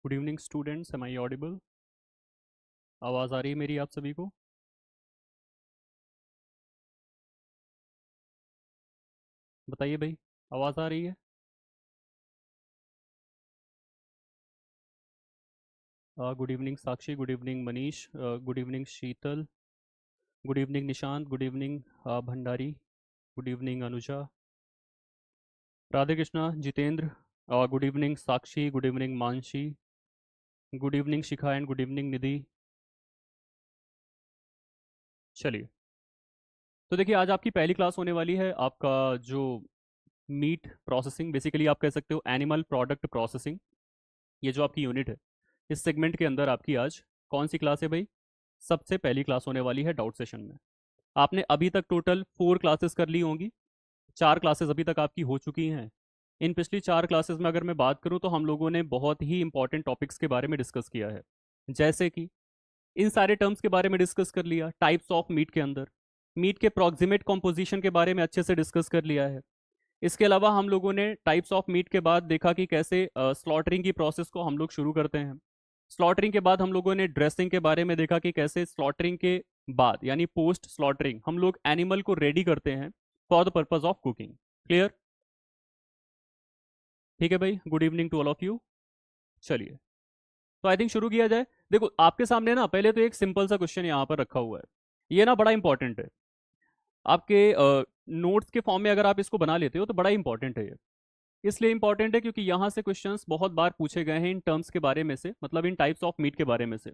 Good evening students, am I audible? आवाज़ आ रही है मेरी आप सभी को? बताइए भाई, आवाज़ आ रही है? Good evening Sakshi, good evening Manish, good evening Sheetal, good evening Nishant, good evening Bhandari, good evening Anuja, Radhe Krishna, Jitendra, good evening Sakshi, good evening Mansi, good evening Shikha and good evening Nidhi. चलिए, तो देखिए आज आपकी पहली क्लास होने वाली है। आपका जो मीट प्रोसेसिंग, बेसिकली आप कह सकते हो एनिमल प्रोडक्ट प्रोसेसिंग, ये जो आपकी यूनिट है, इस सेगमेंट के अंदर आपकी आज कौन सी क्लास है भाई? सबसे पहली क्लास होने वाली है डाउट सेशन में। आपने अभी तक टोटल 4 क्लासेस कर ली होंगी। 4 क्लासेस अभी तक आपकी हो चुकी हैं। इन पिछली 4 क्लासेस में अगर मैं बात करूं तो हम लोगों ने बहुत ही इंपॉर्टेंट टॉपिक्स के बारे में डिस्कस किया है। जैसे कि इन सारे टर्म्स के बारे में डिस्कस कर लिया, टाइप्स ऑफ मीट के अंदर मीट के प्रॉक्सिमेट कॉम्पोजिशन के बारे में अच्छे से डिस्कस कर लिया है। इसके अलावा हम लोगों ने टाइप्स ऑफ मीट के बाद देखा कि कैसे स्लॉटरिंग की प्रोसेस को हम लोग शुरू करते हैं। स्लॉटरिंग के बाद हम लोगों ने ड्रेसिंग के बारे में देखा कि कैसे स्लॉटरिंग के बाद यानी पोस्ट स्लॉटरिंग हम लोग एनिमल को रेडी करते हैं for the purpose of cooking. Clear? ठीक है भाई, good evening to all of you. चलिए, तो आई थिंक शुरू किया जाए। देखो आपके सामने ना पहले तो एक सिंपल सा क्वेश्चन यहाँ पर रखा हुआ है। ये ना बड़ा इंपॉर्टेंट है। आपके नोट्स के फॉर्म में अगर आप इसको बना लेते हो तो बड़ा इंपॉर्टेंट है ये। इसलिए इंपॉर्टेंट है क्योंकि यहाँ से क्वेश्चंस बहुत बार पूछे गए हैं इन टर्म्स के बारे में से, मतलब इन टाइप्स ऑफ मीट के बारे में से।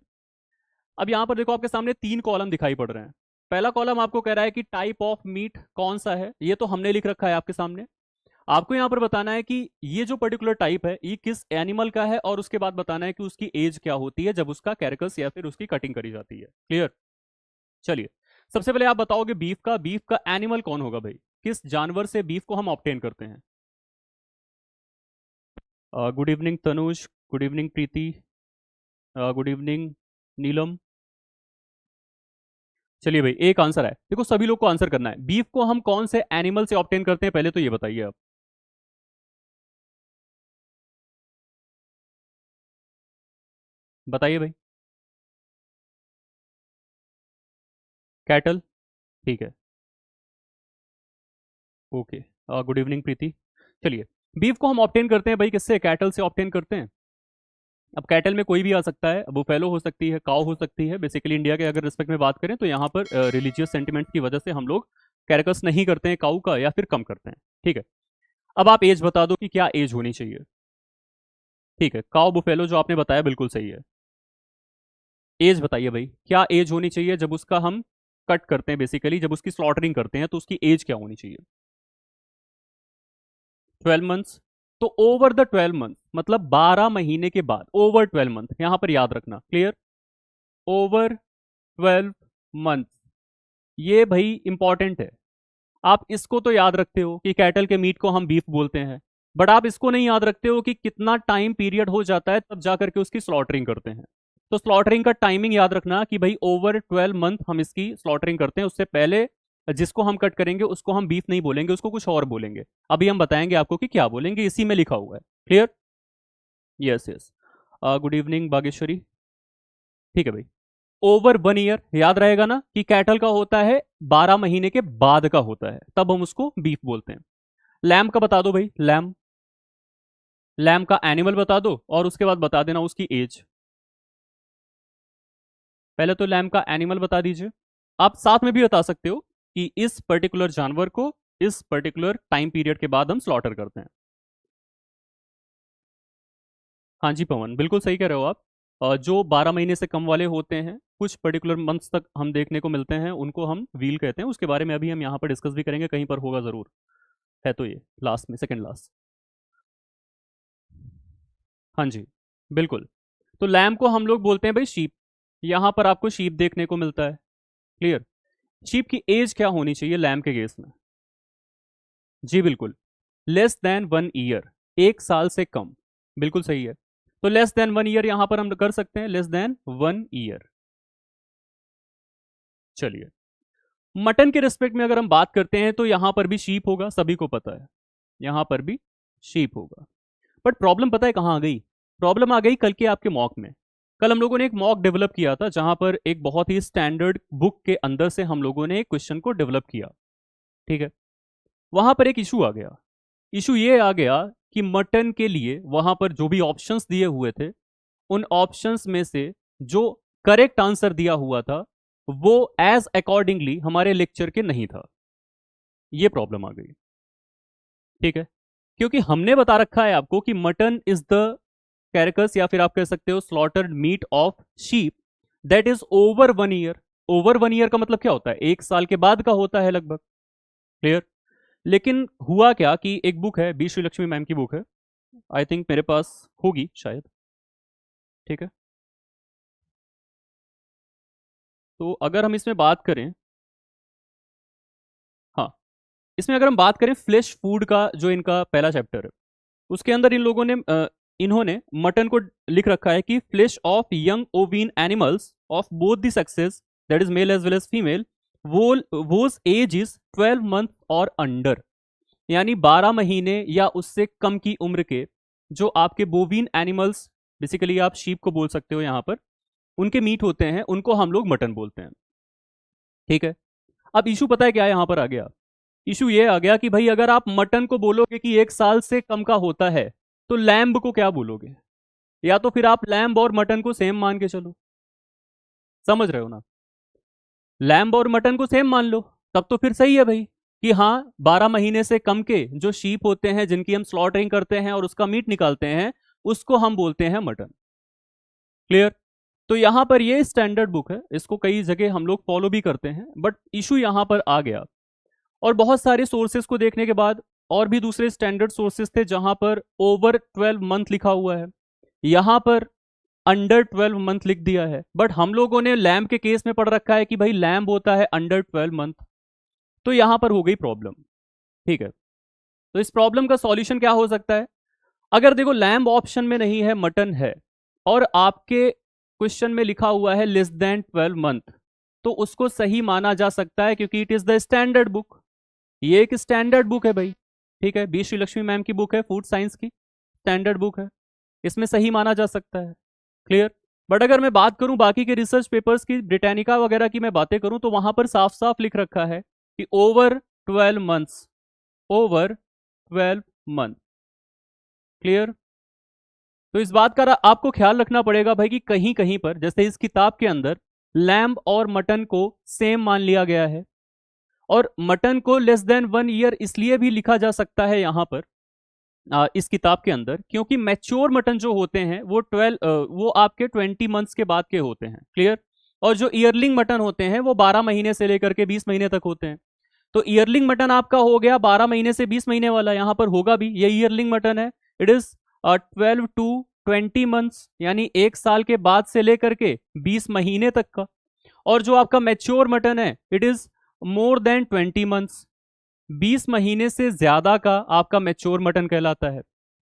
अब यहाँ पर देखो आपके सामने 3 कॉलम दिखाई पड़ रहे हैं। पहला कॉलम आपको कह रहा है कि टाइप ऑफ मीट कौन सा है, ये तो हमने लिख रखा है आपके सामने। आपको यहाँ पर बताना है कि ये जो पर्टिकुलर टाइप है ये किस एनिमल का है, और उसके बाद बताना है कि उसकी एज क्या होती है जब उसका कैरेकस या फिर उसकी कटिंग करी जाती है। क्लियर? चलिए, सबसे पहले आप बताओगे बीफ का एनिमल कौन होगा भाई? किस जानवर से बीफ को हम ऑब्टेन करते हैं? Good evening Tanuj, good evening Preeti, good evening Neelam. चलिए भाई, एक आंसर है। देखो सभी लोग को आंसर करना है। बीफ को हम कौन से एनिमल से ऑब्टेन करते हैं, पहले तो ये बताइए आप। बताइए भाई। कैटल। ठीक है। ओके। गुड इवनिंग प्रीति। चलिए, बीफ को हम ऑब्टेन करते हैं भाई किससे? कैटल से ऑब्टेन करते हैं। अब कैटल में कोई भी आ सकता है, बुफेलो हो सकती है, काऊ हो सकती है। बेसिकली इंडिया के अगर रिस्पेक्ट में बात करें तो यहाँ पर रिलीजियस सेंटिमेंट की वजह से हम लोग कैरेकस नहीं करते हैं काऊ का, या फिर कम करते हैं। ठीक है। अब आप एज बता दो कि क्या एज होनी चाहिए। ठीक है, काऊ बुफेलो जो आपने बताया बिल्कुल सही है। एज बताइए भाई, क्या एज होनी चाहिए जब उसका हम कट करते हैं, बेसिकली जब उसकी स्लॉटरिंग करते हैं तो उसकी एज क्या होनी चाहिए? 12 मंथ्स। तो ओवर द 12 मंथ मतलब 12 महीने के बाद, ओवर 12 मंथ यहां पर याद रखना। क्लियर? ओवर 12 मंथ, ये भाई इंपॉर्टेंट है। आप इसको तो याद रखते हो कि कैटल के मीट को हम बीफ बोलते हैं, बट आप इसको नहीं याद रखते हो कि कितना टाइम पीरियड हो जाता है तब जाकर के उसकी स्लॉटरिंग करते हैं। तो स्लॉटरिंग का टाइमिंग याद रखना कि भाई ओवर 12 मंथ हम इसकी स्लॉटरिंग करते हैं। उससे पहले जिसको हम कट करेंगे उसको हम बीफ नहीं बोलेंगे, उसको कुछ और बोलेंगे। अभी हम बताएंगे आपको कि क्या बोलेंगे, इसी में लिखा हुआ है। Clear? Yes yes. Good evening Bageshwari. ठीक है भाई, ओवर 1 ईयर याद रहेगा ना कि कैटल का होता है 12 महीने के बाद का होता है, तब हम उसको बीफ बोलते हैं। लैम का बता दो भाई, लैम। लैम का एनिमल बता दो और उसके बाद बता देना उसकी एज। पहले तो लैम का एनिमल बता दीजिए। आप साथ में भी बता सकते हो कि इस पर्टिकुलर जानवर को इस पर्टिकुलर टाइम पीरियड के बाद हम स्लॉटर करते हैं। हाँ जी पवन, बिल्कुल सही कह रहे हो आप। जो 12 महीने से कम वाले होते हैं, कुछ पर्टिकुलर मंथ्स तक हम देखने को मिलते हैं, उनको हम व्हील कहते हैं। उसके बारे में अभी हम यहाँ पर डिस्कस भी करेंगे, कहीं पर होगा जरूर। है तो ये लास्ट में, सेकंड लास्ट। हाँ जी, बिल्कुल। तो लैम को हम लोग बोलते हैं भाई शीप। यहाँ पर आपको शीप देखने को मिलता है। क्लियर? शीप की एज क्या होनी चाहिए लैम के केस में? जी बिल्कुल, लेस देन 1 ईयर, 1 साल से कम। बिल्कुल सही है। तो लेस देन 1 ईयर यहां पर हम कर सकते हैं, लेस देन 1 ईयर। चलिए, मटन के रिस्पेक्ट में अगर हम बात करते हैं तो यहां पर भी शीप होगा, सभी को पता है। यहां पर भी शीप होगा। बट प्रॉब्लम पता है कहां आ गई? प्रॉब्लम आ गई कल के आपके मॉक में। कल हम लोगों ने एक मॉक डेवलप किया था जहां पर एक बहुत ही स्टैंडर्ड बुक के अंदर से हम लोगों ने एक क्वेश्चन को डेवलप किया। ठीक है। वहां पर एक इशू आ गया। इशू ये आ गया कि मटन के लिए वहां पर जो भी ऑप्शंस दिए हुए थे, उन ऑप्शंस में से जो करेक्ट आंसर दिया हुआ था वो एज अकॉर्डिंगली हमारे लेक्चर के नहीं था। ये प्रॉब्लम आ गई। ठीक है। क्योंकि हमने बता रखा है आपको कि मटन इज द कैरकस, या फिर आप कह सकते हो slaughtered meat of sheep that is over 1 year. Over 1 year का मतलब क्या होता है? 1 साल के बाद का होता है लगभग। क्लियर। लेकिन हुआ क्या कि एक बुक है, बी श्रीलक्ष्मी मैम की बुक है, आई थिंक मेरे पास होगी शायद। ठीक है। तो अगर हम इसमें बात करें, हाँ, इसमें अगर हम बात करें फ्लैश फूड का, जो इनका पहला चैप्टर है, उसके अंदर इन लोगों ने इन्होंने मटन को लिख रखा है कि flesh of young ovine animals of both the sexes, that is male as well as female, वो वोज एज इज 12 मंथ और अंडर, यानी 12 महीने या उससे कम की उम्र के जो आपके बोवीन एनिमल्स, बेसिकली आप शीप को बोल सकते हो यहाँ पर, उनके मीट होते हैं, उनको हम लोग मटन बोलते हैं। ठीक है। अब इशू पता है क्या यहाँ पर आ गया? इशू ये आ गया कि भाई अगर आप मटन को बोलोगे कि 1 साल से कम का होता है, तो लैम्ब को क्या बोलोगे? या तो फिर आप लैम्ब और मटन को सेम मान के चलो। समझ रहे हो ना? लैम्ब और मटन को सेम मान लो, तब तो फिर सही है भाई कि हाँ 12 महीने से कम के जो शीप होते हैं जिनकी हम स्लॉटरिंग करते हैं और उसका मीट निकालते हैं, उसको हम बोलते हैं मटन। क्लियर। तो यहां पर ये स्टैंडर्ड बुक है, इसको कई जगह हम लोग फॉलो भी करते हैं, बट इशू यहां पर आ गया। और बहुत सारे सोर्सेस को देखने के बाद और भी दूसरे स्टैंडर्ड सोर्सेस थे जहां पर ओवर 12 मंथ लिखा हुआ है, यहां पर अंडर 12 मंथ लिख दिया है, बट हम लोगों ने लैम्ब के केस में पढ़ रखा है कि भाई लैम्ब होता है अंडर 12 मंथ। तो यहां पर हो गई प्रॉब्लम। ठीक है। तो इस प्रॉब्लम का सॉल्यूशन क्या हो सकता है? अगर देखो लैम्ब ऑप्शन में नहीं है, मटन है, और आपके क्वेश्चन में लिखा हुआ है लेस देन 12 मंथ, तो उसको सही माना जा सकता है क्योंकि it is the standard book. ये एक स्टैंडर्ड बुक है भाई। ठीक है। बी श्रीलक्ष्मी मैम की बुक है, फूड साइंस की स्टैंडर्ड बुक है, इसमें सही माना जा सकता है। क्लियर। बट अगर मैं बात करूं बाकी के रिसर्च पेपर्स की, ब्रिटानिका वगैरह की मैं बातें करूं, तो वहां पर साफ साफ लिख रखा है कि over 12 months, over 12 month. Clear. तो इस बात का आपको ख्याल रखना पड़ेगा भाई कि कहीं कहीं पर, जैसे इस किताब के अंदर, लैम्ब और मटन को सेम मान लिया गया है, और मटन को लेस देन 1 ईयर इसलिए भी लिखा जा सकता है यहां पर इस किताब के अंदर, क्योंकि मैच्योर मटन जो होते हैं वो 12 वो आपके 20 मंथ्स के बाद के होते हैं। क्लियर। और जो ईयरलिंग मटन होते हैं वो 12 महीने से लेकर के 20 महीने तक होते हैं। तो ईयरलिंग मटन आपका हो गया 12 महीने से 20 महीने वाला, यहां पर होगा भी ये ईयरलिंग मटन है। इट इज 12 to 20 मंथ्स, यानी 1 साल के बाद से लेकर के 20 महीने तक का। और जो आपका मैच्योर मटन है it is more then 20 months, 20 महीने से ज्यादा का आपका मैच्योर मटन कहलाता है।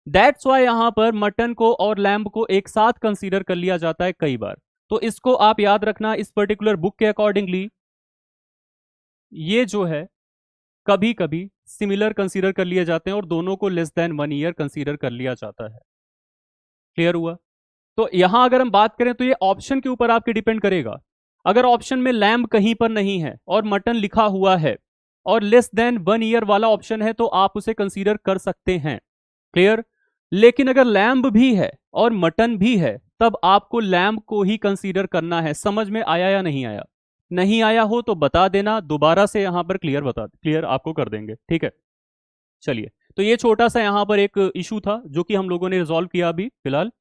दैट्स वाई यहां पर मटन को और लैम्ब को एक साथ कंसीडर कर लिया जाता है कई बार। तो इसको आप याद रखना, इस पर्टिकुलर बुक के अकॉर्डिंगली ये जो है कभी कभी सिमिलर कंसीडर कर लिए जाते हैं और दोनों को लेस देन 1 ईयर कंसीडर कर लिया जाता है। क्लियर हुआ? तो यहां अगर हम बात करें तो ये ऑप्शन के ऊपर आपके डिपेंड करेगा। अगर ऑप्शन में लैम्ब कहीं पर नहीं है और मटन लिखा हुआ है और लेस देन 1 ईयर वाला ऑप्शन है, तो आप उसे कंसीडर कर सकते हैं। क्लियर। लेकिन अगर लैम्ब भी है और मटन भी है, तब आपको लैम्ब को ही कंसीडर करना है। समझ में आया या नहीं आया? नहीं आया हो तो बता देना, दोबारा से यहां पर क्लियर आपको कर देंगे। ठीक है। चलिए, तो ये छोटा सा यहां पर एक इशू था जो कि हम लोगों ने रिजॉल्व किया अभी फिलहाल।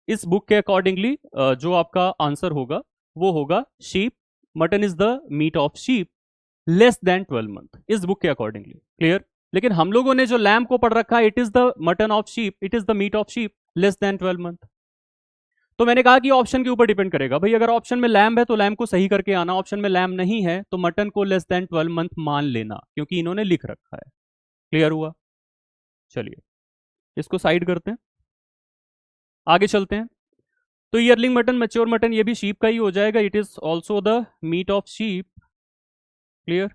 इस बुक के अकॉर्डिंगली जो आपका आंसर होगा वो होगा sheep. Mutton is the meat of sheep less than 12 month, इस बुक के अकॉर्डिंगली। क्लियर। लेकिन हम लोगों ने जो लैम्ब को पढ़ रखा है, it is the mutton of sheep, it is the meat of sheep less than 12 month. तो मैंने कहा कि ऑप्शन के ऊपर डिपेंड करेगा भाई। अगर ऑप्शन में लैम्ब है तो लैम्ब को सही करके आना, ऑप्शन में लैम्ब नहीं है तो मटन को लेस देन 12 मंथ मान लेना, क्योंकि इन्होंने लिख रखा है। क्लियर हुआ? चलिए, इसको साइड करते हैं, आगे चलते हैं। तो ईयरलिंग मटन, मैच्योर मटन, ये भी शीप का ही हो जाएगा, it is also the meat of sheep. Clear.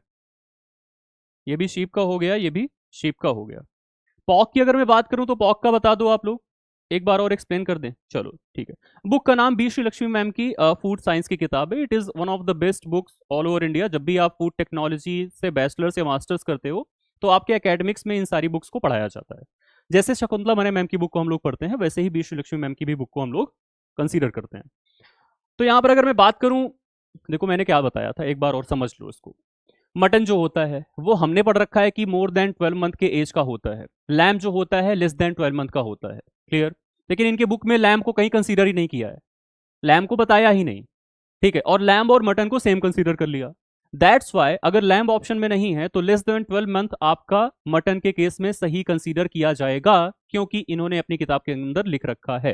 ये भी शीप का हो गया, ये भी शीप का हो गया। पॉक की अगर मैं बात करूं तो पॉक का बता दो आप लोग। एक बार और एक्सप्लेन कर दें, चलो ठीक है। बुक का नाम बी श्री लक्ष्मी मैम की फूड साइंस की किताब है। It is one of the best books all over India. जब भी आप फूड टेक्नोलॉजी से बैचलर्स या मास्टर्स करते हो तो आपके एकेडमिक्स में इन सारी बुक्स को पढ़ाया जाता है। जैसे शकुंतला मने मैम की बुक को हम लोग पढ़ते हैं, वैसे ही बी श्री लक्ष्मी मैम की भी बुक को हम लोग कंसीडर करते हैं। तो यहाँ पर अगर मैं बात करूँ, देखो मैंने क्या बताया था, एक बार और समझ लो इसको। मटन जो होता है वो हमने पढ़ रखा है कि मोर देन 12 मंथ के एज का होता है। लैम जो होता है लेस देन 12 मंथ का होता है। क्लियर। लेकिन इनके बुक में लैम को कहीं कंसीडर ही नहीं किया है, लैम को बताया ही नहीं। ठीक है, और लैम्ब और मटन को सेम कंसीडर कर लिया। दैट्स वाई अगर लैम्ब ऑप्शन में नहीं है तो लेस देन 12 मंथ आपका मटन के केस में सही कंसीडर किया जाएगा, क्योंकि इन्होंने अपनी किताब के अंदर लिख रखा है।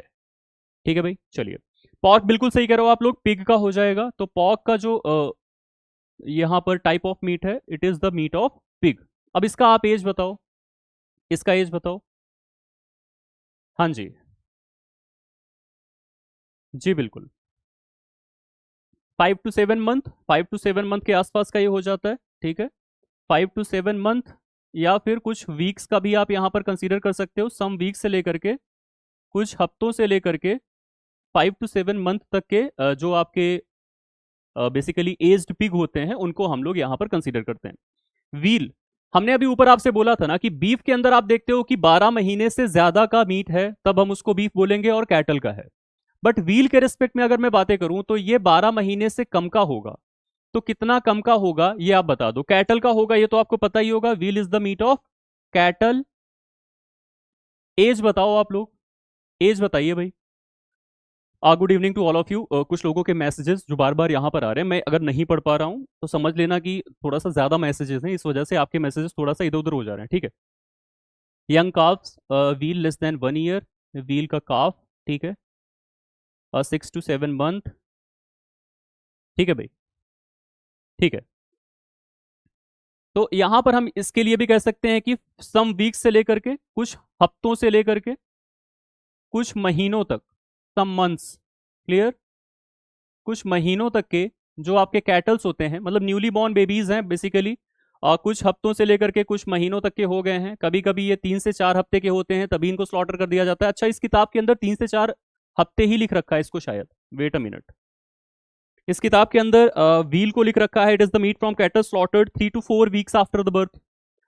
ठीक है भाई, चलिए। पॉर्क बिल्कुल सही कह रहे हो आप लोग, पिग का हो जाएगा। तो पॉर्क का जो यहां पर टाइप ऑफ मीट है, it is the meat of pig. अब इसका आप एज बताओ, इसका एज बताओ। हाँ जी, जी बिल्कुल। 5 to 7 मंथ, 5 to 7 मंथ के आसपास का ये हो जाता है। ठीक है, 5 to 7 मंथ, या फिर कुछ वीक्स का भी आप यहाँ पर कंसीडर कर सकते हो। सम वीक्स से लेकर के कुछ हफ्तों से लेकर के 5 to 7 मंथ तक के जो आपके बेसिकली एज्ड पिग होते हैं उनको हम लोग यहाँ पर कंसीडर करते हैं। व्हील, हमने अभी ऊपर आपसे बोला था ना कि बीफ के अंदर आप देखते हो कि 12 महीने से ज्यादा का मीट है तब हम उसको बीफ बोलेंगे, और कैटल का है। बट व्हील के रिस्पेक्ट में अगर मैं बातें करूं तो ये 12 महीने से कम का होगा। तो कितना कम का होगा ये आप बता दो। कैटल का होगा ये तो आपको पता ही होगा, veal is the meat of cattle. Age बताओ आप लोग, एज बताइए भाई। Good evening to all of you. कुछ लोगों के मैसेजेस जो बार बार यहाँ पर आ रहे हैं, मैं अगर नहीं पढ़ पा रहा हूँ तो समझ लेना कि थोड़ा सा ज्यादा मैसेजेस हैं, इस वजह से आपके मैसेजेस थोड़ा सा इधर उधर हो जा रहे हैं। ठीक है। Young carbs, wheel less than 1 year, wheel का काफ। ठीक है, 6 to 7 मंथ। ठीक है भाई, ठीक है। तो यहां पर हम इसके लिए भी कह सकते हैं कि सम वीक्स से लेकर के कुछ हफ्तों से लेकर के कुछ महीनों तक, सम मंथ्स। क्लियर। कुछ महीनों तक के जो आपके कैटल्स होते हैं, मतलब न्यूली बॉर्न बेबीज हैं बेसिकली, और कुछ हफ्तों से लेकर के कुछ महीनों तक के हो गए हैं। कभी कभी ये 3 से 4 हफ्ते के होते हैं, तभी इनको स्लॉटर कर दिया जाता है। अच्छा, इस किताब के अंदर 3 से 4 हफ्ते ही लिख रखा है इसको शायद। वेट अ मिनट, इस किताब के अंदर व्हील को लिख रखा है, it is the meat from cattle slaughtered 3 to 4 weeks after the birth.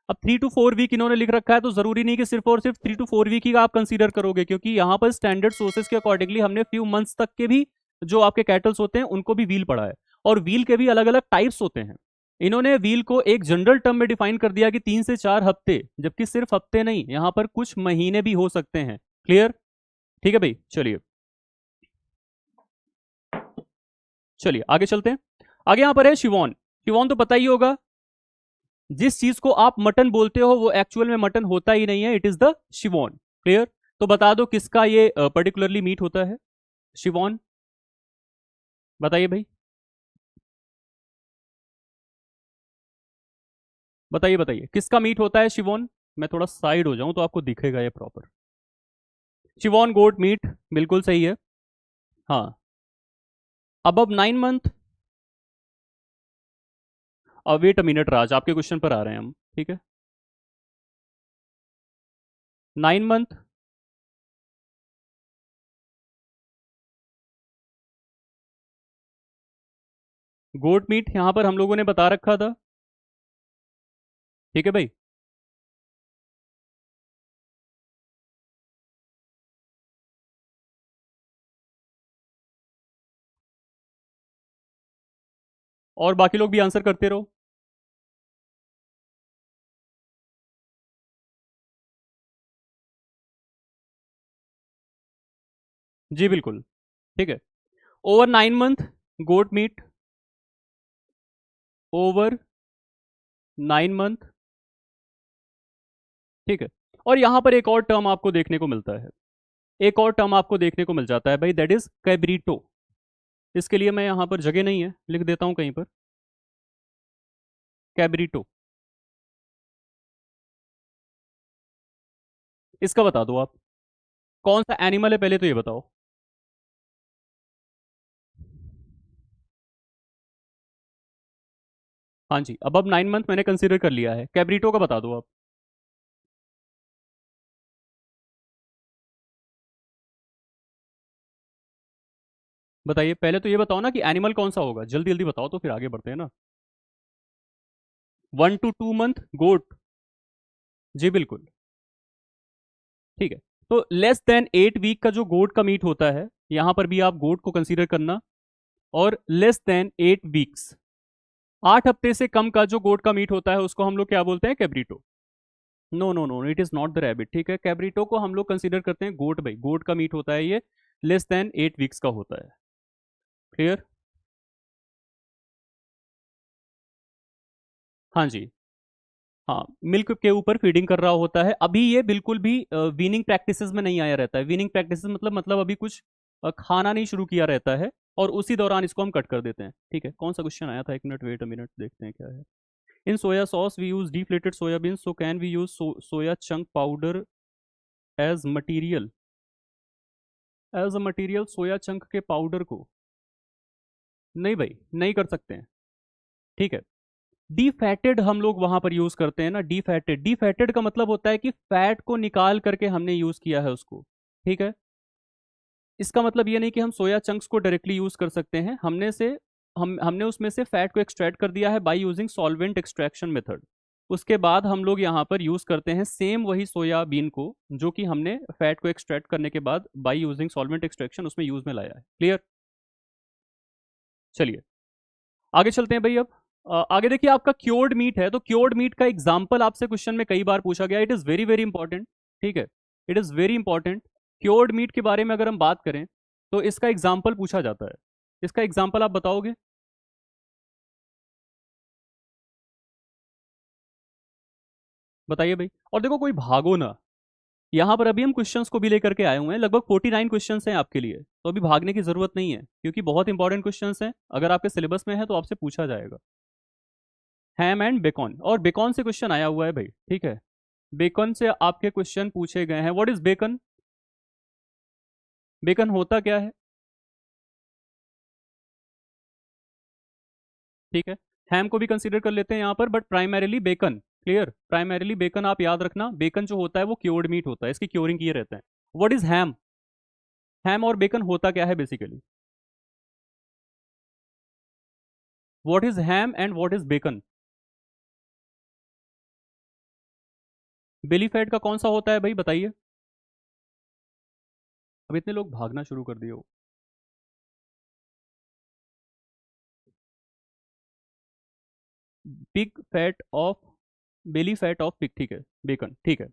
अब 3 to 4 वीक इन्होंने लिख रखा है, तो जरूरी नहीं कि सिर्फ और सिर्फ 3 to 4 वीक ही का आप कंसीडर करोगे, क्योंकि यहाँ पर स्टैंडर्ड सोर्सेज के अकॉर्डिंगली हमने फ्यू मंथ्स तक के भी जो आपके कैटल्स होते हैं उनको भी व्हील पढ़ा है। और व्हील के भी अलग अलग टाइप्स होते हैं। इन्होंने व्हील को एक जनरल टर्म में डिफाइन कर दिया कि 3 से 4 हफ्ते, जबकि सिर्फ हफ्ते नहीं, यहाँ पर कुछ महीने भी हो सकते हैं। क्लियर। ठीक है भाई, चलिए चलिए आगे चलते हैं। आगे यहाँ पर है शिवॉन। शिवॉन तो पता ही होगा, जिस चीज को आप मटन बोलते हो वो एक्चुअल में मटन होता ही नहीं है, इट इज द शिवॉन। क्लियर। तो बता दो किसका ये पर्टिकुलरली मीट होता है, शिवॉन। बताइए भाई, बताइए बताइए किसका मीट होता है शिवॉन। मैं थोड़ा साइड हो जाऊं तो आपको दिखेगा ये प्रॉपर। शिवॉन गोट मीट, बिल्कुल सही है। हाँ, अब 9 मंथ। वेट अ मिनट राज, आपके क्वेश्चन पर आ रहे हैं हम। ठीक है, 9 मंथ। गोट मीट यहां पर हम लोगों ने बता रखा था। ठीक है भाई। और बाकी लोग भी आंसर करते रहो। जी बिल्कुल, ठीक है। Over 9 month goat meat, over 9 month. ठीक है। और यहां पर एक और टर्म आपको देखने को मिलता है, एक और टर्म आपको देखने को मिल जाता है भाई, दैट इज कैब्रीटो। इसके लिए मैं यहां पर जगह नहीं है, लिख देता हूं कहीं पर, कैब्रीटो। इसका बता दो आप, कौन सा एनिमल है पहले तो ये बताओ। हाँ जी, अब 9 मंथ मैंने कंसीडर कर लिया है, कैब्रीटो का बता दो आप। बताइए, पहले तो ये बताओ ना कि एनिमल कौन सा होगा, जल्दी जल्दी बताओ तो फिर आगे बढ़ते हैं ना। 1 to 2 मंथ गोट। जी बिल्कुल। ठीक है। तो लेस देन 8 वीक का जो गोट का मीट होता है, यहां पर भी आप गोट को कंसीडर करना। और लेस देन 8 वीक्स, 8 हफ्ते से कम का जो गोट का मीट होता है उसको हम लोग क्या बोलते हैं, cabrito. No no no, it is not the rabbit. ठीक है, कैब्रिटो को हम लोग कंसीडर करते हैं गोट। भाई गोट का मीट होता है ये, लेस देन 8 वीक्स का होता है। क्लियर। हाँ जी। हाँ, मिल्क के ऊपर फीडिंग कर रहा होता है। अभी ये बिल्कुल भी वीनिंग प्रैक्टिसेस में नहीं आया रहता है। वीनिंग प्रैक्टिसेस मतलब अभी कुछ खाना नहीं शुरू किया रहता है, और उसी दौरान इसको हम कट कर देते हैं। ठीक है, कौन सा क्वेश्चन आया था, 1 मिनट वेट अ मिनट, देखते हैं क्या है। In soya sauce we use deflated soybean, so can we use soya chunk powder as material. As a material soya chunk के पाउडर को, नहीं भाई नहीं कर सकते हैं। ठीक है। डीफैटेड हम लोग वहां पर यूज करते हैं ना, डीफैटेड। डीफैटेड का मतलब होता है कि फैट को निकाल करके हमने यूज किया है उसको। ठीक है। इसका मतलब ये नहीं कि हम सोया चंक्स को डायरेक्टली यूज कर सकते हैं। हमने उसमें से फैट को एक्सट्रैक्ट कर दिया है by using solvent extraction method. उसके बाद हम लोग यहाँ पर यूज करते हैं सेम वही सोयाबीन को, जो कि हमने फैट को एक्सट्रैक्ट करने के बाद बाय यूजिंग सॉल्वेंट एक्सट्रैक्शन उसमें यूज में लाया है। क्लियर। चलिए आगे चलते हैं भाई। अब आगे देखिए, आपका क्योर्ड मीट है, तो क्योर्ड मीट का एग्जाम्पल आपसे क्वेश्चन में कई बार पूछा गया। It is very very important. ठीक है, it is very important. Cured meat के बारे में अगर हम बात करें तो इसका एग्जाम्पल पूछा जाता है। इसका एग्जाम्पल आप बताओगे। बताइए भाई। और देखो कोई भागो ना, यहाँ पर अभी हम क्वेश्चंस को भी लेकर के आए हुए हैं। लगभग 49 क्वेश्चंस हैं आपके लिए, तो अभी भागने की जरूरत नहीं है, क्योंकि बहुत इंपॉर्टेंट क्वेश्चंस हैं। अगर आपके सिलेबस में है तो आपसे पूछा जाएगा। हैम एंड बेकॉन, और बेकॉन से क्वेश्चन आया हुआ है भाई। ठीक है, बेकन से आपके क्वेश्चन पूछे गए हैं। What is bacon. बेकन होता क्या है। ठीक है, हैम को भी कंसीडर कर लेते हैं यहाँ पर, but primarily bacon. Clear, primarily bacon आप याद रखना। बेकन जो होता है वो क्योर्ड मीट होता है, इसकी क्योरिंग किए रहते हैं। व्हाट इज हैम। हैम और बेकन होता क्या है basically. What is ham and what is bacon. Belly fat का कौन सा होता है भाई, बताइए। अब इतने लोग भागना शुरू कर दिए हो। Pig fat of, belly fat of pig. ठीक है, बेकन। ठीक है,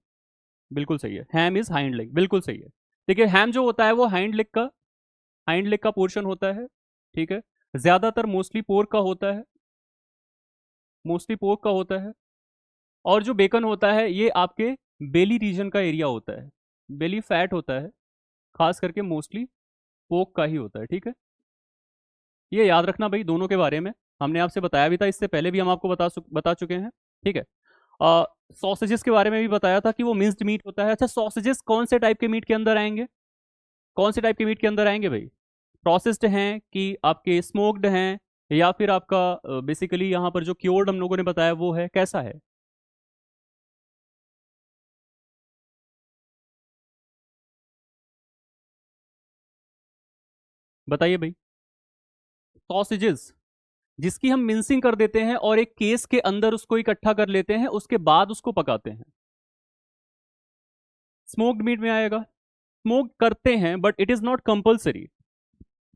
बिल्कुल सही है। हैम इज हाइंड लेग, बिल्कुल सही है। देखिए हैम जो होता है वो हाइंड लेग का पोर्शन होता है। ठीक है, ज्यादातर मोस्टली पोर्क का होता है, मोस्टली पोर्क का होता है। और जो बेकन होता है ये आपके बेली रीजन का एरिया होता है, बेली फैट होता है, खास करके मोस्टली पोर्क का ही होता है। ठीक है, ये याद रखना भाई दोनों के बारे में। हमने आपसे बताया भी था, इससे पहले भी हम आपको बता चुके हैं। ठीक है। सॉसेजेस के बारे में भी बताया था कि वो मिंस्ड मीट होता है। अच्छा, सॉसेजेस कौन से टाइप के मीट के अंदर आएंगे, कौन से टाइप के मीट के अंदर आएंगे भाई। प्रोसेस्ड हैं कि आपके स्मोक्ड हैं, या फिर आपका बेसिकली यहाँ पर जो क्योर्ड हम लोगों ने बताया वो है, कैसा है। बताइए भाई। सॉसेजेस जिसकी हम मिंसिंग कर देते हैं और एक केस के अंदर उसको इकट्ठा कर लेते हैं, उसके बाद उसको पकाते हैं, स्मोक्ड मीट में आएगा। स्मोक करते हैं but it is not compulsory.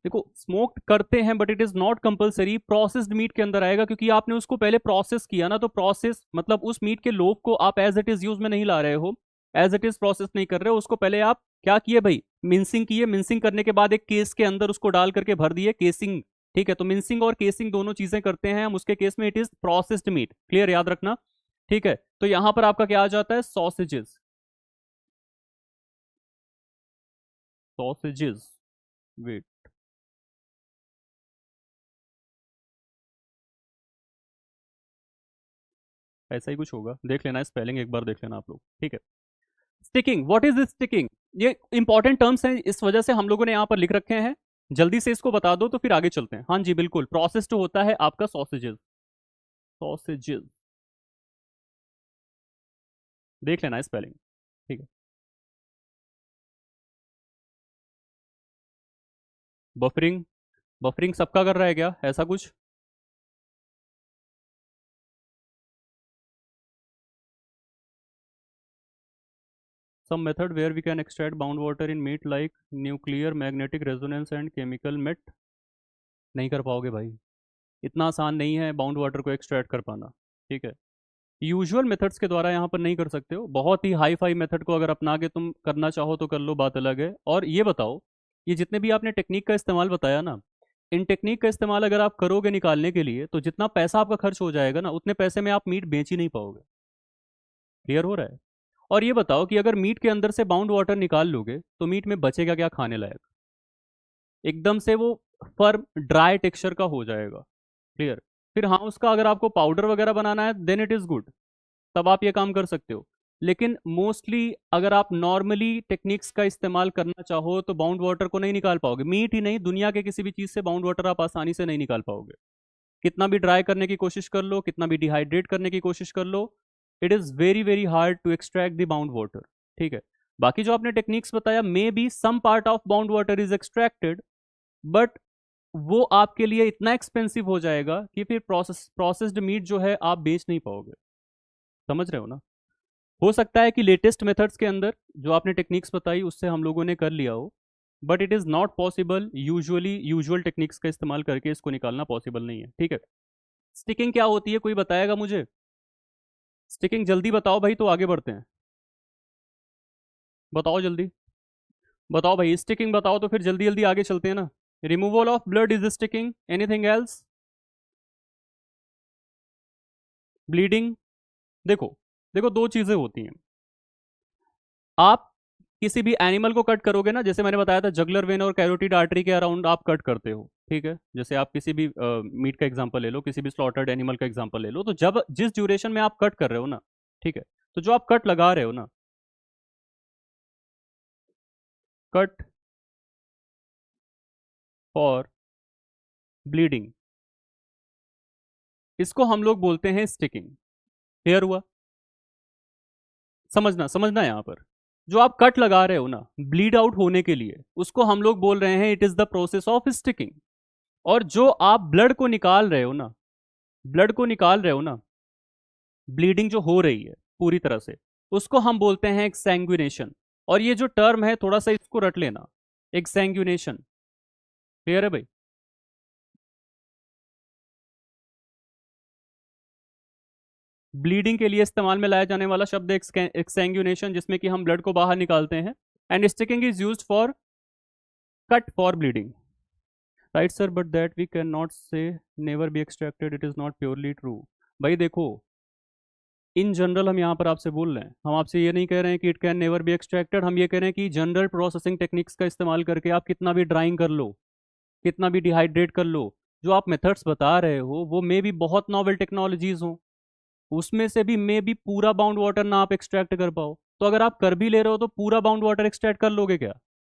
देखो स्मोक्ड करते हैं but it is not compulsory, processed meat के अंदर आएगा, क्योंकि आपने उसको पहले प्रोसेस किया ना। तो प्रोसेस मतलब उस मीट के लोब को आप एज इट इज यूज में नहीं ला रहे हो, एज इट इज प्रोसेस नहीं कर रहे हो उसको। पहले आप क्या किए भाई, मिंसिंग किए। मिंसिंग करने के बाद एक केस के अंदर उसको डाल करके भर दिए, केसिंग। ठीक है, तो मिंसिंग और केसिंग दोनों चीजें करते हैं हम, उसके केस में it is processed meat. Clear, याद रखना। ठीक है, तो यहां पर आपका क्या आ जाता है, सॉसेजेस। सॉसेजेस, वेट, ऐसा ही कुछ होगा, देख लेना स्पेलिंग एक बार, देख लेना आप लोग। ठीक है। Sticking, what is sticking. ये इंपॉर्टेंट टर्म्स हैं, इस वजह से हम लोगों ने यहाँ पर लिख रखे हैं। जल्दी से इसको बता दो तो फिर आगे चलते हैं। हाँ जी बिल्कुल, प्रोसेस्ड होता है आपका सॉसेजेस। सॉसेजेस, देख लेना स्पेलिंग। ठीक है। बफरिंग, बफरिंग सबका कर रहा है क्या, ऐसा कुछ? Some method where we can extract bound water in meat like nuclear magnetic resonance and chemical MET। नहीं कर पाओगे भाई, इतना आसान नहीं है बाउंड वाटर को एक्सट्रैक्ट कर पाना। ठीक है, यूजुअल मेथड्स के द्वारा यहाँ पर नहीं कर सकते हो, बहुत ही हाई फाई मेथड को अगर अपना के तुम करना चाहो तो कर लो, बात अलग है। और ये बताओ, ये जितने भी आपने टेक्निक का इस्तेमाल बताया ना, इन टेक्निक का इस्तेमाल अगर आप करोगे निकालने के लिए, तो जितना पैसा आपका खर्च हो जाएगा ना, उतने पैसे में आप मीट बेच ही नहीं पाओगे। क्लियर हो रहा है? और ये बताओ कि अगर मीट के अंदर से बाउंड वाटर निकाल लोगे तो मीट में बचेगा क्या खाने लायक? एकदम से वो फर्म ड्राई टेक्सचर का हो जाएगा। क्लियर? फिर हाँ, उसका अगर आपको पाउडर वगैरह बनाना है देन इट इज़ गुड, तब आप ये काम कर सकते हो। लेकिन मोस्टली अगर आप नॉर्मली टेक्निक्स का इस्तेमाल करना चाहो तो बाउंड वाटर को नहीं निकाल पाओगे। मीट ही नहीं, दुनिया के किसी भी चीज़ से बाउंड वाटर आप आसानी से नहीं निकाल पाओगे। कितना भी ड्राई करने की कोशिश कर लो, कितना भी डिहाइड्रेट करने की कोशिश कर लो, it is very very hard to extract the bound water. ठीक है, बाकी जो आपने टेक्निक्स बताया, may be some part of bound water is extracted, but वो आपके लिए इतना एक्सपेंसिव हो जाएगा कि फिर प्रोसेस्ड मीट जो है आप बेच नहीं पाओगे। समझ रहे हो ना? हो सकता है कि लेटेस्ट मेथड्स के अंदर जो आपने टेक्निक्स बताई उससे हम लोगों ने कर लिया हो, but it is not possible. Usual techniques का इस्तेमाल करके इसको निकालना पॉसिबल नहीं है। ठीक है, स्टिकिंग क्या होती है, कोई बताएगा मुझे? स्टिकिंग जल्दी बताओ भाई, तो आगे बढ़ते हैं। बताओ जल्दी, बताओ भाई, स्टिकिंग बताओ तो फिर जल्दी जल्दी आगे चलते हैं ना। Removal of blood is sticking, anything else? Bleeding? देखो, देखो दो चीजें होती हैं। आप किसी भी एनिमल को कट करोगे ना, जैसे मैंने बताया था जगलर वेन और कैरोटिड आर्टरी के अराउंड आप कट करते हो। ठीक है, जैसे आप किसी भी मीट का एग्जांपल ले लो, किसी भी स्लॉटर्ड एनिमल का एग्जांपल ले लो, तो जब जिस ड्यूरेशन में आप कट कर रहे हो ना, ठीक है, तो जो आप कट लगा रहे हो ना, कट फॉर ब्लीडिंग, इसको हम लोग बोलते हैं स्टिकिंग। क्लियर हुआ? समझना समझना यहाँ पर, जो आप कट लगा रहे हो ना ब्लीड आउट होने के लिए, उसको हम लोग बोल रहे हैं it is the process of sticking. और जो आप ब्लड को निकाल रहे हो ना, ब्लड को निकाल रहे हो ना, ब्लीडिंग जो हो रही है पूरी तरह से, उसको हम बोलते हैं एक्सैंग्विनेशन। और ये जो टर्म है थोड़ा सा इसको रट लेना, एक्सैंग्विनेशन। क्लियर है भाई? ब्लीडिंग के लिए इस्तेमाल में लाया जाने वाला शब्द एक्सैंग्विनेशन, जिसमें कि हम ब्लड को बाहर निकालते हैं। And sticking is used for cut for bleeding. Right sir, but that we can not say never be extracted, it is not purely true. भाई देखो, इन जनरल हम यहाँ पर आपसे बोल रहे हैं, हम आपसे ये नहीं कह रहे हैं कि it can never be extracted, हम ये कह रहे हैं कि जनरल प्रोसेसिंग टेक्निक्स का इस्तेमाल करके आप कितना भी ड्राइंग कर लो, कितना भी डिहाइड्रेट कर लो, जो आप मेथड्स बता रहे हो वो मे भी बहुत नॉवेल टेक्नोलॉजीज हो, उसमें से भी मे भी पूरा बाउंड वाटर ना आप एक्सट्रैक्ट कर पाओ। तो अगर आप कर भी ले रहे हो तो पूरा बाउंड वाटर एक्सट्रैक्ट कर लोगे क्या,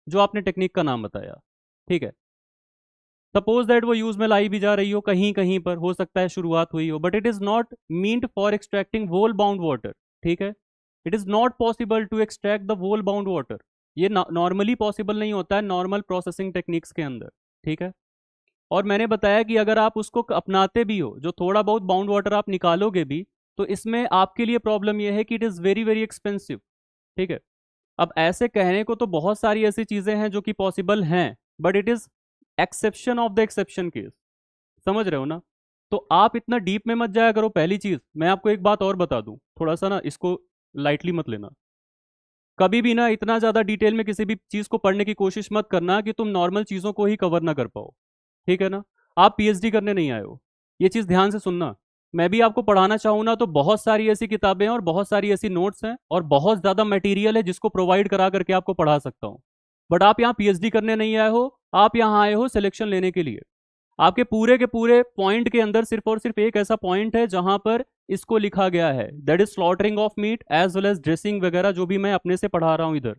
जो आपने टेक्निक का नाम बताया? ठीक है, सपोज दैट वो यूज में लाई भी जा रही हो, कहीं कहीं पर हो सकता है शुरुआत हुई हो, but it is not meant for extracting whole bound water. ठीक है, it is not possible to extract the whole bound water. ये नॉर्मली पॉसिबल नहीं होता है नॉर्मल प्रोसेसिंग टेक्निक्स के अंदर। ठीक है, और मैंने बताया कि अगर आप उसको अपनाते भी हो, जो थोड़ा बहुत बाउंड वाटर आप निकालोगे भी, तो इसमें आपके लिए प्रॉब्लम यह है कि it is very very expensive. ठीक है, अब ऐसे कहने को तो बहुत सारी ऐसी चीज़ें हैं जो कि पॉसिबल हैं, but it is exception of the exception case. समझ रहे हो ना? तो आप इतना डीप में मत जाया करो। पहली चीज़ मैं आपको एक बात और बता दूं, थोड़ा सा ना इसको लाइटली मत लेना। कभी भी ना इतना ज़्यादा डिटेल में किसी भी चीज़ को पढ़ने की कोशिश मत करना कि तुम नॉर्मल चीज़ों को ही कवर ना कर पाओ। ठीक है ना? आप पीएचडी करने नहीं आए हो, ये चीज़ ध्यान से सुनना। मैं भी आपको पढ़ाना चाहूँ ना तो बहुत सारी ऐसी किताबें हैं और बहुत सारी ऐसी नोट्स हैं और बहुत ज़्यादा मटेरियल है जिसको प्रोवाइड करा करके आपको पढ़ा सकता हूँ। बट आप यहाँ पीएचडी करने नहीं आए हो, आप यहाँ आए हो सिलेक्शन लेने के लिए। आपके पूरे के पूरे पॉइंट के अंदर सिर्फ और सिर्फ एक ऐसा पॉइंट है जहां पर इसको लिखा गया है, that is slaughtering of meat as well as dressing वगैरह, जो भी मैं अपने से पढ़ा रहा हूँ इधर।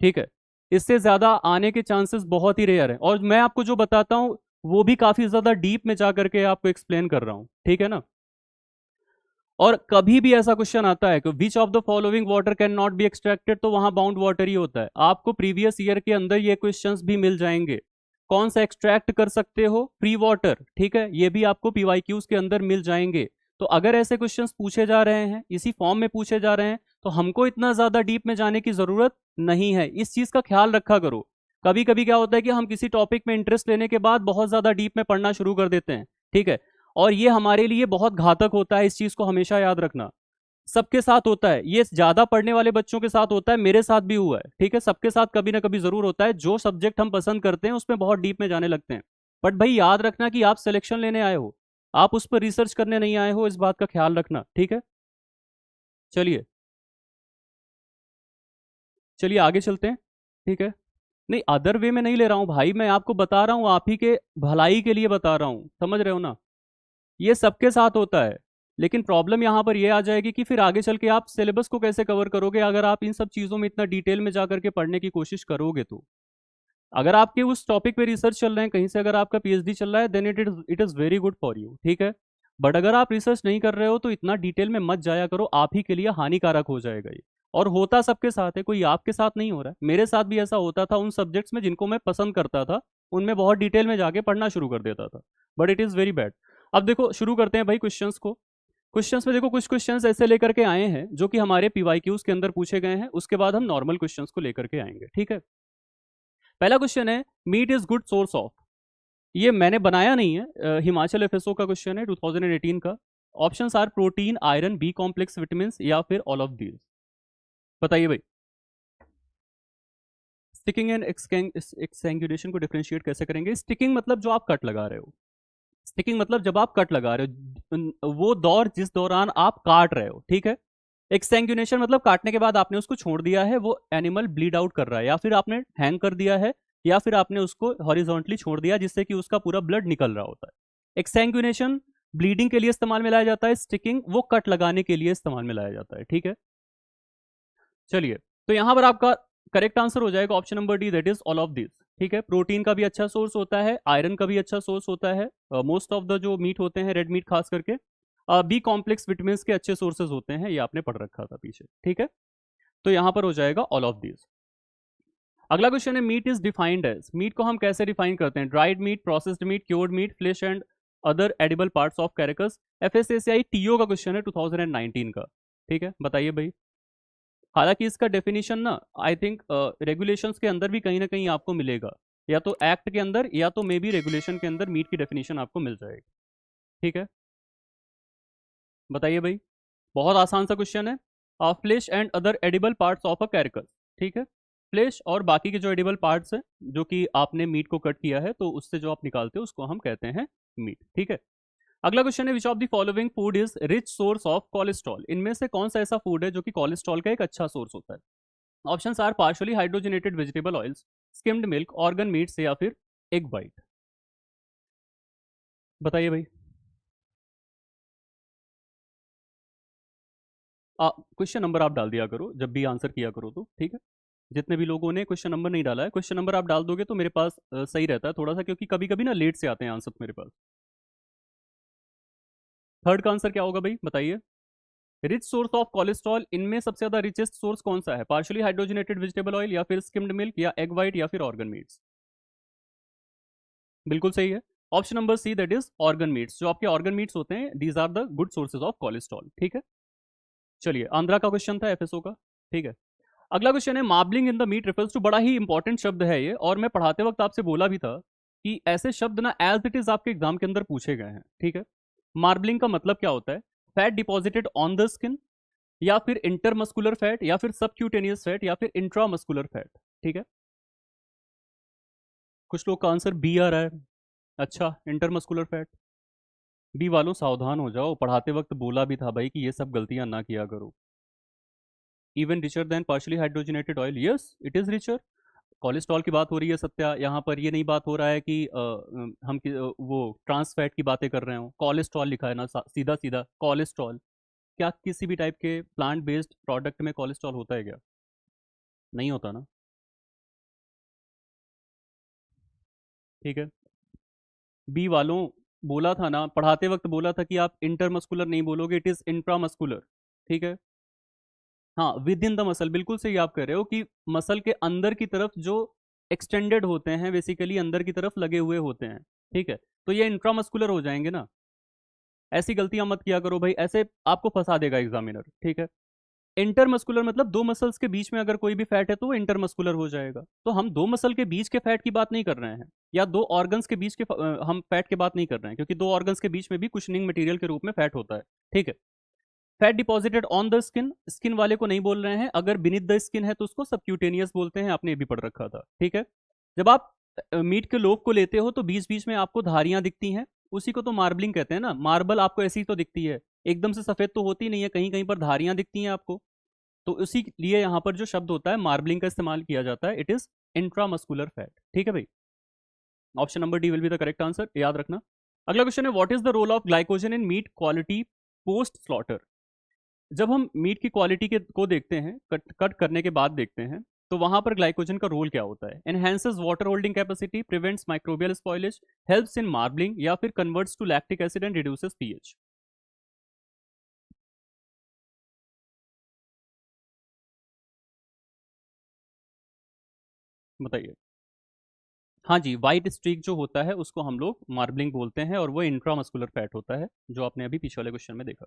ठीक है, इससे ज्यादा आने के चांसेस बहुत ही रेयर है, और मैं आपको जो बताता हूँ वो भी काफी ज्यादा डीप में जा करके आपको एक्सप्लेन कर रहा हूँ। ठीक है ना? और कभी भी ऐसा क्वेश्चन आता है कि विच of the following water can not be extracted, तो वहां बाउंड वाटर ही होता है। आपको प्रीवियस ईयर के अंदर ये क्वेश्चंस भी मिल जाएंगे। कौन सा एक्सट्रैक्ट कर सकते हो, फ्री वाटर, ठीक है, ये भी आपको पीवाईक्यूज के अंदर मिल जाएंगे। तो अगर ऐसे क्वेश्चंस पूछे जा रहे हैं, इसी फॉर्म में पूछे जा रहे हैं, तो हमको इतना ज्यादा डीप में जाने की जरूरत नहीं है। इस चीज का ख्याल रखा करो। कभी कभी क्या होता है कि हम किसी टॉपिक में इंटरेस्ट लेने के बाद बहुत ज्यादा डीप में पढ़ना शुरू कर देते हैं, ठीक है, और ये हमारे लिए बहुत घातक होता है। इस चीज को हमेशा याद रखना। सबके साथ होता है ये, ज्यादा पढ़ने वाले बच्चों के साथ होता है, मेरे साथ भी हुआ है, ठीक है, सबके साथ कभी ना कभी जरूर होता है। जो सब्जेक्ट हम पसंद करते हैं उसमें बहुत डीप में जाने लगते हैं। बट भाई याद रखना कि आप सिलेक्शन लेने आए हो, आप उस पर रिसर्च करने नहीं आए हो, इस बात का ख्याल रखना, ठीक है। चलिए, चलिए आगे चलते हैं, ठीक है। नहीं, अदर वे में नहीं ले रहा हूं भाई, मैं आपको बता रहा हूं, आप ही के भलाई के लिए बता रहा हूं, समझ रहे हो ना। ये सबके साथ होता है। लेकिन प्रॉब्लम यहाँ पर ये आ जाएगी कि फिर आगे चल के आप सिलेबस को कैसे कवर करोगे अगर आप इन सब चीज़ों में इतना डिटेल में जा करके पढ़ने की कोशिश करोगे तो। अगर आपके उस टॉपिक पे रिसर्च चल रहे हैं कहीं से, अगर आपका पीएचडी चल रहा है, then it is very good for you, ठीक है। बट अगर आप रिसर्च नहीं कर रहे हो तो इतना डिटेल में मत जाया करो, आप ही के लिए हानिकारक हो जाएगा ये। और होता सबके साथ है, कोई आपके साथ नहीं हो रहा है। मेरे साथ भी ऐसा होता था उन सब्जेक्ट्स में जिनको मैं पसंद करता था, उनमें बहुत डिटेल में जाके पढ़ना शुरू कर देता था। But it is very bad. अब देखो, शुरू करते हैं भाई क्वेश्चंस को। क्वेश्चंस में देखो, कुछ क्वेश्चंस ऐसे लेकर के आए हैं जो कि हमारे पीवाईक्यूज के अंदर पूछे गए हैं, उसके बाद हम नॉर्मल क्वेश्चंस को लेकर के आएंगे, ठीक है। पहला क्वेश्चन है, meat is good source of. ये मैंने बनाया नहीं है, हिमाचल एफएसओ का क्वेश्चन है 2018 का। Options are protein, iron, B complex vitamin, या फिर ऑल ऑफ दीज। बताइए भाई। स्टिकिंग एंड एक्सैंगुलेशन को डिफरेंशिएट कैसे करेंगे? स्टिकिंग मतलब जो आप कट लगा रहे हो, स्टिकिंग मतलब जब आप कट लगा रहे हो, वो दौर जिस दौरान आप काट रहे हो, ठीक है। एक्सटेंगुनेशन मतलब काटने के बाद आपने उसको छोड़ दिया है, वो एनिमल ब्लीड आउट कर रहा है, या फिर आपने हैंग कर दिया है, या फिर आपने उसको हॉरिजॉन्टली छोड़ दिया जिससे कि उसका पूरा ब्लड निकल रहा होता है। एक्सटेंगुनेशन ब्लीडिंग के लिए इस्तेमाल में लाया जाता है, स्टिकिंग वो कट लगाने के लिए इस्तेमाल में लाया जाता है, ठीक है। चलिए, तो यहां पर आपका करेक्ट आंसर हो जाएगा option number D, that is all of this, ठीक है। प्रोटीन का भी अच्छा सोर्स होता है, आयरन का भी अच्छा सोर्स होता है, मोस्ट ऑफ द जो मीट होते हैं, रेड मीट खास करके। बी कॉम्प्लेक्स विटामिन के अच्छे सोर्सेज होते हैं, ये आपने पढ़ रखा था पीछे, ठीक है। तो यहां पर हो जाएगा ऑल ऑफ दिस। अगला क्वेश्चन है, meat is defined as. Meat को हम कैसे डिफाइन करते हैं? Dried meat, processed meat, cured meat, flesh and other edible parts of carcass. FSSAI TO का क्वेश्चन है 2019 का, ठीक है। बताइए भाई। हालांकि इसका डेफिनेशन ना, आई थिंक रेगुलेशंस के अंदर भी कहीं ना कहीं आपको मिलेगा, या तो एक्ट के अंदर या तो मे बी रेगुलेशन के अंदर मीट की डेफिनेशन आपको मिल जाएगी, ठीक है। बताइए भाई। बहुत आसान सा क्वेश्चन है। Flesh and other edible parts of a carcass, ठीक है। फ्लेश और बाकी के जो एडिबल पार्ट्स हैं, जो कि आपने मीट को कट किया है तो उससे जो आप निकालते हो उसको हम कहते हैं मीट, ठीक है। अगला क्वेश्चन है, which of the following food is rich source of cholesterol. इनमें से कौन सा ऐसा फूड है जो कि कोलेस्ट्रॉल का एक अच्छा सोर्स होता है? Options are partially hydrogenated vegetable oils, skimmed milk, organ meats, या फिर एग वाइट। बताइए भाई। क्वेश्चन नंबर आप डाल दिया करो जब भी आंसर किया करो तो, ठीक है। जितने भी लोगों ने क्वेश्चन नंबर नहीं डाला है, क्वेश्चन नंबर आप डाल दोगे तो मेरे पास सही रहता है थोड़ा सा, क्योंकि कभी कभी ना लेट से आते हैं आंसर मेरे पास। थर्ड का आंसर क्या होगा भाई, बताइए। रिच सोर्स ऑफ कोलेस्ट्रॉल, इनमें सबसे ज्यादा रिचेस्ट सोर्स कौन सा है? पार्शियली हाइड्रोजनेटेड वेजिटेबल ऑयल, या फिर स्किम्ड मिल्क, या एग वाइट, या फिर ऑर्गन मीट्स। बिल्कुल सही है। Option number C, that is organ meats. जो आपके ऑर्गन मीट्स होते हैं, these are the good sources of cholesterol, ठीक है। चलिए, आंध्रा का क्वेश्चन था एफएसओ का, ठीक है। अगला क्वेश्चन है, marbling in the meat refers to. बड़ा ही इंपॉर्टेंट शब्द है ये, और मैं पढ़ाते वक्त आपसे बोला भी था कि ऐसे शब्द ना एज इट इज आपके एग्जाम के अंदर पूछे गए हैं, ठीक है। मार्बलिंग का मतलब क्या होता है? Fat deposited on the skin, या फिर इंटरमस्कुलर फैट, या फिर सबक्यूटेनियस फैट, या फिर इंट्रामस्कुलर फैट, ठीक है। कुछ लोग का आंसर बी आ रहा है। अच्छा, इंटरमस्कुलर फैट। बी वालों सावधान हो जाओ, पढ़ाते वक्त बोला भी था भाई कि ये सब गलतियां ना किया करो। Even richer than partially hydrogenated oil, yes it is richer. Cholesterol की बात हो रही है सत्या, यहाँ पर ये नहीं बात हो रहा है कि वो ट्रांस फैट की बातें कर रहे हो। कोलेस्ट्रॉल लिखा है ना, सीधा सीधा कोलेस्ट्रॉल। क्या किसी भी टाइप के प्लांट बेस्ड प्रोडक्ट में कोलेस्ट्रॉल होता है क्या? नहीं होता ना, ठीक है। बी वालों, बोला था ना, पढ़ाते वक्त बोला था कि आप इंटरमस्कुलर नहीं बोलोगे, इट इज इंट्रामस्कुलर, ठीक है। हाँ, विद इन द मसल, बिल्कुल सही आप कह रहे हो कि मसल के अंदर की तरफ जो एक्सटेंडेड होते हैं, बेसिकली अंदर की तरफ लगे हुए होते हैं, ठीक है, तो ये इंट्रामस्कुलर हो जाएंगे ना। ऐसी गलतियां मत किया करो भाई, ऐसे आपको फंसा देगा एग्जामिनर, ठीक है। इंटरमस्कुलर मतलब दो मसल्स के बीच में अगर कोई भी फैट है तो वो इंटरमस्कुलर हो जाएगा। तो हम दो मसल के बीच के फैट की बात नहीं कर रहे हैं, या दो ऑर्गन्स के बीच के हम फैट की बात नहीं कर रहे हैं, क्योंकि दो ऑर्गन्स के बीच में भी कुशनिंग मटेरियल के रूप में फैट होता है, ठीक है। Fat deposited on the skin, skin वाले को नहीं बोल रहे हैं, अगर बिनीथ द स्किन है तो उसको सबक्यूटेनियस बोलते हैं, आपने ये भी पढ़ रखा था, ठीक है। जब आप मीट के लोब को लेते हो तो बीच बीच में आपको धारियां दिखती हैं, उसी को तो मार्बलिंग कहते हैं ना। मार्बल आपको ऐसी ही तो दिखती है, एकदम से सफेद तो होती नहीं है, कहीं कहीं पर धारियां दिखती हैं आपको। तो उसी लिए यहाँ पर जो शब्द होता है मार्बलिंग का इस्तेमाल किया जाता है, इट इज इंट्रामस्कुलर फैट, ठीक है भाई। Option number D will be the correct answer, याद रखना। अगला क्वेश्चन है, what is the role of glycogen in meat quality post slaughter. जब हम मीट की क्वालिटी के को देखते हैं, कट कट करने के बाद देखते हैं, तो वहां पर ग्लाइकोजन का रोल क्या होता है? Enhances water holding capacity, prevents microbial spoilage, helps in marbling, या फिर converts to lactic acid and reduces pH. बताइए। हाँ जी, वाइट स्ट्रीक जो होता है उसको हम लोग मार्बलिंग बोलते हैं, और वो इंट्रामस्कुलर फैट होता है, जो आपने अभी पीछे वाले क्वेश्चन में देखा।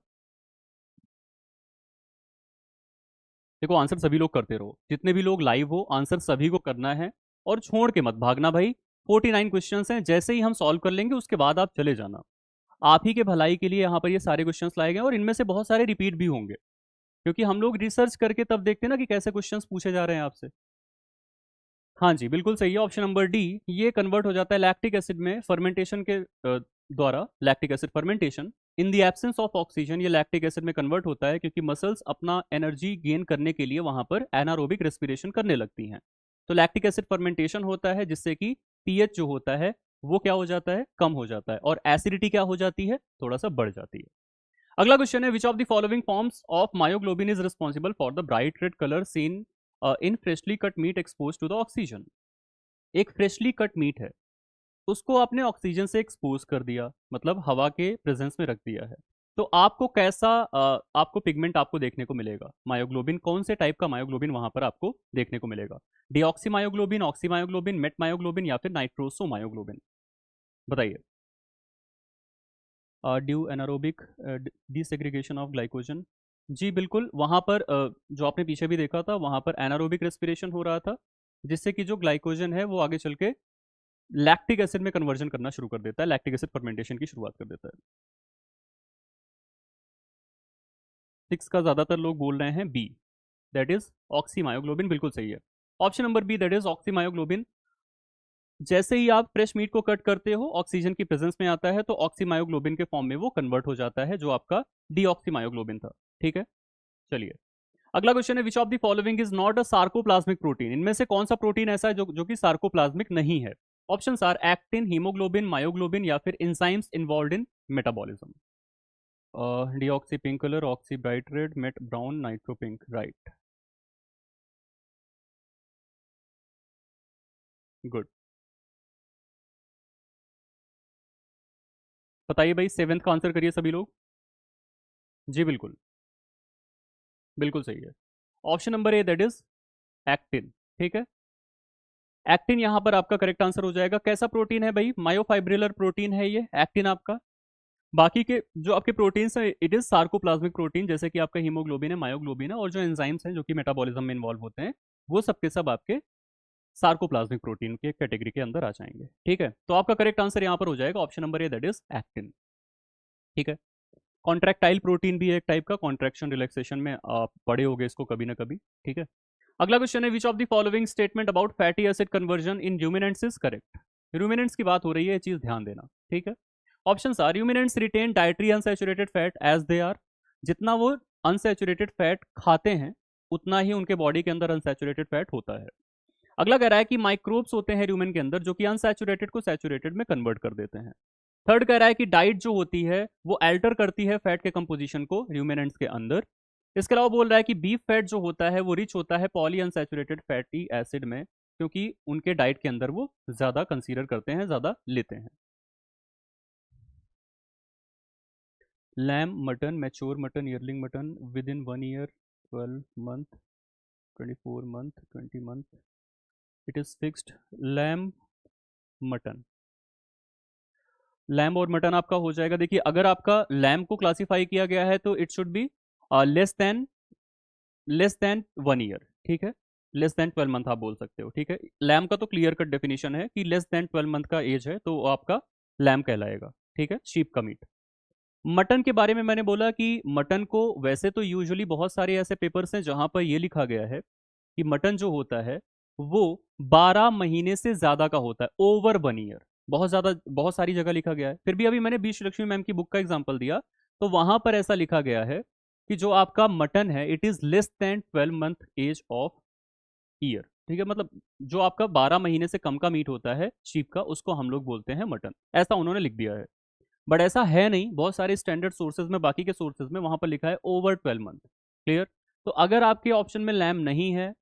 देखो, आंसर सभी लोग करते रहो, जितने भी लोग लाइव हो आंसर सभी को करना है, और छोड़ के मत भागना भाई। 49 क्वेश्चंस हैं, जैसे ही हम सॉल्व कर लेंगे उसके बाद आप चले जाना। आप ही के भलाई के लिए यहाँ पर ये सारे क्वेश्चंस लाए गए, और इनमें से बहुत सारे रिपीट भी होंगे, क्योंकि हम लोग रिसर्च करके तब देखते हैं ना कि कैसे क्वेश्चंस पूछे जा रहे हैं आपसे। हाँ जी, बिल्कुल सही है, ऑप्शन नंबर डी। ये कन्वर्ट हो जाता है लैक्टिक एसिड में फर्मेंटेशन के द्वारा, lactic acid fermentation in the absence of oxygen, ये लैक्टिक एसिड में कन्वर्ट होता है, क्योंकि मसल्स अपना एनर्जी गेन करने के लिए वहां पर एनारोबिक रेस्पिरेशन करने लगती हैं। तो लैक्टिक एसिड फर्मेंटेशन होता है, जिससे कि पीएच जो होता है वो क्या हो जाता है, कम हो जाता है, और एसिडिटी क्या हो जाती है, थोड़ा सा बढ़ जाती है। अगला क्वेश्चन है, which of the following forms of myoglobin is responsible for the bright red colour seen in freshly cut meat expose to the oxygen. एक फ्रेशली कट मीट है, उसको आपने ऑक्सीजन से एक्सपोज कर दिया, मतलब हवा के प्रेजेंस में रख दिया है, तो आपको कैसा आपको पिगमेंट आपको देखने को मिलेगा? मायोग्लोबिन, कौन से टाइप का मायोग्लोबिन वहां पर आपको देखने को मिलेगा? Deoxy myoglobin, oxy myoglobin, met myoglobin, या फिर नाइट्रोसो मायोग्लोबिन? बताइए। Due anaerobic disaggregation of glycogen. जी बिल्कुल, वहाँ पर जो आपने पीछे भी देखा था, वहाँ पर एनारोबिक रेस्पिरेशन हो रहा था, जिससे कि जो ग्लाइकोजन है वो आगे चल के लैक्टिक एसिड में कन्वर्जन करना शुरू कर देता है, लैक्टिक एसिड फर्मेंटेशन की शुरुआत कर देता है। 6 का ज़्यादातर लोग बोल रहे हैं B, that is oxy myoglobin, बिल्कुल सही है। Option number B, that is oxy myoglobin. जैसे ही आप फ्रेश मीट को कट करते हो, ऑक्सीजन की प्रेजेंस में आता है, तो ऑक्सी मायोग्लोबिन के फॉर्म में वो कन्वर्ट हो जाता है, जो आपका डीऑक्सी मायोग्लोबिन था, ठीक है। चलिए, अगला क्वेश्चन है, which of the following is not a sarcoplasmic protein. इनमें से कौन सा प्रोटीन ऐसा है जो कि सार्कोप्लाज्मिक नहीं है? Option are actin, haemoglobin, myoglobin, या फिर enzymes involve in metabolism. Deoxy pink colour, oxy bright red, met brown, nitro pink, right. Good. बताइए भाई, सेवेंथ का आंसर करिए सभी लोग। जी बिल्कुल, बिल्कुल सही है। Option number A, that is actin, ठीक है। एक्टिन यहाँ पर आपका करेक्ट आंसर हो जाएगा। कैसा प्रोटीन है भाई? मायोफाइब्रिलर प्रोटीन है ये एक्टिन आपका। बाकी के जो आपके प्रोटीन्स हैं, इट इज सार्कोप्लाज्मिक प्रोटीन, जैसे कि आपका हीमोग्लोबिन है, मायोग्लोबिन है, और जो एंजाइम्स हैं जो कि मेटाबॉलिज्म में इन्वॉल्व होते हैं, वो सब के सब आपके सार्कोप्लाज्मिक प्रोटीन के कैटेगरी के अंदर आ जाएंगे, ठीक है। तो आपका करेक्ट आंसर यहाँ पर हो जाएगा option number A, that is actin, ठीक है। कॉन्ट्रैक्टाइल प्रोटीन भी है एक टाइप का, कॉन्ट्रैक्शन रिलैक्सेशन में आप पढ़े होगे इसको कभी ना कभी, ठीक है। अगला क्वेश्चन है, which of the following statement about fatty acid conversion in ruminants is correct. Ruminants की बात हो रही है, ये चीज ध्यान देना, ठीक है। Option are, ruminants retain dietary unsaturated fat as they are. जितना वो अनसैचुरेटेड फैट खाते हैं, उतना ही उनके बॉडी के अंदर अनसैचुरेटेड फैट होता है। अगला कह रहा है कि माइक्रोब्स होते हैं ह्यूमन के अंदर, जो कि अनसैचुरेटेड को सैचुरेटेड में कन्वर्ट कर देते हैं। थर्ड कह रहा है कि डाइट जो होती है वो अल्टर करती है फैट के कंपोजिशन को र्यूमिनेंट्स के अंदर। इसके अलावा बोल रहा है कि बीफ फैट जो होता है वो रिच होता है पॉली अनसैचुरेटेड फैटी एसिड में, क्योंकि उनके डाइट के अंदर वो ज्यादा कंसीडर करते हैं, ज्यादा लेते हैं। Lamb mutton, mature mutton, yearling mutton, within 1 year, 12 month, 24 month, 20 month, it is fixed. Lamb, mutton, lamb और मटन आपका हो जाएगा। देखिए अगर आपका लैम्ब को क्लासिफाई किया गया है तो it should be less than 1 year, ठीक है, लेस देन 12 मंथ आप बोल सकते हो, ठीक है। लैम्ब का तो क्लियर कट डेफिनेशन है कि लेस देन 12 मंथ का एज है तो वो आपका लैम्ब कहलाएगा, ठीक है, शीप का मीट। मटन के बारे में मैंने बोला कि मटन को वैसे तो यूजुअली बहुत सारे ऐसे पेपर्स हैं जहां पर ये लिखा गया है कि मटन जो होता है वो 12 महीने से ज्यादा का होता है, ओवर 1 ईयर। बहुत ज्यादा, बहुत सारी जगह लिखा गया है। फिर भी अभी मैंने बी लक्ष्मी मैम की बुक का एग्जांपल दिया तो वहां पर ऐसा लिखा गया है कि जो आपका मटन है it is less than 12 month age of year, ठीक है। मतलब जो आपका 12 महीने से कम का मीट होता है शीप का, उसको हम लोग बोलते हैं मटन, ऐसा उन्होंने लिख दिया है। बट ऐसा है नहीं, बहुत सारे स्टैंडर्ड सोर्सेज में, बाकी के सोर्सेज में वहां पर लिखा है ओवर 12 मंथ। क्लियर। तो अगर आपके ऑप्शन में लैम नहीं है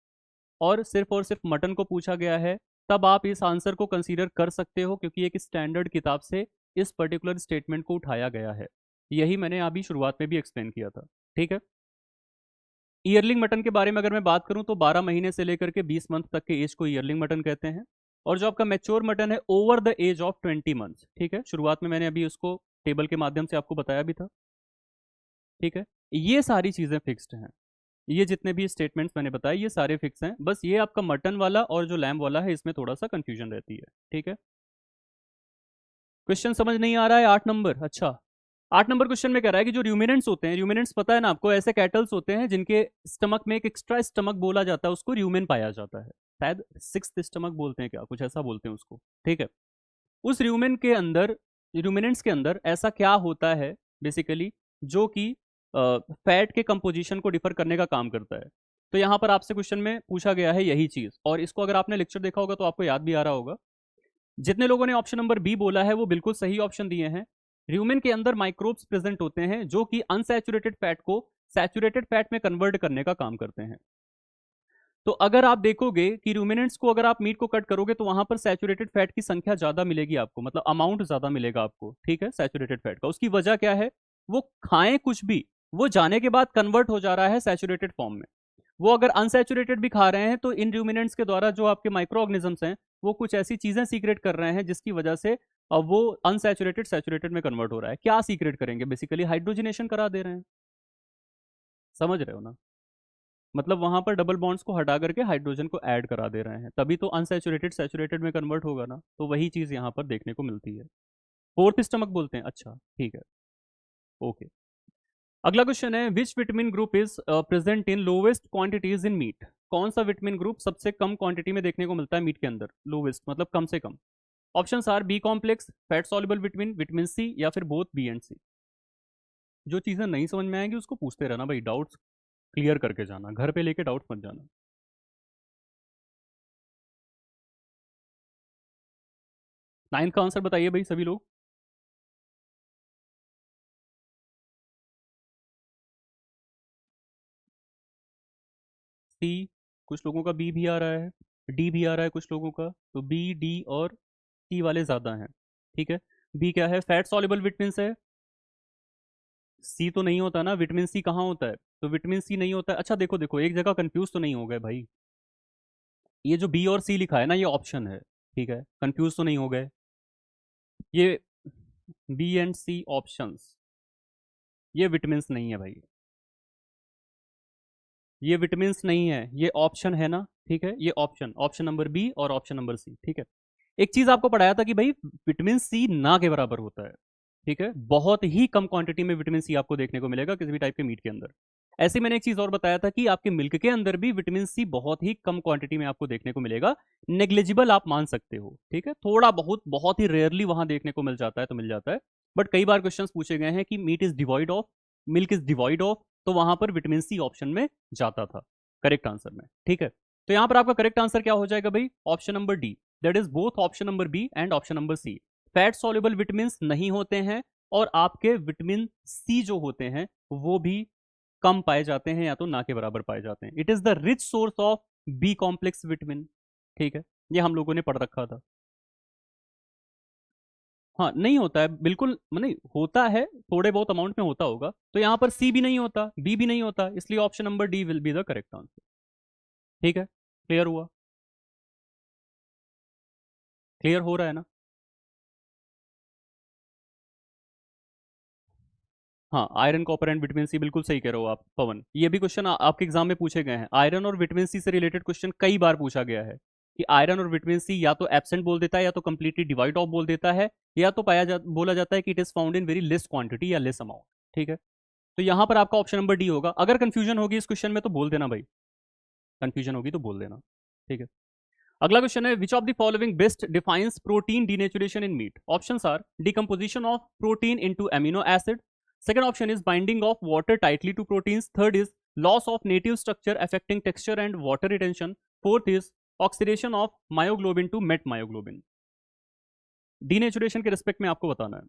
और सिर्फ मटन को पूछा गया है, तब आप इस आंसर को कंसीडर कर सकते हो क्योंकि एक स्टैंडर्ड किताब से इस पर्टिकुलर स्टेटमेंट को उठाया गया है। यही मैंने अभी शुरुआत में भी एक्सप्लेन किया था, ठीक है। ईयरलिंग मटन के बारे में अगर मैं बात करूं तो 12 महीने से लेकर के 20 मंथ तक के एज को ईयरलिंग मटन कहते हैं। और जो आपका मैच्योर मटन है over the age of 20 months, ठीक है। शुरुआत में मैंने अभी उसको टेबल के माध्यम से आपको बताया भी था, ठीक है। ये सारी चीजें फिक्स्ड हैं, ये जितने भी स्टेटमेंट्स मैंने बताए ये सारे फिक्स हैं। बस ये आपका मटन वाला और जो लैम्ब वाला है इसमें थोड़ा सा कंफ्यूजन रहती है, ठीक है। क्वेश्चन समझ नहीं आ रहा है? 8 नंबर, अच्छा। 8 नंबर क्वेश्चन में कह रहा है कि जो र्यूमिनेंट्स होते हैं, र्यूमिनेंट्स पता है ना आपको, ऐसे कैटल्स होते हैं जिनके स्टमक में एक एक्स्ट्रा स्टमक बोला जाता है, उसको र्यूमेन पाया जाता है। शायद सिक्स्थ स्टमक बोलते हैं, क्या कुछ ऐसा बोलते हैं उसको, ठीक है। उस र्यूमेन के अंदर, र्यूमिनेंट्स के अंदर ऐसा क्या होता है बेसिकली जो कि फैट के कंपोजिशन को डिफर करने का काम करता है। तो यहाँ पर आपसे क्वेश्चन में पूछा गया है यही चीज, और इसको अगर आपने लेक्चर देखा होगा तो आपको याद भी आ रहा होगा। जितने लोगों ने ऑप्शन नंबर बी बोला है वो बिल्कुल सही ऑप्शन दिए हैं। र्यूमेन के अंदर माइक्रोब्स प्रेजेंट होते हैं जो कि अनसैचुरेटेड फैट को सैचुरेटेड फैट में कन्वर्ट करने का काम करते हैं। तो अगर आप देखोगे कि रूमिनेंट्स को अगर आप मीट को कट करोगे तो वहां पर सैचुरेटेड फैट की संख्या ज्यादा मिलेगी आपको, मतलब अमाउंट ज्यादा मिलेगा आपको, ठीक है, सैचुरेटेड फैट का। उसकी वजह क्या है? वो खाएं कुछ भी, वो जाने के बाद कन्वर्ट हो जा रहा है सैचुरेटेड फॉर्म में। वो अगर अनसैचुरेटेड भी खा रहे हैं तो इन रूमिनेंट्स के द्वारा जो आपके माइक्रो ऑर्गेनिजम्स हैं वो कुछ ऐसी चीजें सीक्रेट कर रहे हैं जिसकी वजह से अब वो अनसैचुरेटेड सैचुरेटेड में कन्वर्ट हो रहा है। क्या सीक्रेट करेंगे? बेसिकली हाइड्रोजनेशन करा दे रहे हैं, समझ रहे हो ना। मतलब वहां पर डबल बॉन्ड्स को हटा करके हाइड्रोजन को ऐड करा दे रहे हैं, तभी तो अनसैचुरेटेड सैचुरेटेड में कन्वर्ट होगा ना। तो वही चीज यहाँ पर देखने को मिलती है। फोर्थ स्टमक बोलते हैं, अच्छा ठीक है, ओके। अगला क्वेश्चन है which vitamin group is present in lowest quantities in meat. कौन सा विटामिन ग्रुप सबसे कम क्वांटिटी में देखने को मिलता है मीट के अंदर? लोवेस्ट मतलब कम से कम। Options are B complex, fat soluble vitamin, vitamin C, या फिर बोथ बी एंड सी। जो चीजें नहीं समझ में आएंगी उसको पूछते रहना भाई, डाउट्स क्लियर करके जाना, घर पे लेके डाउट्स मत जाना। नाइन्थ का आंसर बताइए भाई सभी लोग। सी, कुछ लोगों का बी भी आ रहा है, डी भी आ रहा है कुछ लोगों का, तो बी, डी और सी वाले ज्यादा हैं, ठीक है। बी क्या है? फैट सॉल्युबल विटामिन है। सी तो नहीं होता ना, विटामिन सी कहाँ होता है? तो विटामिन सी नहीं होता है। अच्छा देखो देखो, एक जगह कंफ्यूज तो नहीं हो गए भाई, ये जो बी और सी लिखा है ना ये ऑप्शन है, ठीक है, कंफ्यूज तो नहीं हो गए। ये बी एंड सी ऑप्शंस, ये विटामिन नहीं है भाई, ये विटामिन नहीं है, ये ऑप्शन है ना, ठीक है। ये ऑप्शन, ऑप्शन नंबर बी और ऑप्शन नंबर सी, ठीक है। एक चीज आपको पढ़ाया था कि भाई विटामिन सी ना के बराबर होता है, ठीक है। बहुत ही कम क्वांटिटी में विटामिन सी आपको देखने को मिलेगा किसी भी टाइप के मीट के अंदर। ऐसे मैंने एक चीज और बताया था कि आपके मिल्क के अंदर भी विटामिन सी बहुत ही कम क्वांटिटी में आपको देखने को मिलेगा, नेग्लिजिबल आप मान सकते हो, ठीक है। थोड़ा बहुत, बहुत ही रेयरली वहां देखने को मिल जाता है तो मिल जाता है। बट कई बार क्वेश्चंस पूछे गए हैं कि meat is devoid of, milk is devoid of, तो वहां पर विटामिन सी ऑप्शन में जाता था करेक्ट आंसर में, ठीक है। तो यहां पर आपका करेक्ट आंसर क्या हो जाएगा भाई? Option number D, that is both option number B and option number C. Fat soluble vitamin नहीं होते हैं और आपके विटामिन सी जो होते हैं वो भी कम पाए जाते हैं या तो ना के बराबर पाए जाते हैं। It is the rich source of B complex vitamin, ठीक है। ये हम लोगों ने पढ़ रखा था। हाँ नहीं होता है बिल्कुल, नहीं होता है, थोड़े बहुत अमाउंट में होता होगा। तो यहाँ पर सी भी नहीं होता, बी भी नहीं होता, इसलिए option number D will be the correct answer, ठीक है। क्लियर हुआ? क्लियर हो रहा है ना? हाँ, iron copper and vitamin C, बिल्कुल सही कह रहे हो आप पवन। ये भी क्वेश्चन आपके एग्जाम में पूछे गए हैं, आयरन और विटामिन सी से रिलेटेड क्वेश्चन कई बार पूछा गया है कि आयरन और विटामिन सी या तो एब्सेंट बोल देता है या तो कंप्लीटली डिवाइड ऑफ बोल देता है, या तो बोला जाता है कि it is found in very less quantity या लेस अमाउंट। ठीक है, तो यहां पर आपका ऑप्शन नंबर डी होगा। अगर कंफ्यूजन होगी इस क्वेश्चन में तो बोल देना भाई, कंफ्यूजन होगी तो बोल देना। ठीक है, अगला क्वेश्चन है, which of the following best defines protein denaturation in meat? Options are decomposition of protein into amino acid, second option is binding of water tightly to proteins, third is loss of native structure affecting texture and water retention, fourth is oxidation of myoglobin to met myoglobin। Denaturation के respect में आपको बताना है।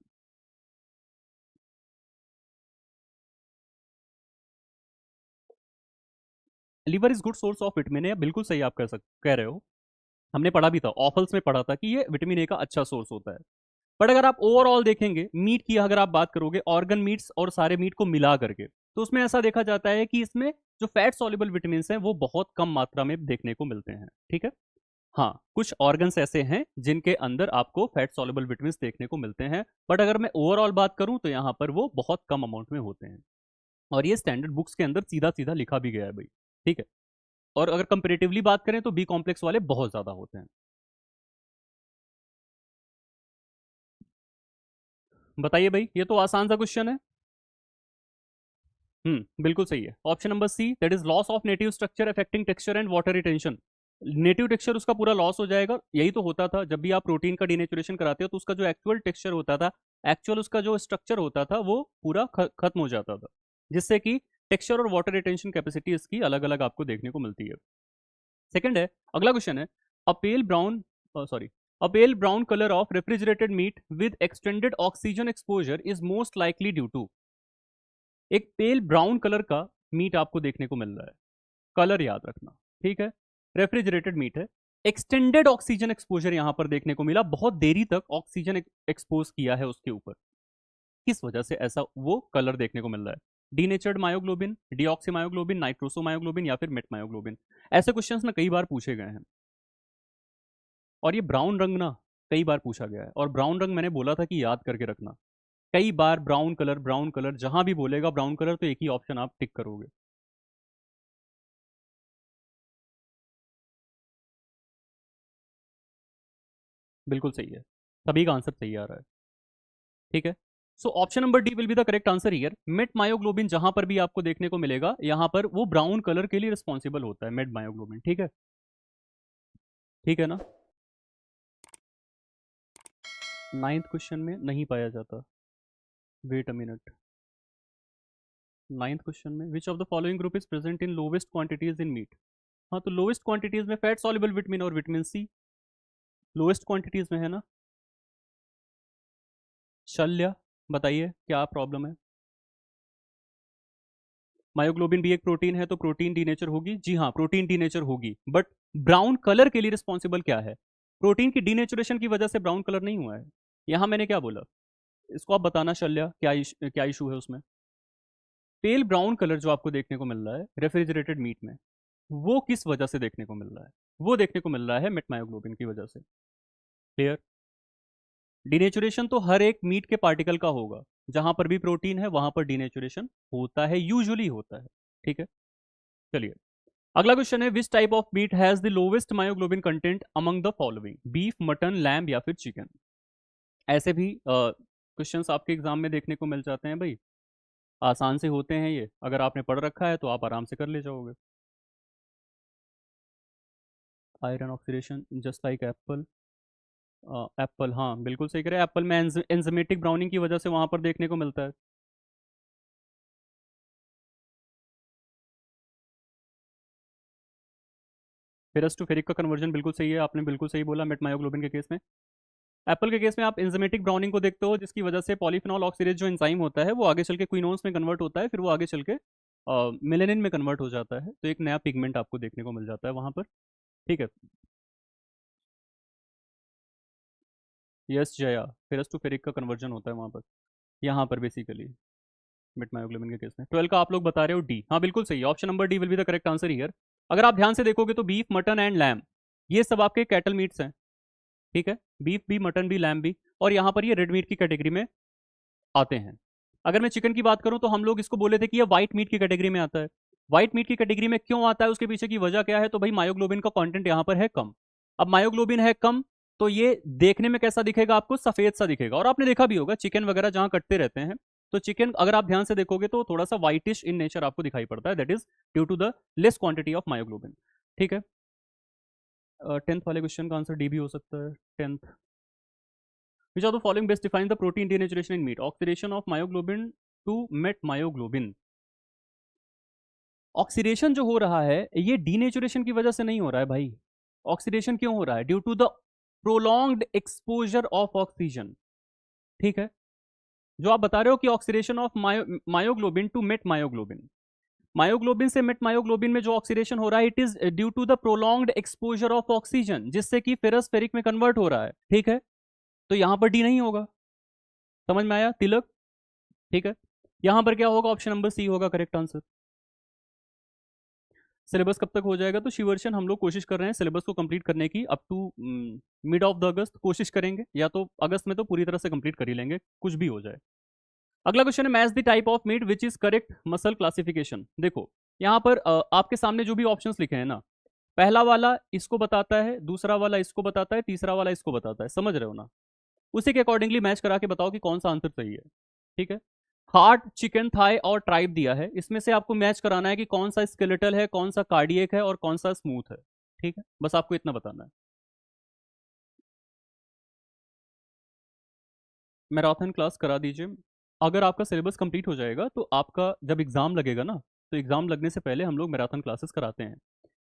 Liver is good source of vitamin A, बिल्कुल सही आप कह रहे हो। हमने पढ़ा भी था, ऑफल्स में पढ़ा था कि ये विटामिन ए का अच्छा सोर्स होता है। बट अगर आप ओवरऑल देखेंगे मीट की, अगर आप बात करोगे ऑर्गन मीट्स और सारे मीट को मिला करके, तो उसमें ऐसा देखा जाता है कि इसमें जो फैट सॉल्युबल विटामिन हैं वो बहुत कम मात्रा में देखने को मिलते हैं। ठीक है, हाँ, कुछ ऑर्गन्स ऐसे हैं जिनके अंदर आपको फैट सॉल्युबल विटामिन देखने को मिलते हैं, बट अगर मैं ओवरऑल बात करूं तो यहाँ पर वो बहुत कम अमाउंट में होते हैं, और ये स्टैंडर्ड बुक्स के अंदर सीधा सीधा लिखा भी गया है भाई। ठीक है, और अगर कंपेरेटिवली बात करें तो बी कॉम्प्लेक्स वाले बहुत ज्यादा होते हैं। बताइए भाई, ये तो आसान सा क्वेश्चन है। बिल्कुल सही है, option number C, that is loss of native structure affecting texture and water retention. Native texture उसका पूरा लॉस हो जाएगा। यही तो होता था जब भी आप प्रोटीन का डिनेचुरेशन कराते हो, तो उसका जो एक्चुअल टेक्सचर होता था, एक्चुअल उसका जो स्ट्रक्चर होता था वो पूरा खत्म हो जाता था, जिससे कि टेक्सचर और वाटर रिटेंशन कैपेसिटी इसकी अलग अलग आपको देखने को मिलती है। सेकंड है, अगला क्वेश्चन है, a pale brown sorry a pale brown colour of refrigerated meat with extended oxygen exposure is most likely due to. एक पेल ब्राउन कलर का मीट आपको देखने को मिल रहा है, कलर याद रखना। ठीक है, रेफ्रिजरेटेड मीट है, एक्सटेंडेड ऑक्सीजन एक्सपोजर यहां पर देखने को मिला, बहुत देरी तक ऑक्सीजन एक्सपोज किया है उसके ऊपर, किस वजह से ऐसा वो कलर देखने को मिल रहा है? Denatured myoglobin, deoxy myoglobin, nitroso myoglobin या फिर मेट मायोग्लोबिन। ऐसे क्वेश्चंस ना कई बार पूछे गए हैं, और ये ब्राउन रंग ना कई बार पूछा गया है, और ब्राउन रंग मैंने बोला था कि याद करके रखना। कई बार ब्राउन कलर, ब्राउन कलर जहां भी बोलेगा ब्राउन कलर, तो एक ही ऑप्शन आप टिक करोगे। बिल्कुल सही है, सभी का आंसर सही आ रहा है। ठीक है, so option number D will be the correct answer here. Met myoglobin जहां पर भी आपको देखने को मिलेगा, यहां पर वो ब्राउन कलर के लिए रिस्पॉन्सिबल होता है, मेट मायोग्लोबिन। ठीक है, ठीक है ना? नाइन्थ क्वेश्चन में नहीं पाया जाता, wait a minute. Ninth question में which of the following group is present in lowest quantities in meat? हाँ, तो लोवेस्ट क्वांटिटीज में फैट सॉल्युबल विटामिन और विटामिन सी लोवेस्ट क्वांटिटीज में है ना। शल्य, बताइए क्या प्रॉब्लम है? मायोग्लोबिन भी एक प्रोटीन है, तो प्रोटीन डीनेचर होगी। जी हाँ, प्रोटीन डीनेचर होगी, बट ब्राउन कलर के लिए रिस्पॉन्सिबल क्या है? प्रोटीन की डीनेचुरेशन की वजह से ब्राउन कलर नहीं हुआ है। यहां मैंने क्या बोला, इसको आप बताना शल्य, क्या इशू है उसमें? पेल ब्राउन कलर जो आपको देखने को मिल रहा है रेफ्रिजरेटेड मीट में, वो किस वजह से देखने को मिल रहा है? वो देखने को मिल रहा है मेटमायोग्लोबिन की वजह से। क्लियर? डिनेचुरेशन तो हर एक मीट के पार्टिकल का होगा, जहां पर भी प्रोटीन है वहां पर डिनेचुरेशन होता है, यूजुअली होता है। ठीक है, चलिए अगला क्वेश्चन है, which type of meet has the lowest myoglobin content among the following? Beef, mutton, lamb या फिर चिकन? ऐसे भी क्वेश्चंस आपके एग्जाम में देखने को मिल जाते हैं भाई, आसान से होते हैं ये, अगर आपने पढ़ रखा है तो आप आराम से कर ले जाओगे। Iron oxidation just like Apple, Apple, हाँ बिल्कुल सही कह रहे हैं, एप्पल में एंजाइमेटिक ब्राउनिंग की वजह से वहां पर देखने को मिलता है। फेरस टू फेरिक का कन्वर्जन बिल्कुल सही है, आपने बिल्कुल सही बोला मेटमायोग्लोबिन के केस में। एप्पल के केस में आप एंजाइमेटिक ब्राउनिंग को देखते हो, जिसकी वजह से पॉलीफिनॉल ऑक्सीडेज जो एंजाइम होता है वो आगे चल के क्विनोन्स में कन्वर्ट होता है, फिर वो आगे चल के मेलेनिन में कन्वर्ट हो जाता है, तो एक नया पिगमेंट आपको देखने को मिल जाता है वहां पर। ठीक है, yes Jaya, ferrous to ferric का कन्वर्जन होता है वहां पर, यहाँ पर बेसिकली मेटमायोग्लोबिन के केस में। 12 का आप लोग बता रहे हो डी, हाँ बिल्कुल सही, option number D will be the correct answer here. अगर आप ध्यान से देखोगे तो बीफ, मटन एंड लैम, ये सब आपके कैटल मीट्स हैं, ठीक है, बीफ भी, मटन भी, लैम भी, और यहाँ पर ये रेड मीट की कैटेगरी में आते हैं। अगर मैं चिकन की बात करूं तो हम लोग इसको बोले थे कि ये व्हाइट मीट की कैटेगरी में आता है। व्हाइट मीट की कैटेगरी में क्यों आता है, उसके पीछे की वजह क्या है, तो भाई मायोग्लोबिन का कंटेंट यहाँ पर है कम। अब मायोग्लोबिन है कम, तो ये देखने में कैसा दिखेगा, आपको सफेद सा दिखेगा। और आपने देखा भी होगा चिकन वगैरह जहां कटते रहते हैं, तो चिकन अगर आप ध्यान से देखोगे तो थोड़ा सा व्हाइटिश इन नेचर आपको दिखाई पड़ता है, that is due to the less quantity of myoglobin. ठीक है, 10th वाले क्वेश्चन का आंसर डी भी हो सकता है। 10th, which of the following best defines the protein denaturation in meat? Oxidation of myoglobin to met myoglobin. Oxidation जो हो रहा है ये डीनेचुरेशन की वजह से नहीं हो रहा है भाई। ऑक्सीडेशन क्यों हो रहा है, due to the prolonged exposure of oxygen. ठीक है, जो आप बता रहे हो कि oxidation of myoglobin to met myoglobin, myoglobin से मेट मायोग्लोबिन में जो ऑक्सीडेशन हो रहा है it is due to the prolonged exposure of oxygen, जिससे कि फेरस फेरिक में कन्वर्ट हो रहा है। ठीक है, तो यहां पर डी नहीं होगा, समझ में आया तिलक? ठीक है, यहां पर क्या होगा, ऑप्शन नंबर सी होगा करेक्ट आंसर। सिलेबस कब तक हो जाएगा, तो शिवर्शन हम लोग कोशिश कर रहे हैं सिलेबस को कंप्लीट करने की up to mid of the August कोशिश करेंगे, या तो अगस्त में तो पूरी तरह से कंप्लीट कर ही लेंगे, कुछ भी हो जाए। अगला क्वेश्चन है match the type of meet which is correct muscle classification. देखो यहाँ पर आपके सामने जो भी ऑप्शंस लिखे हैं ना, पहला वाला इसको बताता है, दूसरा वाला इसको बताता है, तीसरा वाला इसको बताता है, समझ रहे हो ना? उसी के अकॉर्डिंगली मैच करा के बताओ कि कौन सा आंसर सही है। ठीक है, हार्ट, चिकन थाई और ट्राइब दिया है, इसमें से आपको मैच कराना है कि कौन सा स्केलेटल है, कौन सा कार्डियक है और कौन सा स्मूथ है। ठीक है, बस आपको इतना बताना है। मैराथन क्लास करा दीजिए। अगर आपका सिलेबस कंप्लीट हो जाएगा तो आपका जब एग्जाम लगेगा ना, तो एग्जाम लगने से पहले हम लोग मैराथन क्लासेस कराते हैं,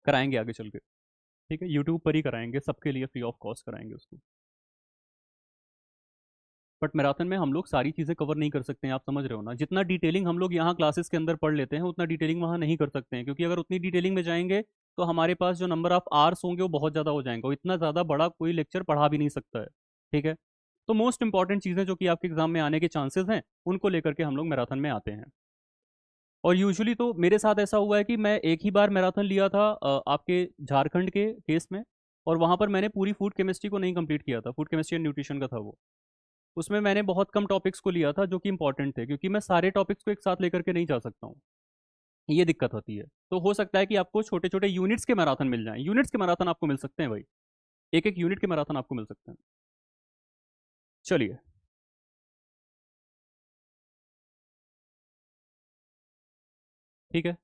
कराएंगे आगे चल के। ठीक है, यूट्यूब पर ही कराएंगे, सबके लिए फ्री ऑफ कॉस्ट कराएंगे उसको। बट मैराथन में हम लोग सारी चीज़ें कवर नहीं कर सकते हैं, आप समझ रहे हो ना? जितना डिटेलिंग हम लोग यहाँ क्लासेस के अंदर पढ़ लेते हैं उतना डिटेलिंग वहाँ नहीं कर सकते हैं, क्योंकि अगर उतनी डिटेलिंग में जाएंगे तो हमारे पास जो नंबर ऑफ आवर्स होंगे वो बहुत ज़्यादा हो जाएंगे, और इतना ज़्यादा बड़ा कोई लेक्चर पढ़ा भी नहीं सकता है। ठीक है, तो मोस्ट इंपॉर्टेंट चीज़ें जो कि आपके एग्जाम में आने के चांसेस हैं उनको लेकर के हम लोग मैराथन में आते हैं। और यूजुअली तो मेरे साथ ऐसा हुआ है कि मैं एक ही बार मैराथन लिया था आपके झारखंड के केस में, और वहाँ पर मैंने पूरी फूड केमिस्ट्री को नहीं कंप्लीट किया था, फूड केमिस्ट्री एंड न्यूट्रिशन का था वो। उसमें मैंने बहुत कम टॉपिक्स को लिया था जो कि इंपॉर्टेंट थे, क्योंकि मैं सारे टॉपिक्स को एक साथ लेकर के नहीं जा सकता हूँ, ये दिक्कत होती है। तो हो सकता है कि आपको छोटे छोटे यूनिट्स के मैराथन मिल जाएं, यूनिट्स के मैराथन आपको मिल सकते हैं भाई, एक एक यूनिट के मैराथन आपको मिल सकते हैं। चलिए, ठीक है,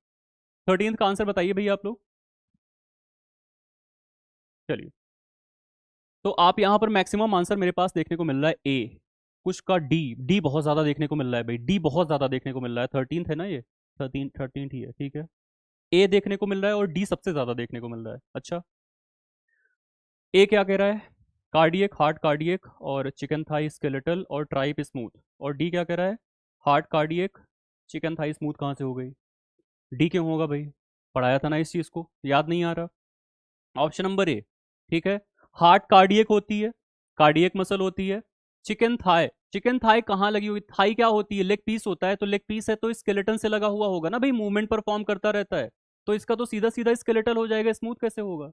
13th का आंसर बताइए भैया आप लोग। चलिए, तो आप यहाँ पर मैक्सिमम आंसर मेरे पास देखने को मिल रहा है ए, कुछ का डी, डी बहुत ज़्यादा देखने को मिल रहा है भाई, डी बहुत ज़्यादा देखने को मिल रहा है। 13th है ना ये, 13th ही है, ठीक है। ए देखने को मिल रहा है और डी सबसे ज़्यादा देखने को मिल रहा है। अच्छा, ए क्या कह रहा है, कार्डियक, हार्ट कार्डियक और चिकन थाई स्केलेटल और ट्राइप स्मूथ, और डी क्या कह रहा है, heart cardiac, chicken thigh smooth. कहाँ से हो गई, डी क्यों होगा भाई, पढ़ाया था ना इस चीज़ को, याद नहीं आ रहा? ऑप्शन नंबर ए, ठीक है, हार्ट कार्डियक होती है, कार्डियक मसल होती है। चिकन थाई, चिकन थाई कहाँ लगी हुई, थाई क्या होती है, लेग पीस होता है, तो लेग पीस है तो स्केलेटन से लगा हुआ होगा ना भाई, मूवमेंट परफॉर्म करता रहता है, तो इसका तो सीधा सीधा स्केलेटल हो जाएगा, स्मूथ कैसे होगा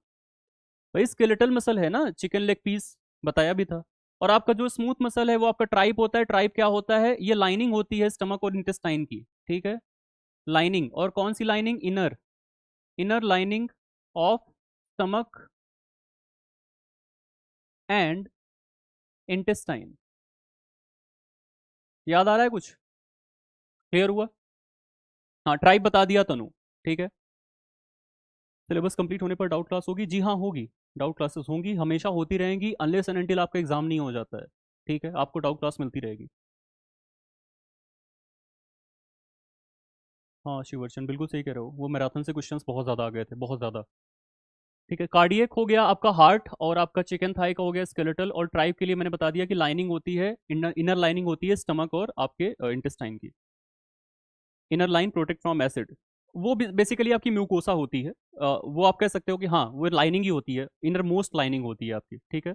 भाई? स्केलेटल मसल है ना चिकन लेग पीस, बताया भी था। और आपका जो स्मूथ मसल है वो आपका ट्राइप होता है, ट्राइप क्या होता है, ये लाइनिंग होती है स्टमक और इंटेस्टाइन की। ठीक है, लाइनिंग, और कौन सी lining, inner, inner lining of stomach and intestine. याद आ रहा है कुछ, क्लियर हुआ? हाँ, ट्राइब बता दिया तनु। ठीक है, सिलेबस कंप्लीट होने पर डाउट क्लास होगी, जी हाँ होगी, डाउट क्लासेस होंगी, हमेशा होती रहेंगी अनलेस एंड अनटिल आपका एग्जाम नहीं हो जाता है। ठीक है, आपको डाउट क्लास मिलती रहेगी। हाँ शिवर्चन बिल्कुल सही कह रहे हो, वो मैराथन से क्वेश्चंस बहुत ज़्यादा आ गए थे, बहुत ज़्यादा। ठीक है, कार्डियक हो गया आपका हार्ट, और आपका चिकन थाई का हो गया स्केलेटल, और ट्राइब के लिए मैंने बता दिया कि लाइनिंग होती है, इनर लाइनिंग होती है स्टमक और आपके इंटेस्टाइन की। Inner line protect from acid, वो बेसिकली आपकी म्यूकोसा होती है, वो आप कह सकते हो कि हाँ वो लाइनिंग ही होती है, इनर मोस्ट लाइनिंग होती है आपकी। ठीक है,